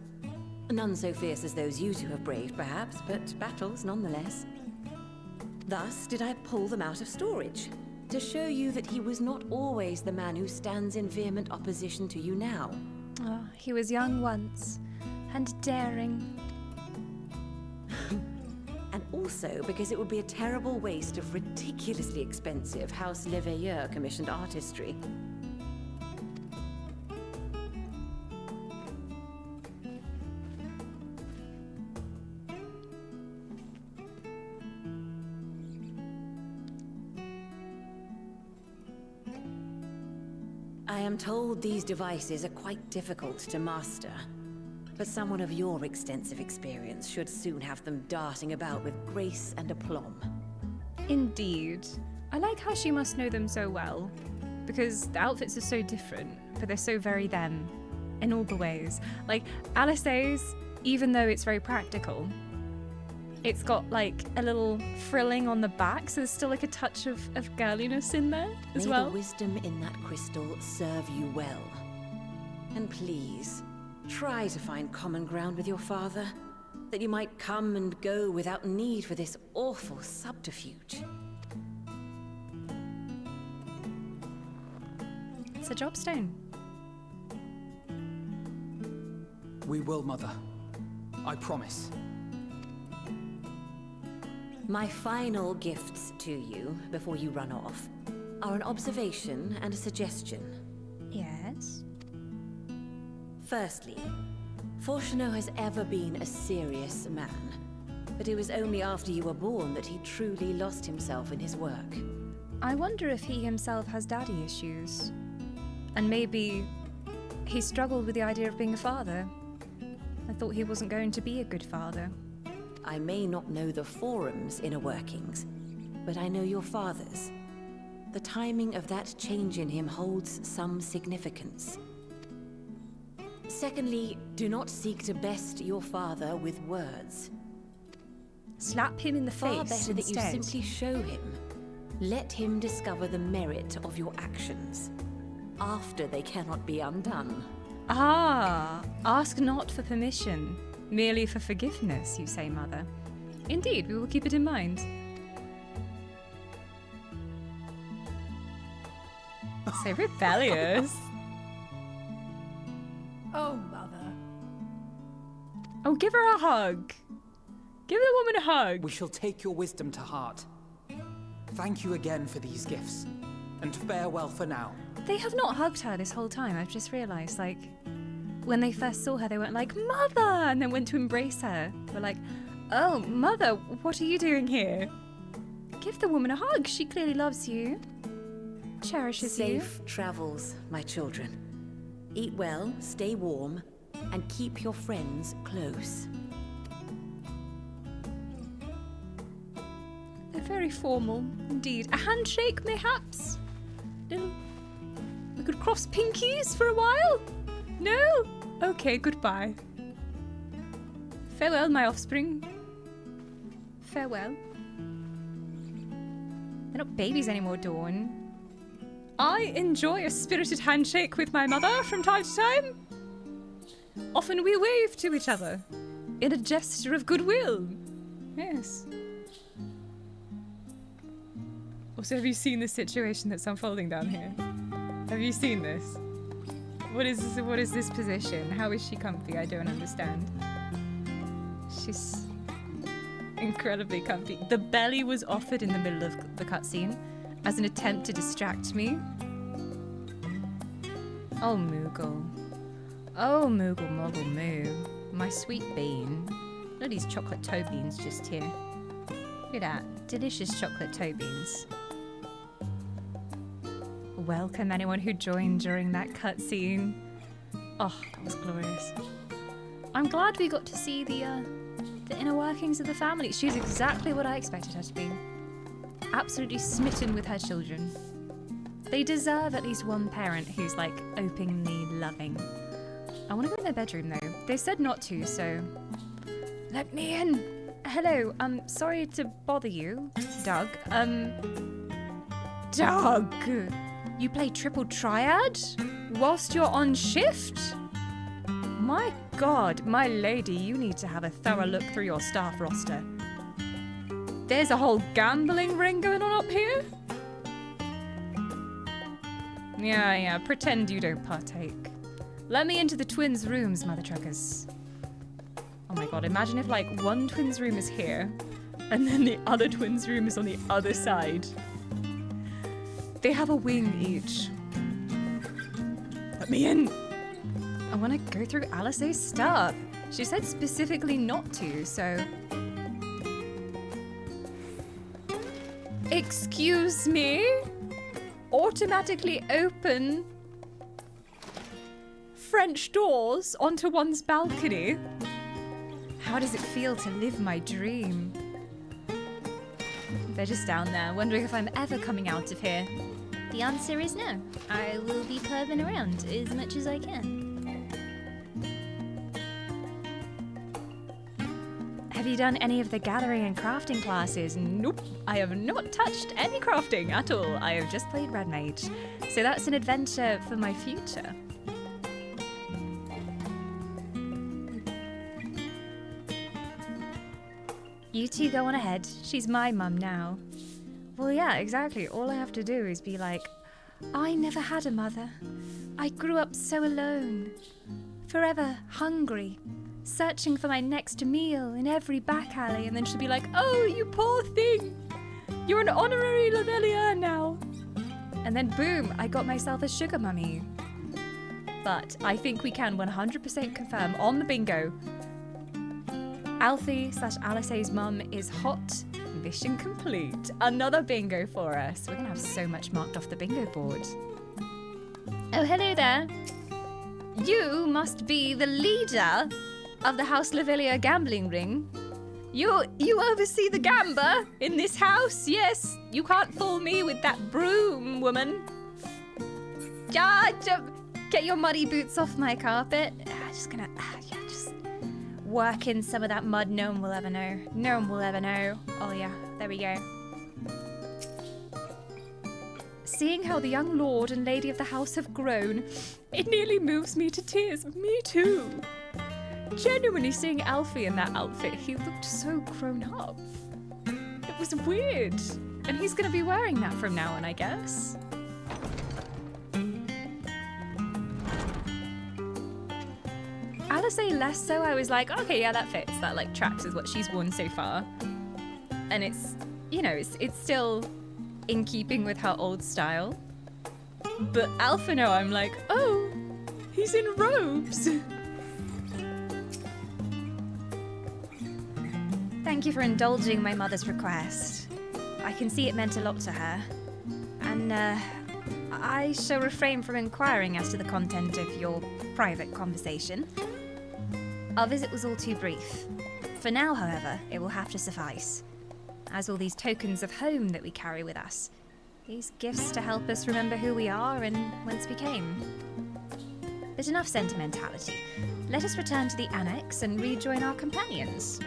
None so fierce as those you two have braved, perhaps, but battles nonetheless. Thus did I pull them out of storage, to show you that he was not always the man who stands in vehement opposition to you now. Oh, he was young once, and daring. And also because it would be a terrible waste of ridiculously expensive House Leveilleur commissioned artistry. I am told these devices are quite difficult to master. But someone of your extensive experience should soon have them darting about with grace and aplomb. Indeed. I like how she must know them so well, because the outfits are so different, but they're so very them, in all the ways. Like, Alice's, even though it's very practical, it's got like a little frilling on the back, so there's still like a touch of girliness in there as well. May the wisdom in that crystal serve you well. And please, try to find common ground with your father, that you might come and go without need for this awful subterfuge. It's a jobstone. We will, Mother. I promise. My final gifts to you, before you run off, are an observation and a suggestion. Yes? Firstly, Fortuno has ever been a serious man, but it was only after you were born that he truly lost himself in his work. I wonder if he himself has daddy issues. And maybe he struggled with the idea of being a father. I thought he wasn't going to be a good father. I may not know the Forum's inner workings, but I know your father's. The timing of that change in him holds some significance. Secondly, do not seek to best your father with words. Slap him in the face Far better that you instead. simply show him. Let him discover the merit of your actions, after they cannot be undone. Ah, ask not for permission, merely for forgiveness, you say, Mother. Indeed, we will keep it in mind. So rebellious. Oh, Mother. Oh, give her a hug. Give the woman a hug. We shall take your wisdom to heart. Thank you again for these gifts, and farewell for now. They have not hugged her this whole time, I've just realised. Like, when they first saw her, they weren't like, Mother! And then went to embrace her. They were like, oh, Mother, what are you doing here? Give the woman a hug. She clearly loves you. Cherishes you. Safe travels, my children. Eat well, stay warm, and keep your friends close. They're very formal, indeed. A handshake, mayhaps? Little... We could cross pinkies for a while? No? Okay, goodbye. Farewell, my offspring. Farewell. They're not babies anymore, Dawn. I enjoy a spirited handshake with my mother from time to time. Often we wave to each other in a gesture of goodwill. Yes. Also, have you seen the situation that's unfolding down here? Have you seen this? What is this position? How is she comfy? I don't understand. She's incredibly comfy. The belly was offered in the middle of the cutscene as an attempt to distract me. Oh, Moogle. Oh, Moogle, Moogle, Moo. My sweet bean. Look at these chocolate toe beans just here. Look at that. Delicious chocolate toe beans. Welcome anyone who joined during that cutscene. Oh, that was glorious. I'm glad we got to see the inner workings of the family. She's exactly what I expected her to be. Absolutely smitten with her children. They deserve at least one parent who's like openly loving. I want to go in their bedroom though. They said not to, so let me in. Hello, sorry to bother you, Doug. Doug, you play triple triad whilst you're on shift? My God, my lady, you need to have a thorough look through your staff roster. There's a whole gambling ring going on up here? Yeah, pretend you don't partake. Let me into the twins' rooms, mother truckers. Oh my God, imagine if like one twins' room is here and then the other twins' room is on the other side. They have a wing each. Let me in. I want to go through Alice's stuff. She said specifically not to, so... Excuse me? Automatically open French doors onto one's balcony. How does it feel to live my dream? They're just down there, wondering if I'm ever coming out of here. The answer is no. I will be perving around as much as I can. Have you done any of the gathering and crafting classes? Nope, I have not touched any crafting at all. I have just played Red Mage. So that's an adventure for my future. You two go on ahead. She's my mum now. Well, yeah, exactly. All I have to do is be like, I never had a mother. I grew up so alone. Forever hungry. Searching for my next meal in every back alley, and then she'll be like, oh, you poor thing. You're an honorary Lavelier now. And then boom, I got myself a sugar mummy. But I think we can 100% confirm on the bingo, Alfie/Alice's mum is hot. Mission complete. Another bingo for us. We're gonna have so much marked off the bingo board. Oh, hello there. You must be the leader of the House Lavelier gambling ring. You oversee the gamba in this house, yes. You can't fool me with that broom, woman. Get your muddy boots off my carpet. Just gonna, just work in some of that mud. No one will ever know. No one will ever know. Oh yeah, there we go. Seeing how the young lord and lady of the house have grown, it nearly moves me to tears. Me too. Genuinely seeing Alfie in that outfit, he looked so grown up. It was weird. And he's gonna be wearing that from now on, I guess. Alice less so. I was like, okay, yeah, that fits. That like tracks is what she's worn so far. And it's, you know, it's still in keeping with her old style. But Alpha, no, I'm like, oh, he's in robes. Thank you for indulging my mother's request. I can see it meant a lot to her. And, I shall refrain from inquiring as to the content of your private conversation. Our visit was all too brief. For now, however, it will have to suffice. As all these tokens of home that we carry with us. These gifts to help us remember who we are and whence we came. But enough sentimentality. Let us return to the annex and rejoin our companions.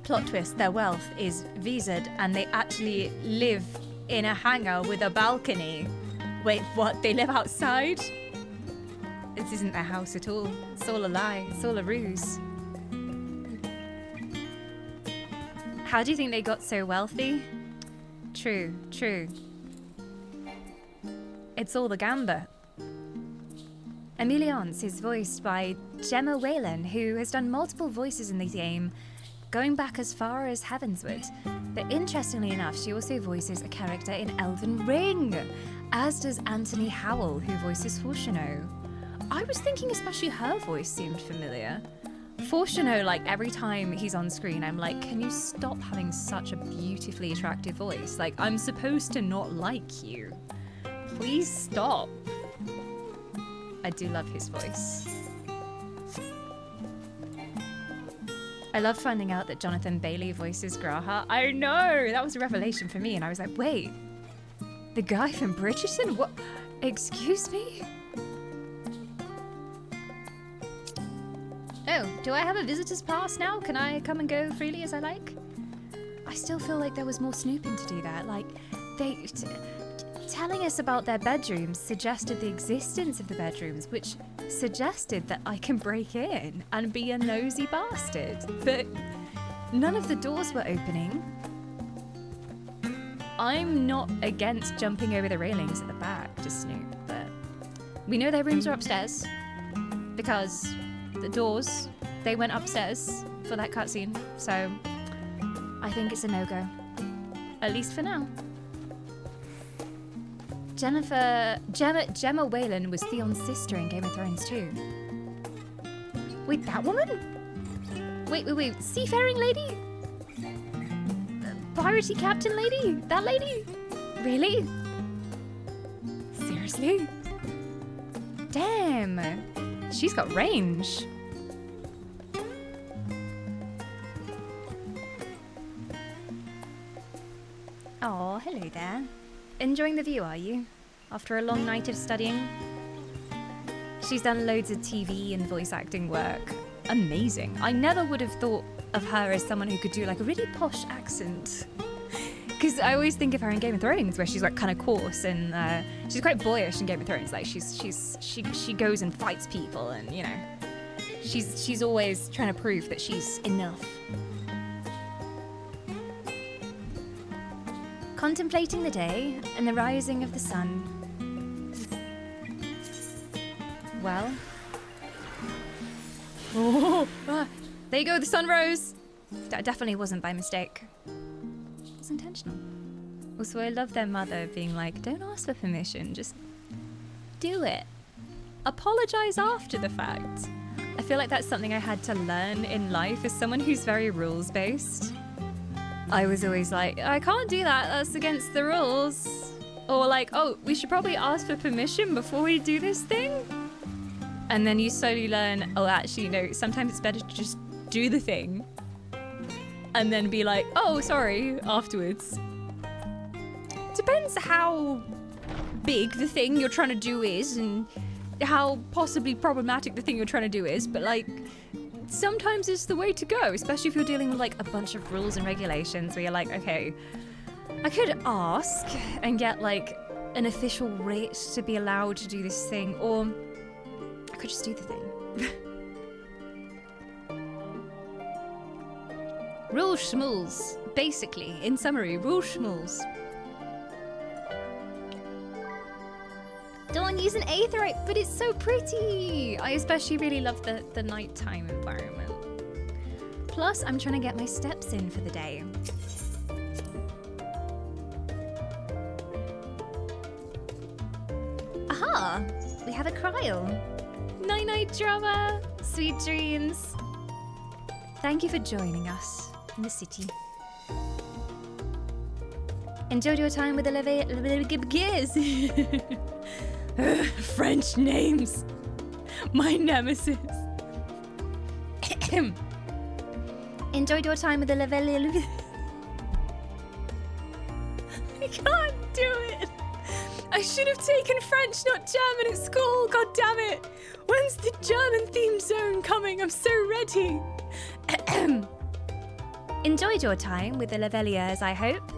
Plot twist, their wealth is visaed and they actually live in a hangar with a balcony. Wait, what? They live outside? This isn't their house at all. It's all a lie. It's all a ruse. How do you think they got so wealthy? True, true. It's all the gamba. Emiliance is voiced by Gemma Whalen, who has done multiple voices in the game, going back as far as Heavensward. But interestingly enough, she also voices a character in Elden Ring, as does Anthony Howell, who voices Fortuno. I was thinking especially her voice seemed familiar. Fortuno, like every time he's on screen, I'm like, can you stop having such a beautifully attractive voice? Like, I'm supposed to not like you. Please stop. I do love his voice. I love finding out that Jonathan Bailey voices Graha. I know! That was a revelation for me, and I was like, wait, the guy from Bridgerton? What? Excuse me? Oh, do I have a visitor's pass now? Can I come and go freely as I like? I still feel like there was more snooping to do that. Like, telling us about their bedrooms suggested the existence of the bedrooms, which suggested that I can break in and be a nosy bastard. But none of the doors were opening. I'm not against jumping over the railings at the back to snoop, but we know their rooms are upstairs because the doors, they went upstairs for that cutscene, so I think it's a no-go. At least for now. Gemma Whalen was Theon's sister in Game of Thrones too. Wait, that woman? Wait, seafaring lady? piratey captain lady? That lady? Really? Seriously? Damn. She's got range. Oh, hello there. Enjoying the view, are you? After a long night of studying? She's done loads of TV and voice acting work. Amazing. I never would have thought of her as someone who could do like a really posh accent. Because I always think of her in Game of Thrones, where she's like kind of coarse and she's quite boyish in Game of Thrones. Like she goes and fights people, and you know, she's always trying to prove that she's enough. Contemplating the day and the rising of the sun. Well. Oh, there you go, the sun rose. That definitely wasn't by mistake. It was intentional. Also, I love their mother being like, don't ask for permission, just do it. Apologize after the fact. I feel like that's something I had to learn in life as someone who's very rules-based. I was always like, I can't do that, that's against the rules. Or like, oh, we should probably ask for permission before we do this thing. And then you slowly learn, oh, actually, no, sometimes it's better to just do the thing. And then be like, oh, sorry, afterwards. Depends how big the thing you're trying to do is and how possibly problematic the thing you're trying to do is. But like, sometimes it's the way to go, especially if you're dealing with like a bunch of rules and regulations where you're like, okay, I could ask and get like an official writ to be allowed to do this thing, or I could just do the thing. Rule schmools, basically, in summary, rule schmools. Don't use an aetheryte, but it's so pretty. I especially really love the nighttime environment. Plus, I'm trying to get my steps in for the day. Aha! We have a cryle. Night-night drama. Sweet dreams. Thank you for joining us in the city. Enjoyed your time with the gears. French names. My nemesis. Enjoyed your time with the I can't do it. I should have taken French, not German at school. God damn it. When's the German theme zone coming? I'm so ready. Enjoyed your time with the Laveliers, I hope.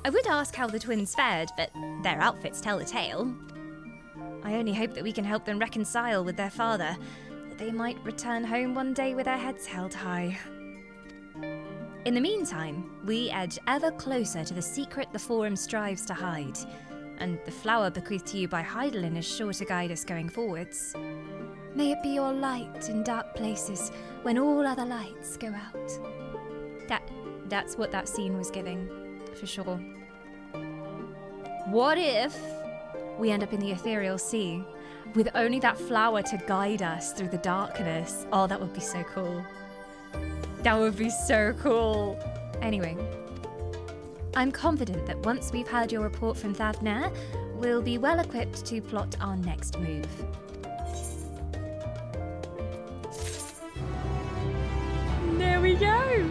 I would ask how the twins fared, but their outfits tell the tale. I only hope that we can help them reconcile with their father, that they might return home one day with their heads held high. In the meantime, we edge ever closer to the secret the Forum strives to hide, and the flower bequeathed to you by Heidelin is sure to guide us going forwards. May it be your light in dark places when all other lights go out. That's what that scene was giving, for sure. What if we end up in the ethereal sea with only that flower to guide us through the darkness? Oh, that would be so cool. That would be so cool. Anyway, I'm confident that once we've heard your report from Thavner, we'll be well equipped to plot our next move. There we go.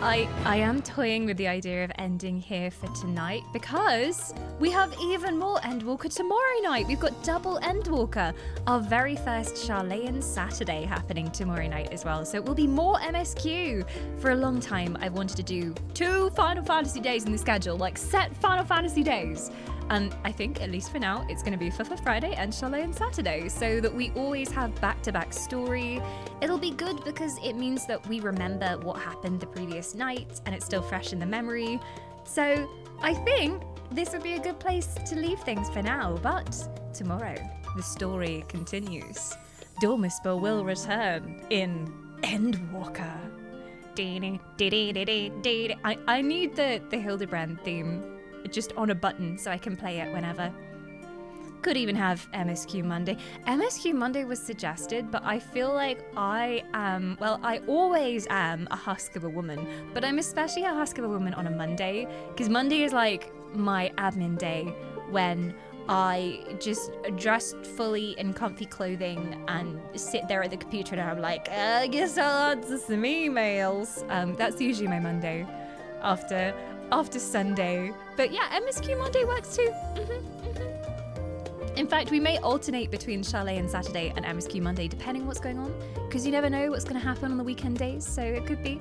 I am toying with the idea of ending here for tonight because we have even more Endwalker tomorrow night. We've got double Endwalker, our very first Charlayan Saturday happening tomorrow night as well. So it will be more MSQ. For a long time, I've wanted to do 2 Final Fantasy days in the schedule, like set Final Fantasy days. And I think, at least for now, it's going to be FFXIV Friday and Charlayan Saturday, so that we always have back-to-back story. It'll be good because it means that we remember what happened the previous night, and it's still fresh in the memory. So I think this would be a good place to leave things for now, but tomorrow, the story continues. Dormisper will return in Endwalker. I need the Hildebrand theme just on a button so I can play it whenever. Could even have MSQ Monday. MSQ Monday was suggested, but I feel like I always am a husk of a woman, but I'm especially a husk of a woman on a Monday, because Monday is like my admin day when I just dress fully in comfy clothing and sit there at the computer and I'm like, I guess I'll answer some emails. That's usually my Monday after Sunday. But yeah, MSQ Monday works too. In fact, we may alternate between Chalet and Saturday and MSQ Monday, depending on what's going on, because you never know what's going to happen on the weekend days, so it could be.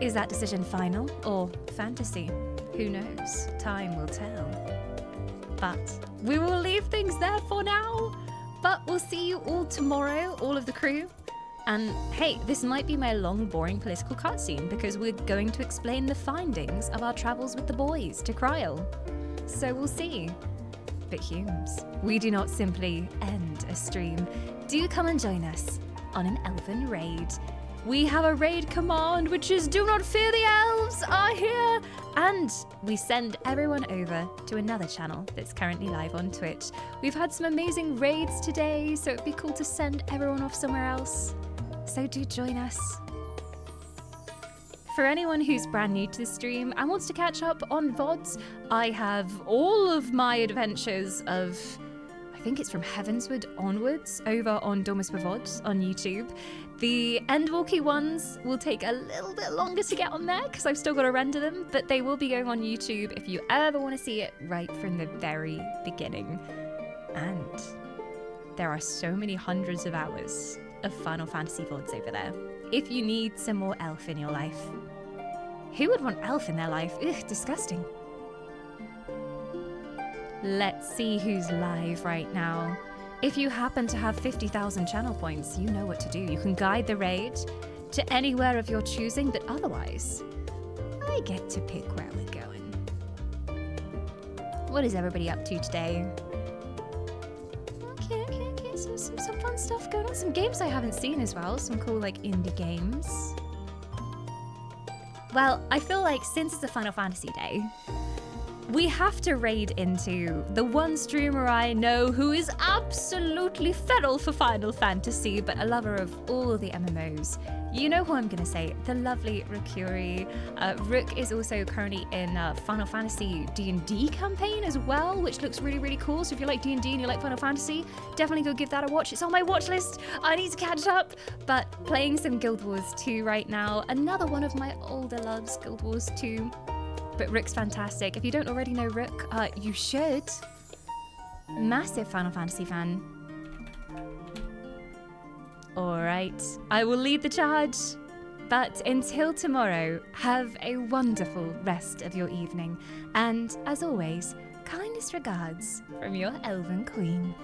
Is that decision final or fantasy? Who knows? Time will tell. But we will leave things there for now, but we'll see you all tomorrow, all of the crew. And hey, this might be my long, boring political cutscene, because we're going to explain the findings of our travels with the boys to Kryl. So we'll see. But Humes, we do not simply end a stream. Do come and join us on an elven raid. We have a raid command, which is do not fear, the elves are here. And we send everyone over to another channel that's currently live on Twitch. We've had some amazing raids today, so it'd be cool to send everyone off somewhere else. So do join us. For anyone who's brand new to the stream and wants to catch up on VODs, I have all of my adventures of, I think it's from Heavensward onwards, over on Domus for VODs on YouTube. The Endwalker ones will take a little bit longer to get on there because I've still got to render them, but they will be going on YouTube if you ever want to see it right from the very beginning. And there are so many hundreds of hours of Final Fantasy VODs over there. If you need some more elf in your life. Who would want elf in their life? Ugh, disgusting. Let's see who's live right now. If you happen to have 50,000 channel points, you know what to do. You can guide the raid to anywhere of your choosing, but otherwise, I get to pick where we're going. What is everybody up to today? Okay. Some fun stuff going on. Some games I haven't seen as well. Some cool, like, indie games. Well, I feel like since it's a Final Fantasy day, we have to raid into the one streamer I know who is absolutely feral for Final Fantasy, but a lover of all the MMOs. You know who I'm going to say, the lovely Rukuri. Rook is also currently in Final Fantasy D&D campaign as well, which looks really, really cool. So if you like D&D and you like Final Fantasy, definitely go give that a watch. It's on my watch list. I need to catch up. But playing some Guild Wars 2 right now. Another one of my older loves, Guild Wars 2. But Rook's fantastic. If you don't already know Rook, you should. Massive Final Fantasy fan. Alright, I will lead the charge. But until tomorrow, have a wonderful rest of your evening. And as always, kindest regards from your Elven Queen.